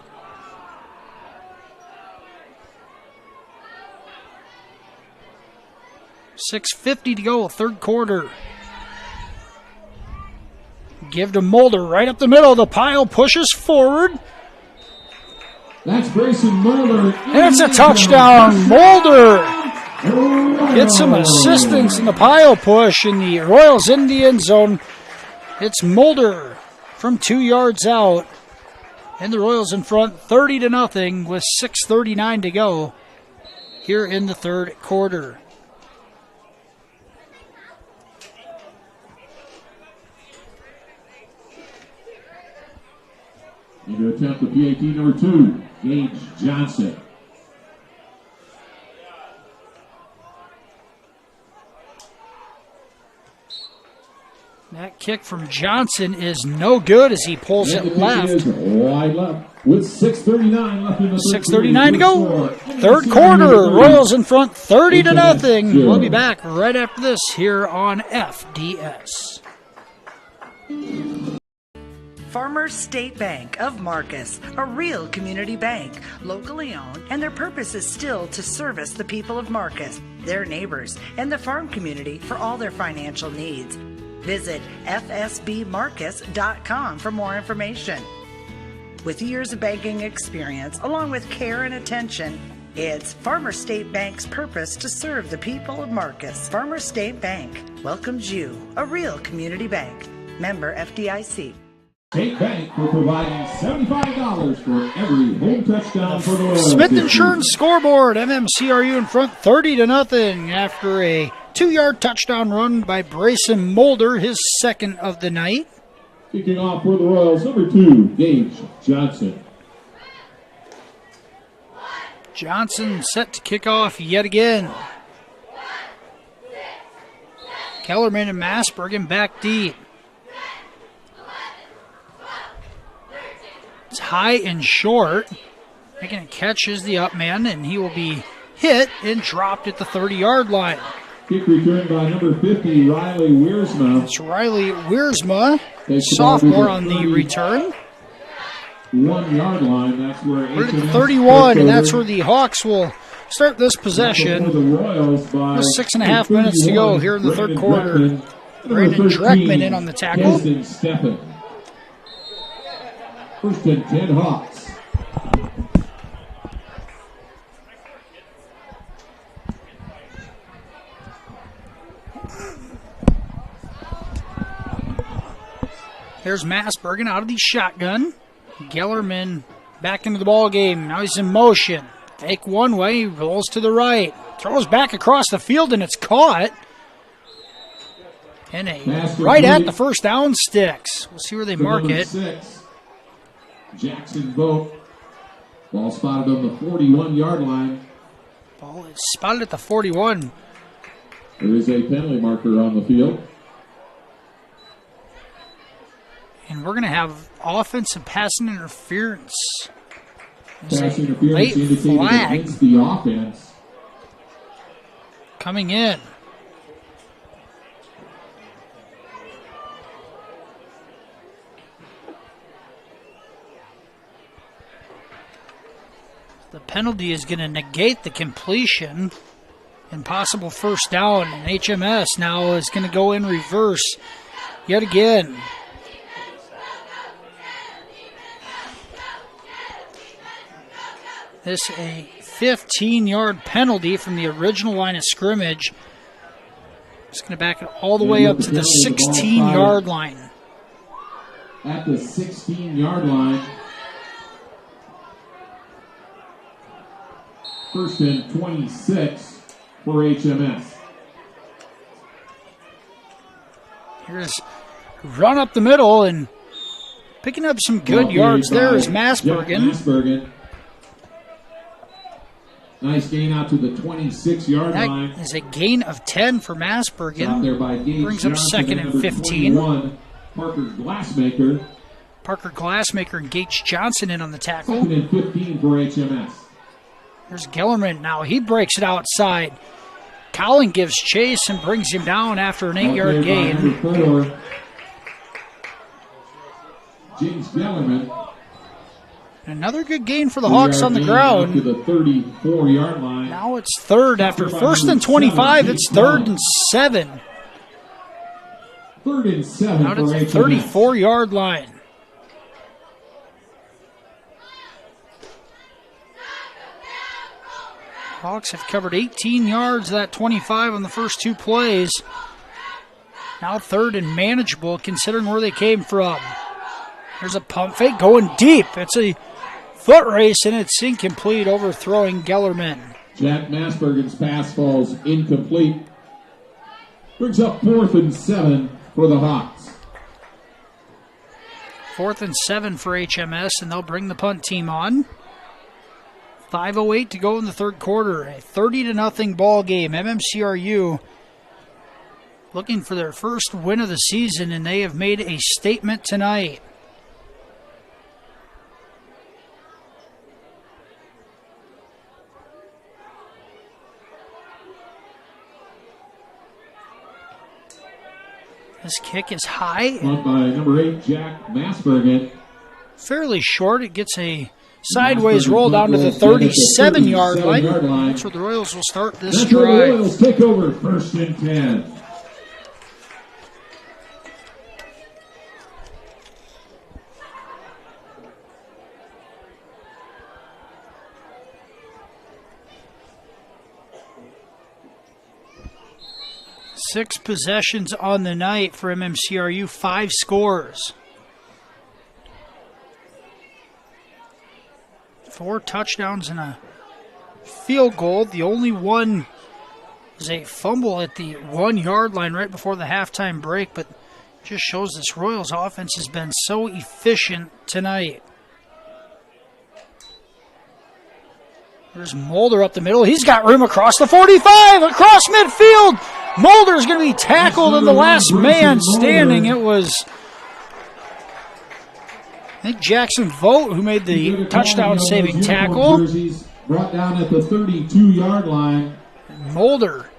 S8: .650 to go, 3rd quarter. Give to Mulder right up the middle. The pile pushes forward.
S10: That's Grayson Mulder.
S8: And it's a touchdown. Mulder gets some assistance in the pile push, in the Royals in the end zone. It's Mulder from 2 yards out. And the Royals in front 30-0 with 6:39 to go here in the 3rd quarter.
S10: Into attempt the PAT number 2, Gage Johnson.
S8: That kick from Johnson is no good as he pulls it left.
S10: Wide left with 6:39 left in the
S8: 6:39 to go. Third quarter. Royals in front 30-0. We'll be back right after this here on FDS.
S6: Farmers State Bank of Marcus, a real community bank, locally owned, and their purpose is still to service the people of Marcus, their neighbors, and the farm community for all their financial needs. Visit fsbmarcus.com for more information. With years of banking experience, along with care and attention, it's Farmers State Bank's purpose to serve the people of Marcus. Farmers State Bank welcomes you, a real community bank. Member FDIC.
S10: State Bank for providing $75 for every home touchdown for the Royals.
S8: Smith Insurance scoreboard. MMCRU in front 30-0 after a 2-yard touchdown run by Brayson Mulder, his second of the night.
S10: Kicking off for the Royals, number 2, Gage Johnson.
S8: Johnson set to kick off yet again. Kellerman and Masbergen back deep. It's high and short. Making a catch is the up man, and he will be hit and dropped at the 30-yard line.
S10: Kick returned by number 50, Riley Wiersma.
S8: It's Riley Wiersma, sophomore on the return.
S10: 1 yard line, that's where
S8: We're at the 31, and that's where the Hawks will start this possession. With 6.5 minutes to go here in the third quarter. Brandon Dreckman in on the tackle.
S10: First and 10 Hawks.
S8: There's Masbergen out of the shotgun. Gellerman back into the ball game. Now he's in motion. Fake one way, rolls to the right. Throws back across the field, and it's caught. And right at the first down sticks. We'll see where they mark it.
S10: 6, Jackson Vogt. Ball spotted on the 41-yard line.
S8: Ball is spotted at the 41.
S10: There is a penalty marker on the field.
S8: And we're going to have offensive passing interference.
S10: Pass interference
S8: late
S10: indicated
S8: flag
S10: against the offense.
S8: coming in. The penalty is going to negate the completion and possible first down. And HMS now is going to go in reverse yet again. This a 15-yard penalty from the original line of scrimmage. It's going to back it all the way up to the 16-yard line.
S10: At the 16-yard line. First and 26 for HMS.
S8: Here's run up the middle and picking up some good yards there is Masbergen.
S10: Nice gain out to the 26-yard line.
S8: That is a gain of 10 for Masbergen.
S10: Out there by Gage
S8: Brings up
S10: Johnson,
S8: second and
S10: number
S8: 15.
S10: 21, Parker Glassmaker.
S8: Parker Glassmaker and Gage Johnson in on the tackle.
S10: Second and 15 for HMS.
S8: There's Gellerman now. He breaks it outside. Collin gives chase and brings him down after an 8-yard gain.
S10: Number 4, James Gellerman.
S8: Another good gain for the Hawks on the ground.
S10: To the 34-yard line.
S8: Now it's third after first and 25. It's 3rd and 7.
S10: 3rd and 7
S8: Out at
S10: for
S8: the
S10: HMS.
S8: 34-yard line. Hawks have covered 18 yards of that 25 on the first 2 plays. Now 3rd and manageable considering where they came from. There's a pump fake going deep. It's a foot race and it's incomplete, overthrowing Gellerman.
S10: Jack Masbergen's pass falls incomplete. Brings up 4th and 7 for the Hawks.
S8: 4th and 7 for HMS, and they'll bring the punt team on. 5:08 to go in the third quarter. A 30-0 ball game. MMCRU looking for their first win of the season, and they have made a statement tonight. This kick is high.
S10: Won by number 8, Jack Masbergen.
S8: Fairly short. It gets a sideways roll down to the 37-yard line. That's where the Royals will start this drive.
S10: The Royals take over 1st and 10.
S8: Six possessions on the night for MMCRU, 5 scores. 4 touchdowns and a field goal. The only one was a fumble at the 1-yard line right before the halftime break, but just shows this Royals offense has been so efficient tonight. There's Mulder up the middle. He's got room across the 45, across midfield. Mulder's going to be tackled and the last man standing. It was, I think, Jackson Vogt who made the touchdown-saving tackle.
S10: Brought down at the 32-yard line.
S8: Mulder.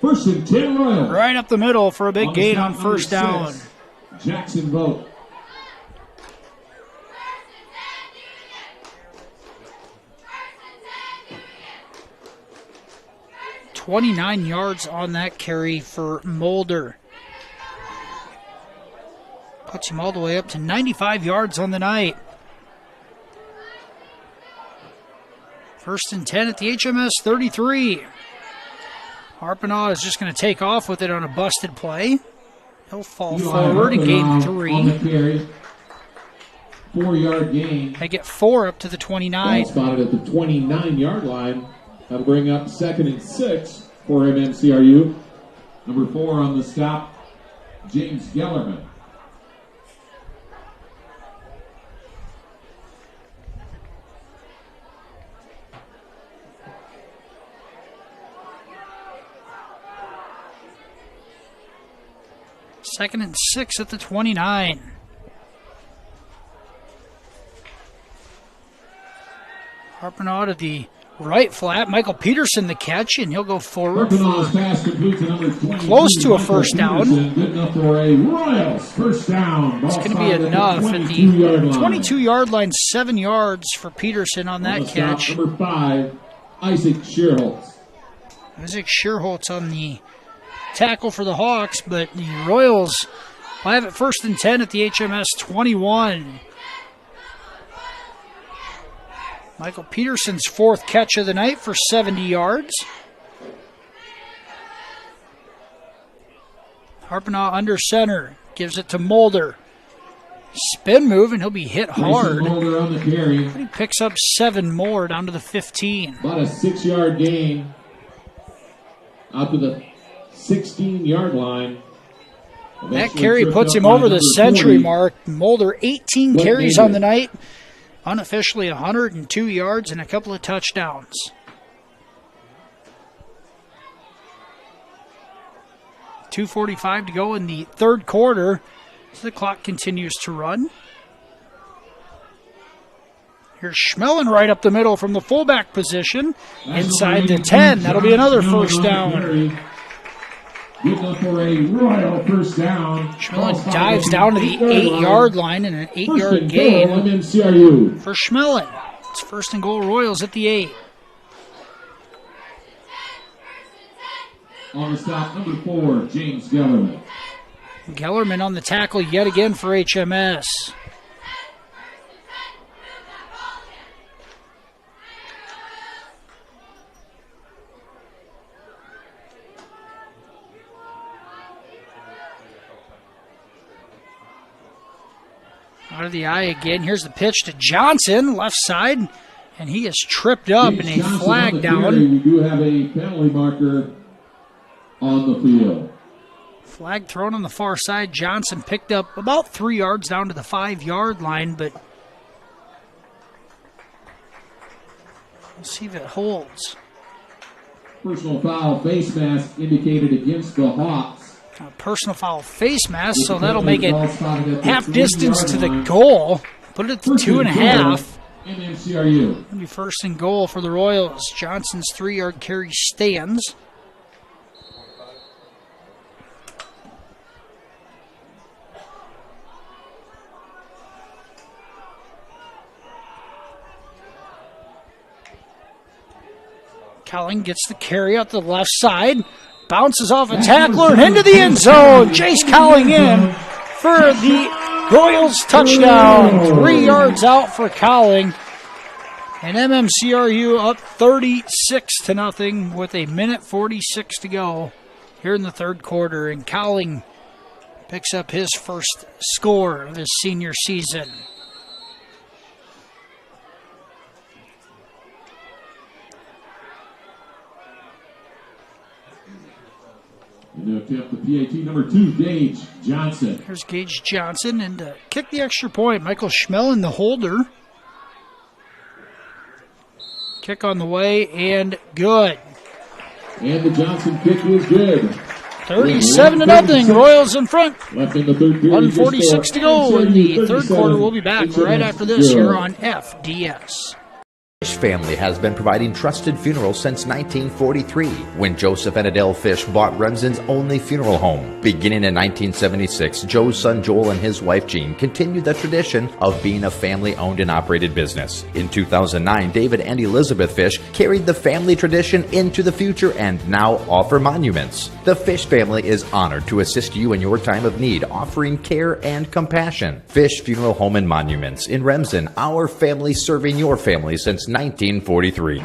S10: 1st and 10 Royals.
S8: Right up the middle for a big gain on first down.
S10: Jackson Vogt.
S8: 29 yards on that carry for Mulder. Puts him all the way up to 95 yards on the night. 1st and 10 at the HMS 33. Harpenaugh is just going to take off with it on a busted play. He'll fall forward and gain 3.
S10: 4-yard gain.
S8: They get 4 up to the 29.
S10: Spotted at the 29-yard line. That'll bring up 2nd and 6 for MMCRU. Number 4 on the stop, James Gellerman.
S8: Second and 6 at the 29. Harpenaugh to the right flat. Michael Peterson the catch, and he'll go forward.
S10: Harpenaugh's pass complete to number 22,
S8: close to a first down.
S10: Good enough for a Royals first down.
S8: It's going to be enough at the 22-yard line. 7 yards for Peterson on that catch.
S10: Number 5, Isaac Shearholtz.
S8: Isaac Shearholtz on the tackle for the Hawks, but the Royals will have it 1st and 10 at the HMS 21. Michael Peterson's 4th catch of the night for 70 yards. Harpenaugh under center. Gives it to Mulder. Spin move, and he'll be hit hard.
S10: Mulder on the carry.
S8: But he picks up 7 more down to the 15.
S10: About a 6-yard gain. Out to the 16-yard line.
S8: That carry puts him over the century mark. Mulder, 18 carries on the night. Unofficially 102 yards and a couple of touchdowns. .245 to go in the 3rd quarter as the clock continues to run. Here's Schmelin right up the middle from the fullback position. Inside the 10. That'll be another first down.
S10: Good enough for a Royal first down.
S8: Schmelin dives down to the 8-yard line and an 8-yard gain for Schmelin. It's 1st and goal Royals at the 8.
S10: On the stop, number 4, James Gellerman.
S8: Gellerman on the tackle yet again for HMS. Out of the eye again. Here's the pitch to Johnson, left side, and he is tripped up in a flag down.
S10: We do have a penalty marker on the field.
S8: Flag thrown on the far side. Johnson picked up about 3 yards down to the 5-yard line, but we'll see if it holds.
S10: Personal foul, face mask indicated against the Hawks.
S8: A personal foul face mask, so that'll make it half distance to the goal. Put it to 2.5.
S10: MMCRU.
S8: It'll be first and goal for the Royals. Johnson's 3-yard carry stands. Cowling gets the carry out the left side. Bounces off a tackler and into the end zone. Jace Cowling in for the Royals touchdown. 3 yards out for Cowling. And MMCRU up 36-0 with a minute 46 to go here in the third quarter. And Cowling picks up his first score of his senior season.
S10: To attempt the PAT number 2, Gage Johnson.
S8: Here's Gage Johnson, and to kick the extra point, Michael Schmellen, the holder. Kick on the way, and good.
S10: And the Johnson kick is good.
S8: 37-0, Royals in front.
S10: Left in the third period.
S8: 146 to go in the third quarter. We'll be back right after this here on FDS.
S7: Fish family has been providing trusted funerals since 1943, when Joseph and Adele Fish bought Remsen's only funeral home. Beginning in 1976, Joe's son Joel and his wife Jean continued the tradition of being a family-owned and operated business. In 2009, David and Elizabeth Fish carried the family tradition into the future and now offer monuments. The Fish family is honored to assist you in your time of need, offering care and compassion. Fish Funeral Home and Monuments in Remsen, our family serving your family since 1943.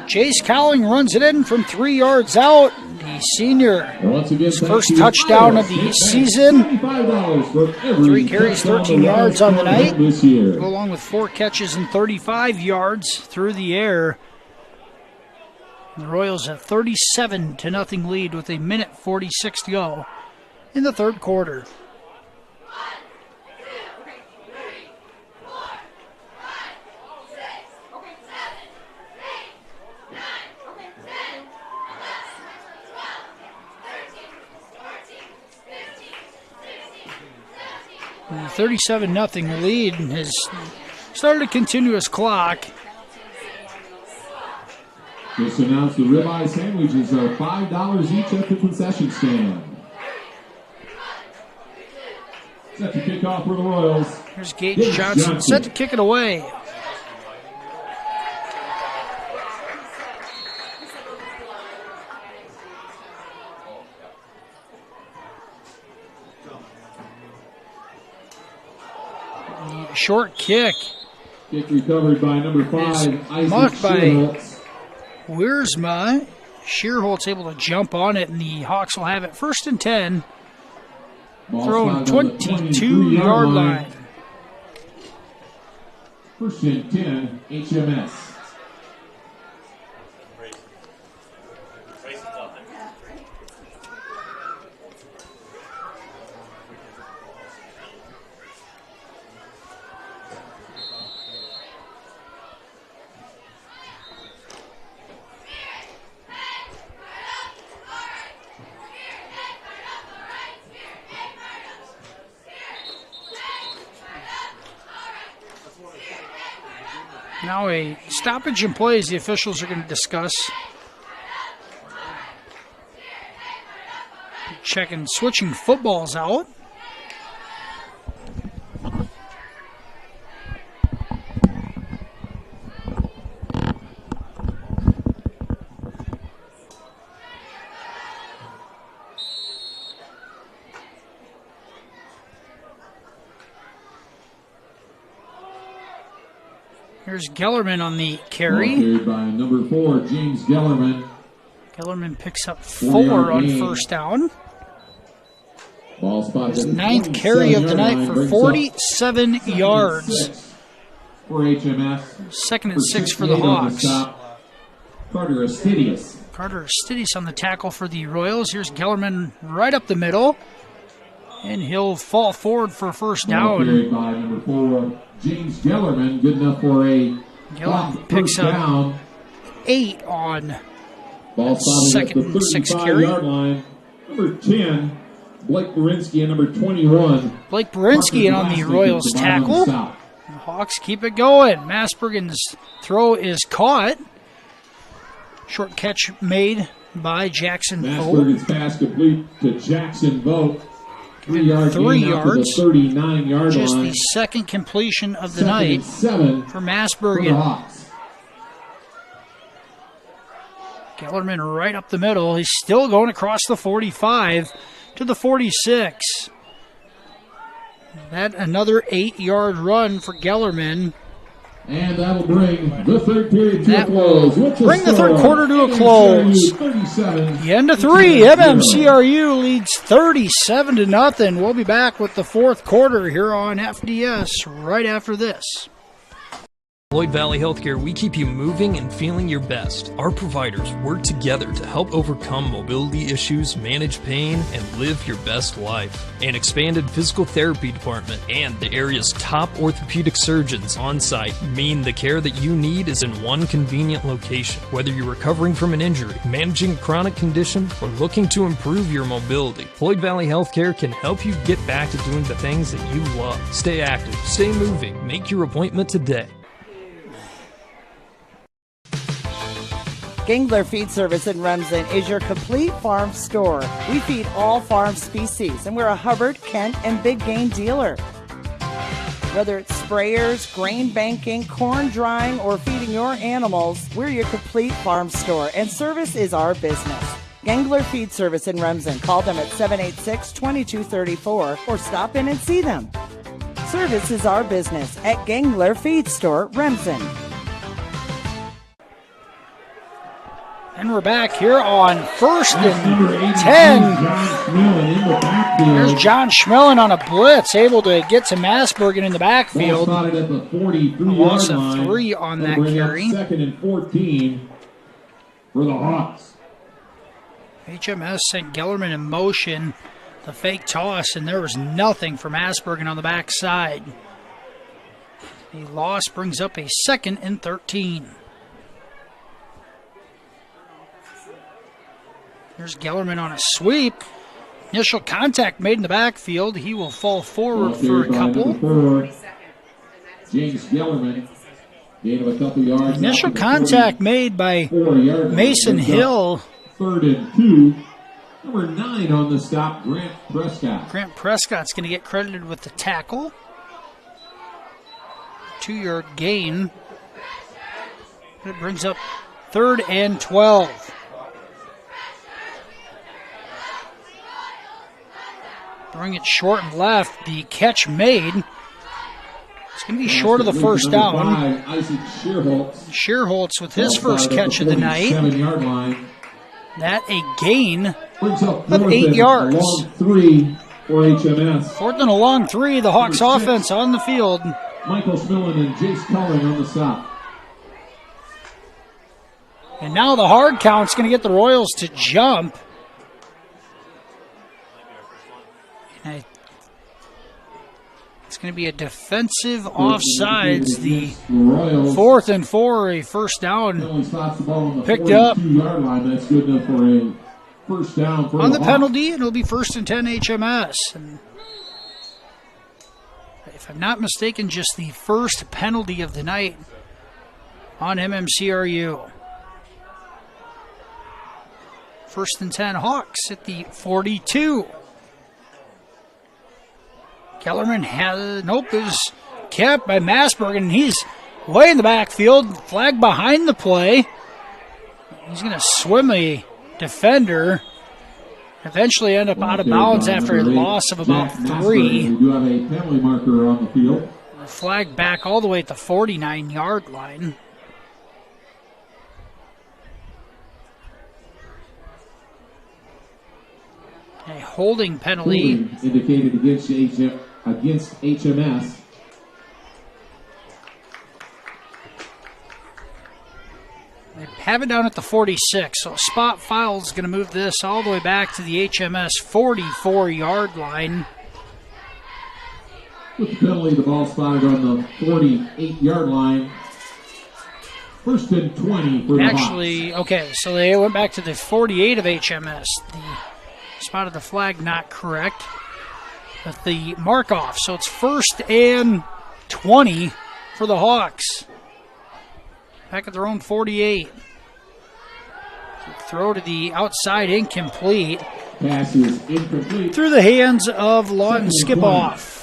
S8: Jace Cowling runs it in from 3 yards out. The senior, his first touchdown of the season. 3 carries, 13 yards on the night. Go along with 4 catches and 35 yards through the air. The Royals have 37-0 lead with a minute 46 to go in the third quarter. The 37-0 lead has started a continuous clock.
S10: Just announced the ribeye sandwiches are $5 each at the concession stand. Set to kick off for the Royals.
S8: Here's Gage Johnson set to kick it away. Short kick.
S10: Kick recovered by number 5, Isaac
S8: Mocked by
S10: Shearholtz.
S8: Wiersma. Shearholtz able to jump on it, and the Hawks will have it first and 10. Throwing 22-yard line.
S10: First and 10, HMS.
S8: Now a stoppage in play as the officials are going to discuss. Checking, switching footballs out. Here's Gellerman on the carry.
S10: Carried by number 4, James Gellerman.
S8: Gellerman picks up 4 on first down.
S10: Ball spotted
S8: His
S10: at the
S8: 9th carry of the
S10: 27-yard
S8: night
S10: line,
S8: for
S10: brings
S8: 47
S10: up
S8: yards.
S10: For HMS.
S8: Second and 6 for the Hawks.
S10: Carter Astidius.
S8: Carter Astidius on the tackle for the Royals. Here's Gellerman right up the middle. And he'll fall forward for first
S10: Ball
S8: down.
S10: carried by number 4, James Gellerman. Good enough for a
S8: Gellerman
S10: block
S8: picks
S10: first
S8: up
S10: down.
S8: 8 on
S10: Ball spotted at the
S8: Second and 6 carry.
S10: 35-yard line. Number 10, Blake Berinsky, and number 21.
S8: Blake Berinsky in on the Royals tackle. The Hawks keep it going. Masbergen's throw is caught. Short catch made by Jackson Vogt.
S10: Masbergen's pass complete to Jackson Vogt. 3 yards.
S8: 3 yards.
S10: The 39-yard
S8: Just
S10: line.
S8: the second completion of the
S10: Second
S8: night
S10: and 7
S8: for
S10: for the
S8: Masbergen.
S10: Hawks.
S8: Gellerman right up the middle. He's still going across the 45 to the 46. That another 8-yard run for Gellerman.
S10: And that'll bring the third period to a close.
S8: Bring the third quarter to a close.
S10: 37.
S8: The end of 3. MMCRU leads 37-0. We'll be back with the fourth quarter here on FDS right after this.
S9: Lloyd Valley Healthcare, we keep you moving and feeling your best. Our providers work together to help overcome mobility issues, manage pain, and live your best life. An expanded physical therapy department and the area's top orthopedic surgeons on site mean the care that you need is in one convenient location. Whether you're recovering from an injury, managing a chronic condition, or looking to improve your mobility, Lloyd Valley Healthcare can help you get back to doing the things that you love. Stay active, stay moving, make your appointment today.
S11: Gangler Feed Service in Remsen is your complete farm store. We feed all farm species, and we're a Hubbard, Kent, and big game dealer. Whether it's sprayers, grain banking, corn drying, or feeding your animals, we're your complete farm store, and service is our business. Gangler Feed Service in Remsen. Call them at 786-2234 or stop in and see them. Service is our business at Gangler Feed Store, Remsen.
S8: And we're back here on 1st and 10. Here's John Schmellen on a blitz, able to get to Masbergen in the backfield.
S10: Ball spotted at the 43-yard
S8: Loss of
S10: line.
S8: 3 on that
S10: That'll bring up
S8: carry.
S10: 2nd and 14 for the Hawks.
S8: HMS sent Gellerman in motion, the fake toss, and there was nothing for Masbergen on the backside. The loss brings up a 2nd and 13. There's Gellerman on a sweep. Initial contact made in the backfield. He will fall forward for a couple.
S10: James Gellerman, gain of a couple yards.
S8: Initial contact made by Mason Hill.
S10: 3rd and 2. Number 9 on the stop, Grant Prescott.
S8: Grant Prescott's going to get credited with the tackle. 2-yard gain. It brings up 3rd and 12. Throwing it short and left. The catch made. It's going to be short of the first down.
S10: Isaac
S8: Shearholtz with his first catch of the night.
S10: 7-yard line.
S8: That a gain
S10: Brings up
S8: of 8 yards.
S10: Long 3 for HMS.
S8: 4th and a long 3. The Hawks offense on the field.
S10: Michael Schmillen and Jace Culling on the stop.
S8: And now the hard count's going to get the Royals to jump. It's going to be a defensive offsides. The 4th and 4, a first down picked up.
S10: 42-yard line. That's good enough for a first down. For
S8: On the
S10: Hawks.
S8: penalty, it'll be 1st and 10 HMS. And if I'm not mistaken, just the first penalty of the night on MMCRU. 1st and 10 Hawks at the 42. Kellerman has, nope, it was kept by Masbergen, and he's way in the backfield, flag behind the play. He's going to swim a defender, eventually end up out of bounds after a loss of about 3.
S10: We do have a penalty marker on the field.
S8: The flag back all the way at the 49-yard line. A holding penalty.
S10: Holding indicated against HMS.
S8: They have it down at the 46, so Spot Files is going to move this all the way back to the HMS 44-yard line.
S10: With the penalty, the ball spotted on the 48-yard line. First and 20 for the
S8: Actually, okay, so they went back to the 48 of HMS. The spot of the flag not correct, but the mark off. So it's first and 20 for the Hawks. Back at their own 48. Throw to the outside, incomplete.
S10: Pass is incomplete.
S8: Through the hands of Lawton Skip-Off.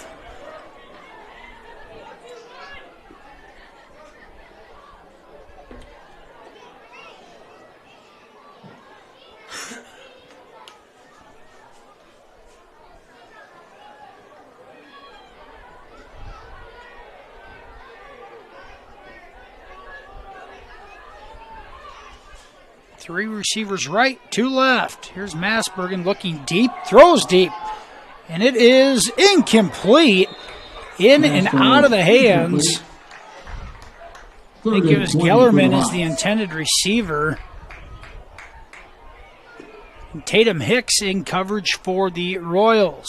S8: Three receivers right, two left. Here's Massbergen looking deep, throws deep, and it is incomplete. In and out of the hands. I think it was Gellerman as the intended receiver. And Tatum Hicks in coverage for the Royals.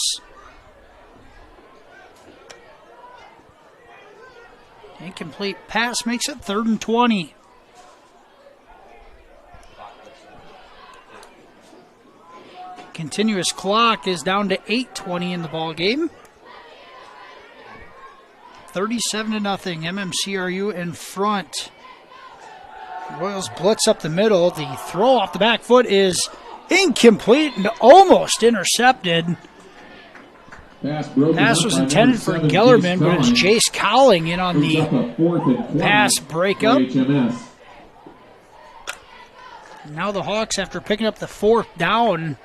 S8: Incomplete pass makes it 3rd and 20. Continuous clock is down to 8:20 in the ball game. 37-0. MMCRU in front. Royals blitz up the middle. The throw off the back foot is incomplete and almost intercepted. Pass was intended for Gellerman, but it's Jace Cowling in on the pass breakup. Now the Hawks, after picking up the 4th down,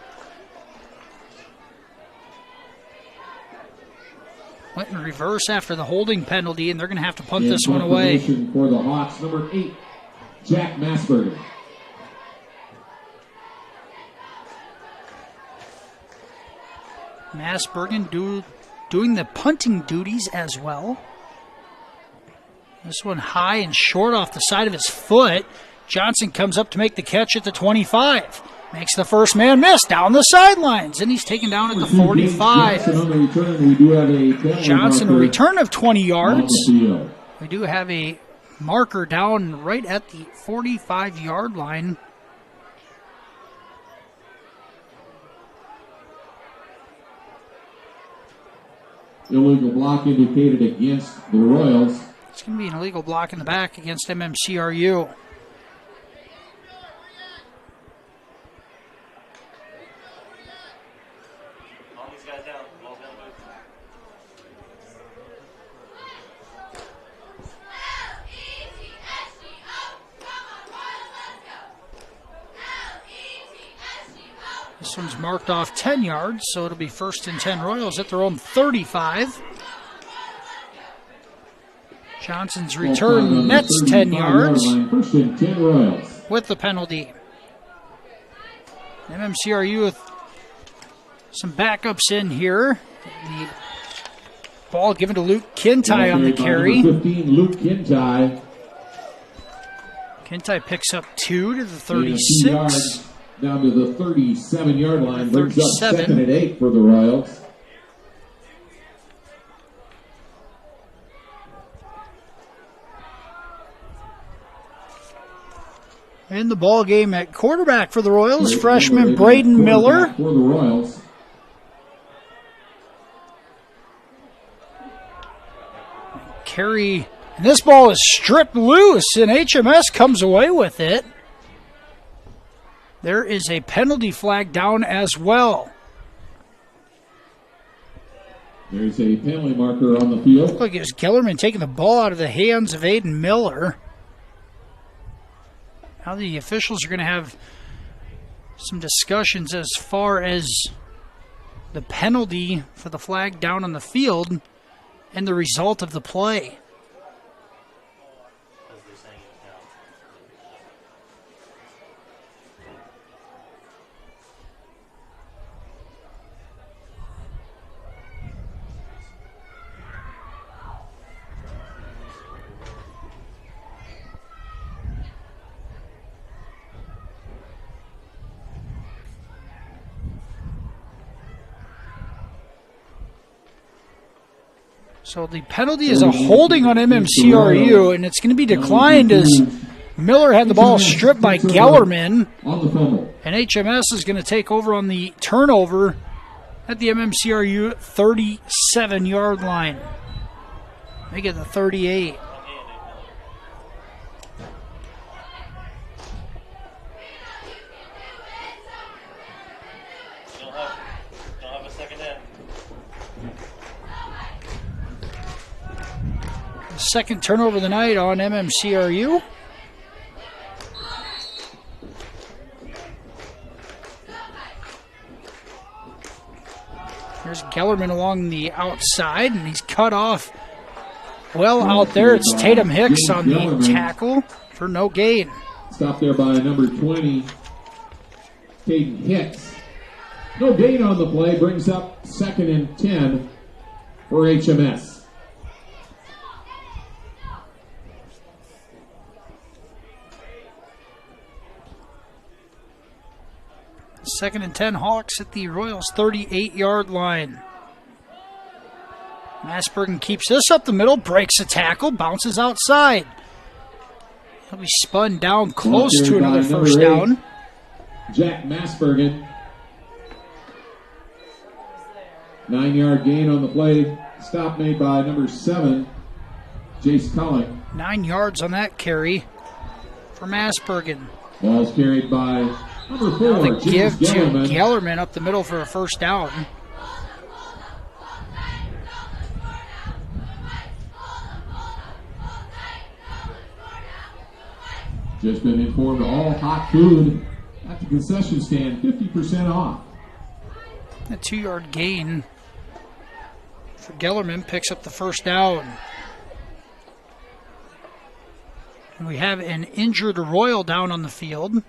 S8: went in reverse after the holding penalty, and they're going to have to punt this one away.
S10: For the Hawks, number 8, Jack Massberger.
S8: Massbergen doing the punting duties as well. This one high and short off the side of his foot. Johnson comes up to make the catch at the 25. Makes the first man miss down the sidelines, and he's taken down at the 45. Johnson, a return of 20 yards. We do have a marker down right at the 45-yard line.
S10: Illegal block indicated against the Royals.
S8: It's going to be an illegal block in the back against MMCRU. This one's marked off 10 yards, so it'll be 1st and 10 Royals at their own 35. Johnson's return nets 10 yards with the penalty. MMCRU with some backups in here. The ball given to Luke Kintai on the carry.
S10: 15, Luke Kintai.
S8: Kintai picks up 2 to the 36.
S10: Down to the 37-yard line. Brings up 2nd and 8 for the Royals.
S8: In the ball game at quarterback for the Royals, freshman Braden Miller.
S10: For the Royals.
S8: Carry, and this ball is stripped loose, and HMS comes away with it. There is a penalty flag down as well.
S10: There's a penalty marker on the field.
S8: Looked like it was Gellerman taking the ball out of the hands of Aiden Miller. Now the officials are going to have some discussions as far as the penalty for the flag down on the field and the result of the play. So the penalty is a holding on MMCRU, and it's going to be declined as Miller had the ball stripped by Gellerman.
S10: On the fumble.
S8: And HMS is going to take over on the turnover at the MMCRU 37-yard line. They get the 38. Second turnover of the night on MMCRU. There's Gellerman along the outside, and he's cut off well out there. It's Tatum Hicks on the tackle for no gain.
S10: Stopped there by number 20, Tatum Hicks. No gain on the play, brings up 2nd and 10 for HMS.
S8: Second and 10, Hawks at the Royals 38-yard line. Masbergen keeps this up the middle, breaks a tackle, bounces outside. He'll be spun down close to another first down.
S10: Jack Masbergen. 9-yard gain on the play. Stop made by number 7, Jace Culling.
S8: 9 yards on that carry for Masbergen.
S10: Ball's carried by number 4,
S8: now they give to
S10: Gellerman.
S8: Gellerman up the middle for a first down.
S10: Just been informed all hot food at the concession stand 50% off.
S8: A 2-yard gain for Gellerman picks up the first down. And we have an injured Royal down on the field.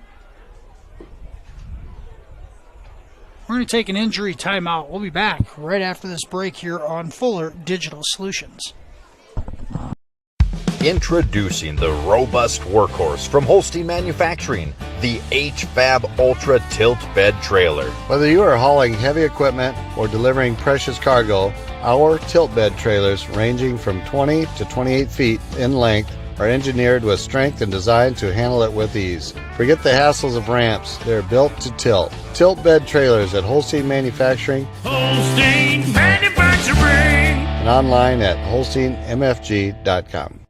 S8: We're going to take an injury timeout. We'll be back right after this break here on Fuller Digital Solutions.
S7: Introducing the robust workhorse from Holstein Manufacturing, the HFAB Ultra Tilt Bed Trailer.
S12: Whether you are hauling heavy equipment or delivering precious cargo, our tilt bed trailers, ranging from 20 to 28 feet in length, are engineered with strength and designed to handle it with ease. Forget the hassles of ramps. They're built to tilt. Tilt bed trailers at Holstein Manufacturing.
S13: Holstein Manufacturing.
S12: And online at holsteinmfg.com.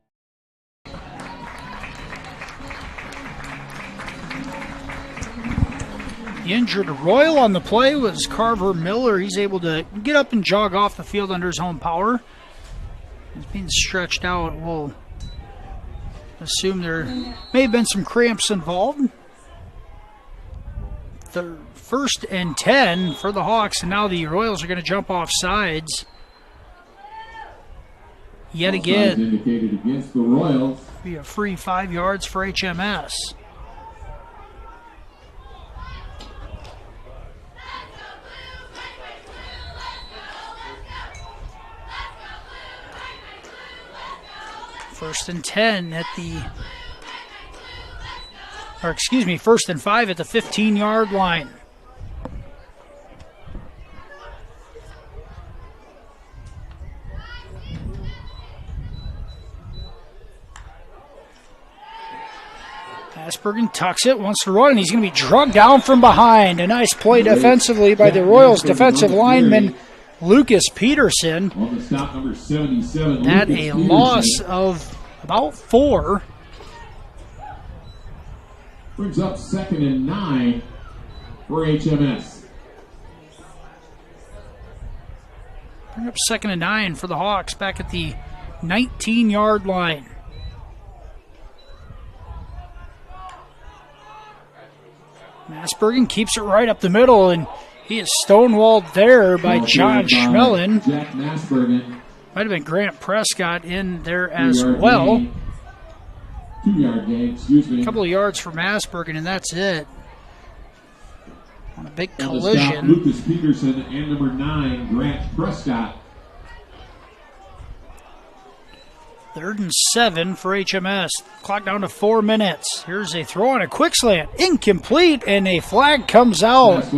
S8: The injured Royal on the play was Carver Miller. He's able to get up and jog off the field under his own power. He's being stretched out. We'll assume there may have been some cramps involved. The 1st and 10 for the Hawks, and now the Royals are going to jump off sides. Yet again.
S10: Indicated against the Royals.
S8: Be a free 5 yards for HMS. First and 10 at the, or excuse me, 1st and 5 at the 15-yard line. Aspergen tucks it, wants to run, and he's going to be drugged down from behind. A nice play defensively by the Royals defensive lineman, Lucas Peterson.
S10: On the stop, number 77.
S8: At
S10: Lucas
S8: a
S10: Peterson.
S8: loss of about 4.
S10: Brings up 2nd and 9 for HMS.
S8: Bring up 2nd and 9 for the Hawks back at the 19-yard line. Masbergen keeps it right up the middle, and he is stonewalled there by John Schmelin.
S10: Jack Masbergen.
S8: Might have been Grant Prescott in there as well.
S10: 2-yard gain, excuse me.
S8: A couple of yards for Masbergen, and that's it. On a big
S10: On the
S8: collision.
S10: stop, Lucas Peterson and number 9, Grant Prescott.
S8: 3rd and 7 for HMS. Clock down to 4 minutes. Here's a throw on a quick slant. Incomplete, and a flag comes out.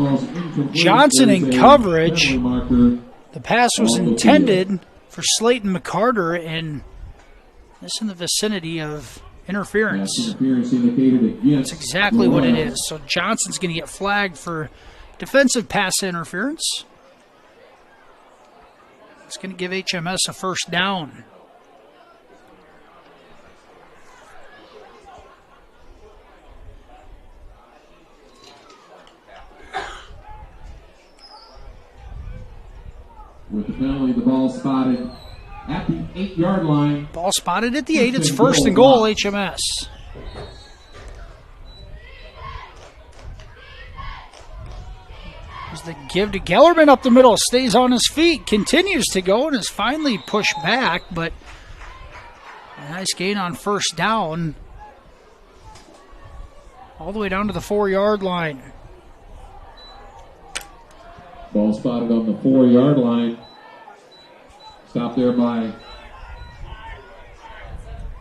S8: Johnson in coverage. The pass was intended for Slayton McCarter, and this in the vicinity of Interference.
S10: Interference indicated against.
S8: That's exactly what it is. So Johnson's going to get flagged for defensive pass interference. It's going to give HMS a first down.
S10: With the penalty, the ball spotted at the 8-yard line.
S8: Ball spotted at the 8. It's first and goal, HMS. There's the give to Gellerman up the middle. Stays on his feet. Continues to go and is finally pushed back. But a nice gain on first down. All the way down to the 4-yard line.
S10: Ball spotted on the 4-yard line. Stopped there by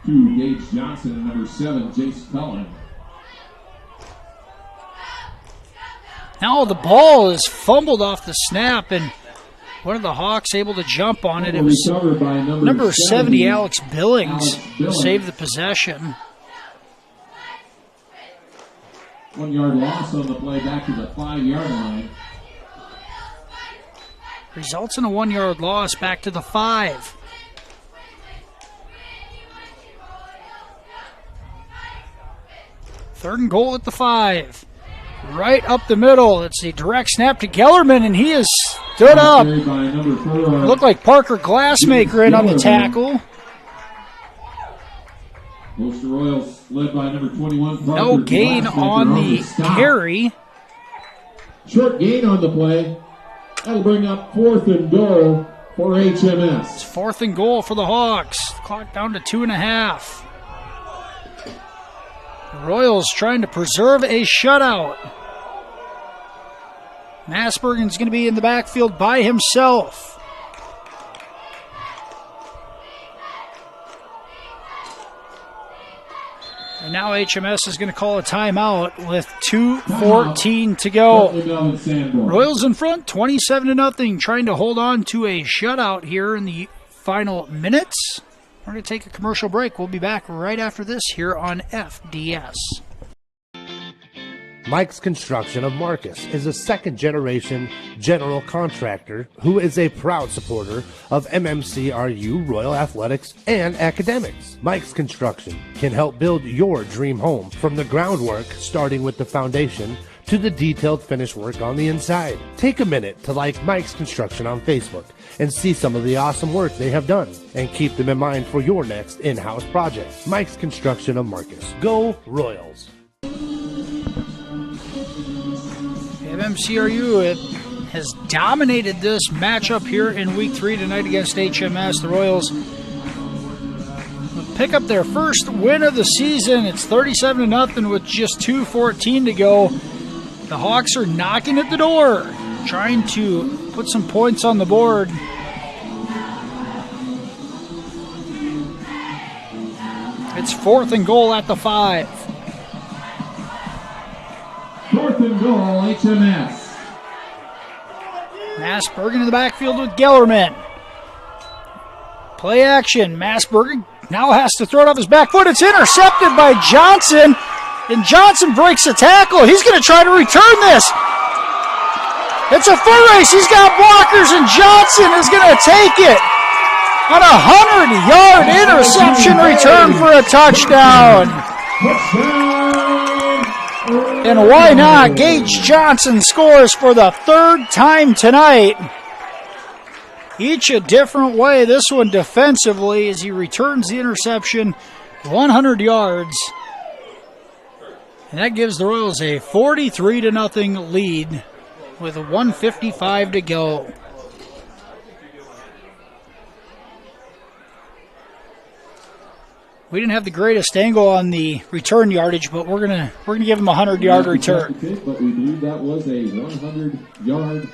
S10: 2, Gage Johnson, and number 7, Jace Cullen.
S8: Now the ball is fumbled off the snap, and one of the Hawks able to jump on it. It was number 70, Alex Billings, who saved the possession.
S10: 1-yard loss on the play back to the 5-yard line.
S8: Results in a 1-yard loss back to the 5. Third and goal at the 5. Right up the middle. It's a direct snap to Gellerman, and he has stood up. Looked like Parker Glassmaker in on the tackle.
S10: Ulster Royals led by number 21.
S8: No gain on the carry.
S10: Short gain on the play. That'll bring up 4th and goal for HMS.
S8: It's 4th and goal for the Hawks. Clock down to 2.5. The Royals trying to preserve a shutout. Masbergen's going to be in the backfield by himself. And now HMS is going to call a timeout with 2:14 to go. Royals in front, 27-0, trying to hold on to a shutout here in the final minutes. We're going to take a commercial break. We'll be back right after this here on FDS.
S15: Mike's Construction of Marcus is a second-generation general contractor who is a proud supporter of MMCRU, Royal Athletics, and academics. Mike's Construction can help build your dream home from the groundwork, starting with the foundation, to the detailed finish work on the inside. Take a minute to like Mike's Construction on Facebook and see some of the awesome work they have done, and keep them in mind for your next in-house project. Mike's Construction of Marcus. Go Royals!
S8: MMCRU has dominated this matchup here in Week 3 tonight against HMS. The Royals will pick up their first win of the season. It's 37-0 with just 2:14 to go. The Hawks are knocking at the door, trying to put some points on the board. It's 4th and goal at the 5.
S10: 4th and goal, HMS.
S8: Masbergen in the backfield with Gellerman. Play action. Masbergen now has to throw it off his back foot. It's intercepted by Johnson, and Johnson breaks the tackle. He's going to try to return this. It's a foot race. He's got blockers, and Johnson is going to take it on a 100-yard interception return for a touchdown. And why not? Gage Johnson scores for the 3rd time tonight. Each a different way. This one defensively as he returns the interception 100 yards. And that gives the Royals a 43-0 lead with 1:55 to go. We didn't have the greatest angle on the return yardage, but we're gonna give him a 100-yard return.
S10: But we believe that was a 100-yard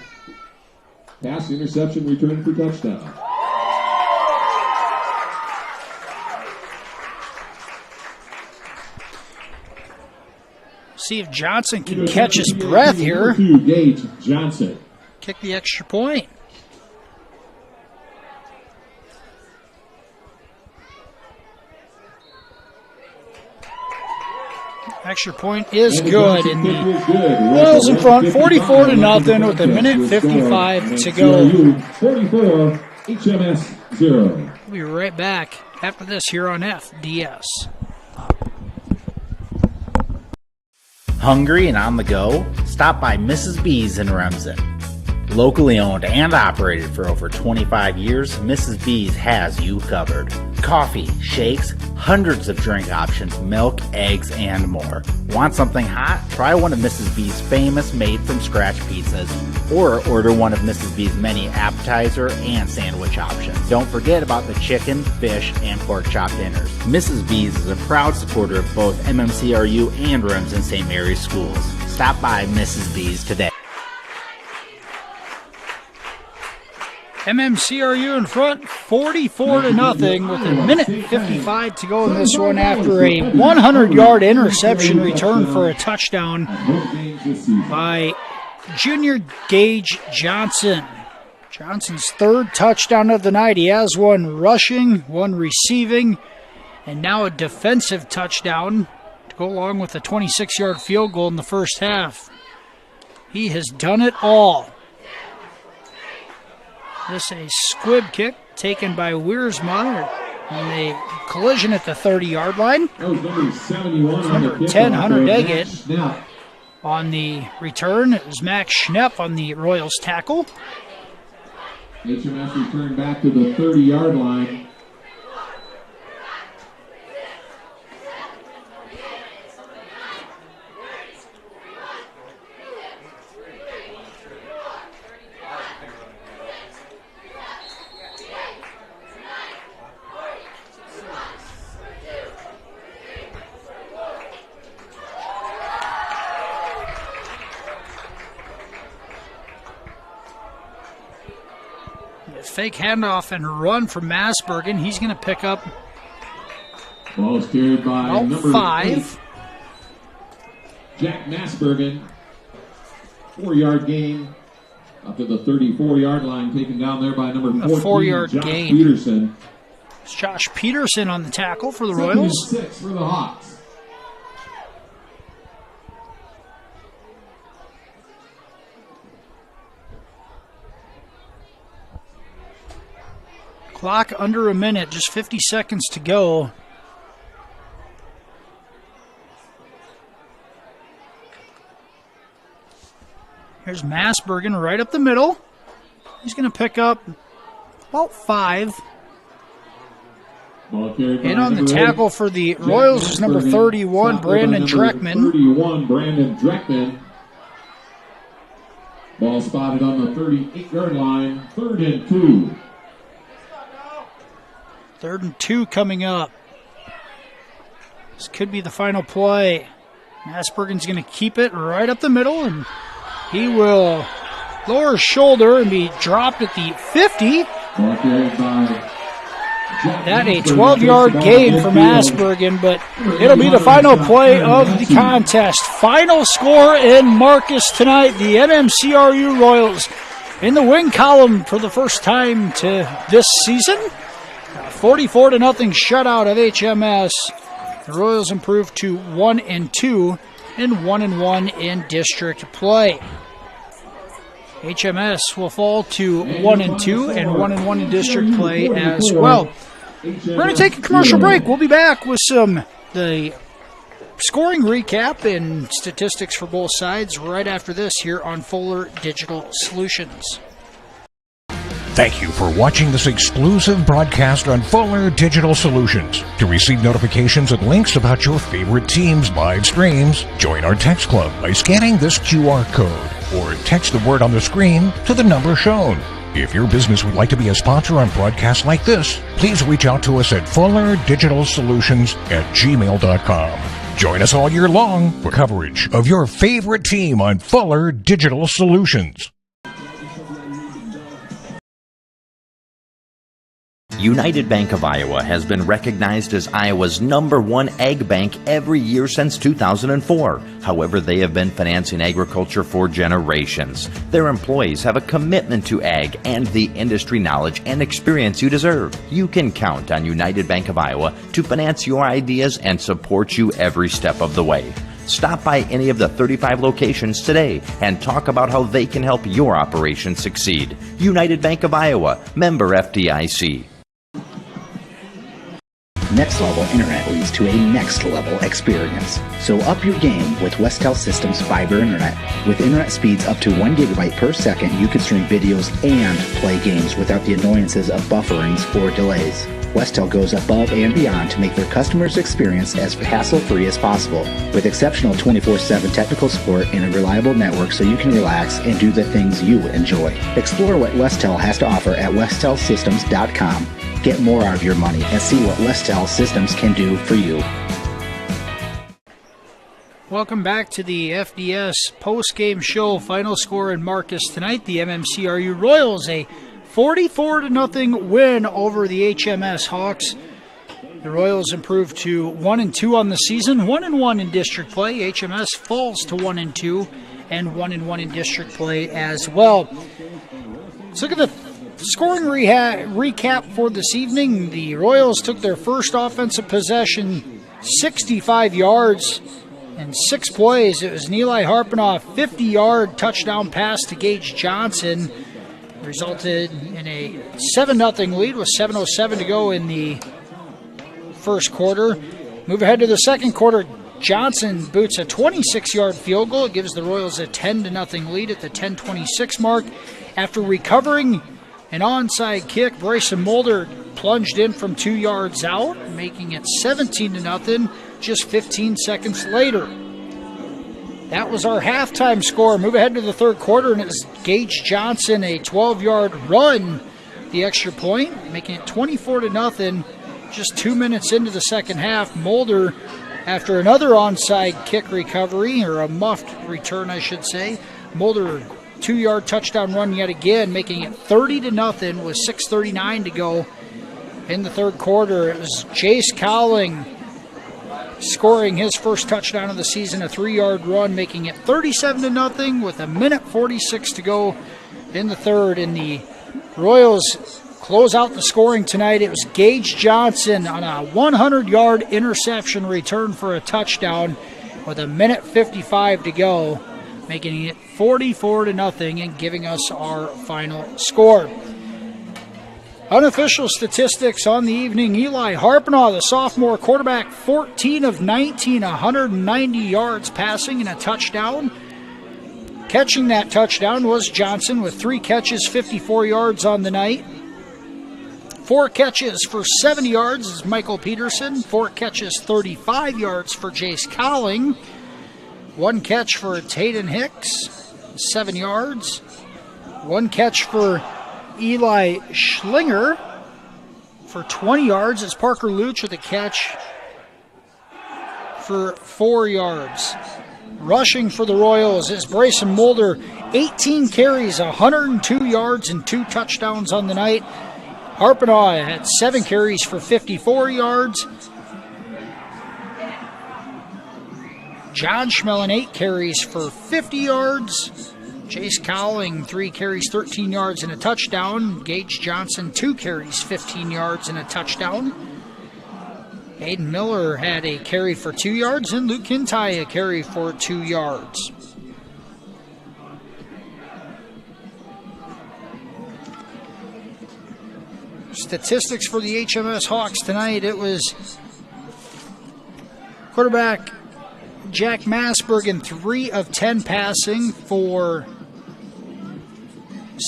S10: pass interception return for touchdown.
S8: See if Johnson can catch his breath here.
S10: Gage Johnson.
S8: Kick the extra point. Extra point is good, and the Royals in front, 44-0 with a minute 55 to go.
S10: 44, HMS 0.
S8: We'll be right back after this here on FDS.
S14: Hungry and on the go? Stop by Mrs. B's in Remsen. Locally owned and operated for over 25 years, Mrs. B's has you covered. Coffee, shakes, hundreds of drink options, milk, eggs, and more. Want something hot? Try one of Mrs. B's famous made-from-scratch pizzas, or order one of Mrs. B's many appetizer and sandwich options. Don't forget about the chicken, fish, and pork chop dinners. Mrs. B's is a proud supporter of both MMCRU and Remsen St. Mary's schools. Stop by Mrs. B's today.
S8: MMCRU in front, 44-0 with a minute 55 to go in this one after a 100-yard interception return for a touchdown by junior Gage Johnson. Johnson's third touchdown of the night. He has one rushing, one receiving, and now a defensive touchdown to go along with a 26-yard field goal in the first half. He has done it all. This a squib kick taken by Wiersma and a collision at the 30-yard line. Number 10, Hunter Daggett. On the return, it was Max Schnepp on the Royals tackle.
S10: HMS returned back to the 30-yard line.
S8: Fake handoff and run from Masbergen. He's going to pick up
S10: ball is carried by number
S8: 5.
S10: 8, Jack Masbergen. 4-yard gain up to the 34-yard line, taken down there by number 14,
S8: a 4-yard
S10: Josh
S8: gain.
S10: Peterson.
S8: It's Josh Peterson on the tackle for the Royals.
S10: 6 for the Hawks.
S8: Clock under a minute, just 50 seconds to go. Here's Masbergen right up the middle. He's going to pick up about 5. And on the tackle for the Royals is number 31, Brandon Dreckman.
S10: 31, Brandon Dreckman. Ball spotted on the 38-yard line, 3rd and 2.
S8: 3rd and 2 coming up. This could be the final play. Masbergen's going to keep it right up the middle, and he will lower his shoulder and be dropped at the 50. That a 12-yard gain for Masbergen, but it'll be the final play of the contest. Final score in Marcus tonight. The MMCRU Royals in the win column for the first time to this season. 44-0 shutout of HMS. The Royals improved to 1-2 and 1-1 in district play. HMS will fall to 1-2 and 1-1 in district play as well. We're going to take a commercial break. We'll be back with the scoring recap and statistics for both sides right after this here on Fuller Digital Solutions.
S16: Thank you for watching this exclusive broadcast on Fuller Digital Solutions. To receive notifications and links about your favorite team's live streams, join our text club by scanning this QR code or text the word on the screen to the number shown. If your business would like to be a sponsor on broadcasts like this, please reach out to us at fullerdigitalsolutions@gmail.com. Join us all year long for coverage of your favorite team on Fuller Digital Solutions.
S7: United Bank of Iowa has been recognized as Iowa's #1 ag bank every year since 2004. However, they have been financing agriculture for generations. Their employees have a commitment to ag and the industry knowledge and experience you deserve. You can count on United Bank of Iowa to finance your ideas and support you every step of the way. Stop by any of the 35 locations today and talk about how they can help your operation succeed. United Bank of Iowa, member FDIC.
S22: Next Level Internet leads to a next level experience. So up your game with Westel Systems Fiber Internet. With internet speeds up to 1 gigabyte per second, you can stream videos and play games without the annoyances of bufferings or delays. Westel goes above and beyond to make their customers' experience as hassle-free as possible, with exceptional 24/7 technical support and a reliable network so you can relax and do the things you enjoy. Explore what Westel has to offer at westelsystems.com. Get more out of your money and see what Westel Systems can do for you.
S8: Welcome back to the FDS post-game show. Final score in Marcus tonight. The MMCRU Royals, a 44-0 win over the HMS Hawks. The Royals improved to 1-2 on the season, 1-1 in district play. HMS falls to 1-2 and 1-1 in district play as well. Let's look at the scoring recap for this evening. The Royals took their first offensive possession, 65 yards and 6 plays. It was an Eli Harpenoff 50-yard touchdown pass to Gage Johnson. Resulted in a 7-0 lead with 7:07 to go in the first quarter. Move ahead to the second quarter. Johnson boots a 26-yard field goal. It gives the Royals a 10-0 lead at the 10:26 mark. After recovering an onside kick, Bryson Mulder plunged in from 2 yards out, making it 17-0 just 15 seconds later. That was our halftime score. Move ahead to the third quarter, and it was Gage Johnson, a 12-yard run, the extra point, making it 24-0 just 2 minutes into the second half. Mulder, after another onside kick recovery, or a muffed return, I should say, Mulder 2-yard touchdown run yet again, making it 30-0 with 6:39 to go in the third quarter. It was Jace Cowling scoring his first touchdown of the season, a 3-yard run, making it 37-0 with 1:46 to go in the third. And the Royals close out the scoring tonight. It was Gage Johnson on a 100-yard interception return for a touchdown with 1:55 to go, making it 44-0 and giving us our final score. Unofficial statistics on the evening. Eli Harpenoff, the sophomore quarterback, 14 of 19, 190 yards passing and a touchdown. Catching that touchdown was Johnson with 3 catches, 54 yards on the night. 4 catches for 70 yards is Michael Peterson. 4 catches, 35 yards for Jace Cowling. 1 catch for Taden Hicks, 7 yards. 1 catch for Eli Schlinger for 20 yards. It's Parker Luch with a catch for 4 yards. Rushing for the Royals is Bryson Mulder, 18 carries, 102 yards, and 2 touchdowns on the night. Harpenoff had 7 carries for 54 yards. John Schmelin, 8 carries for 50 yards. Jace Cowling, 3 carries, 13 yards, and a touchdown. Gage Johnson, 2 carries, 15 yards, and a touchdown. Aiden Miller had a carry for 2 yards, and Luke Kintai a carry for 2 yards. Statistics for the HMS Hawks tonight. It was quarterback Jack Masbergen, 3 of 10 passing for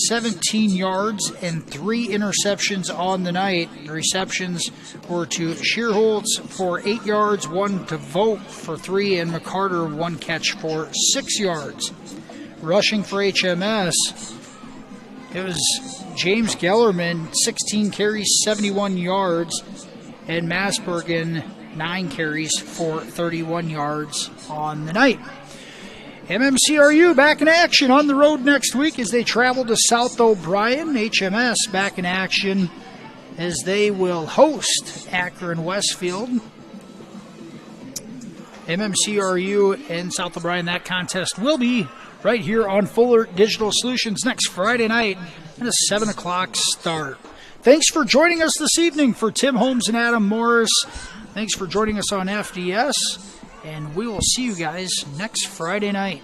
S8: 17 yards and 3 interceptions on the night. The receptions were to Shearholtz for 8 yards, 1 to Vogt for 3, and McCarter 1 catch for 6 yards. Rushing for HMS, it was James Gellerman, 16 carries, 71 yards, and Masbergen, 9 carries for 31 yards on the night. MMCRU back in action on the road next week as they travel to South O'Brien. HMS back in action as they will host Akron Westfield. MMCRU and South O'Brien, that contest will be right here on Fuller Digital Solutions next Friday night at a 7 o'clock start. Thanks for joining us this evening. For Tim Holmes and Adam Morris, thanks for joining us on FDS, and we will see you guys next Friday night.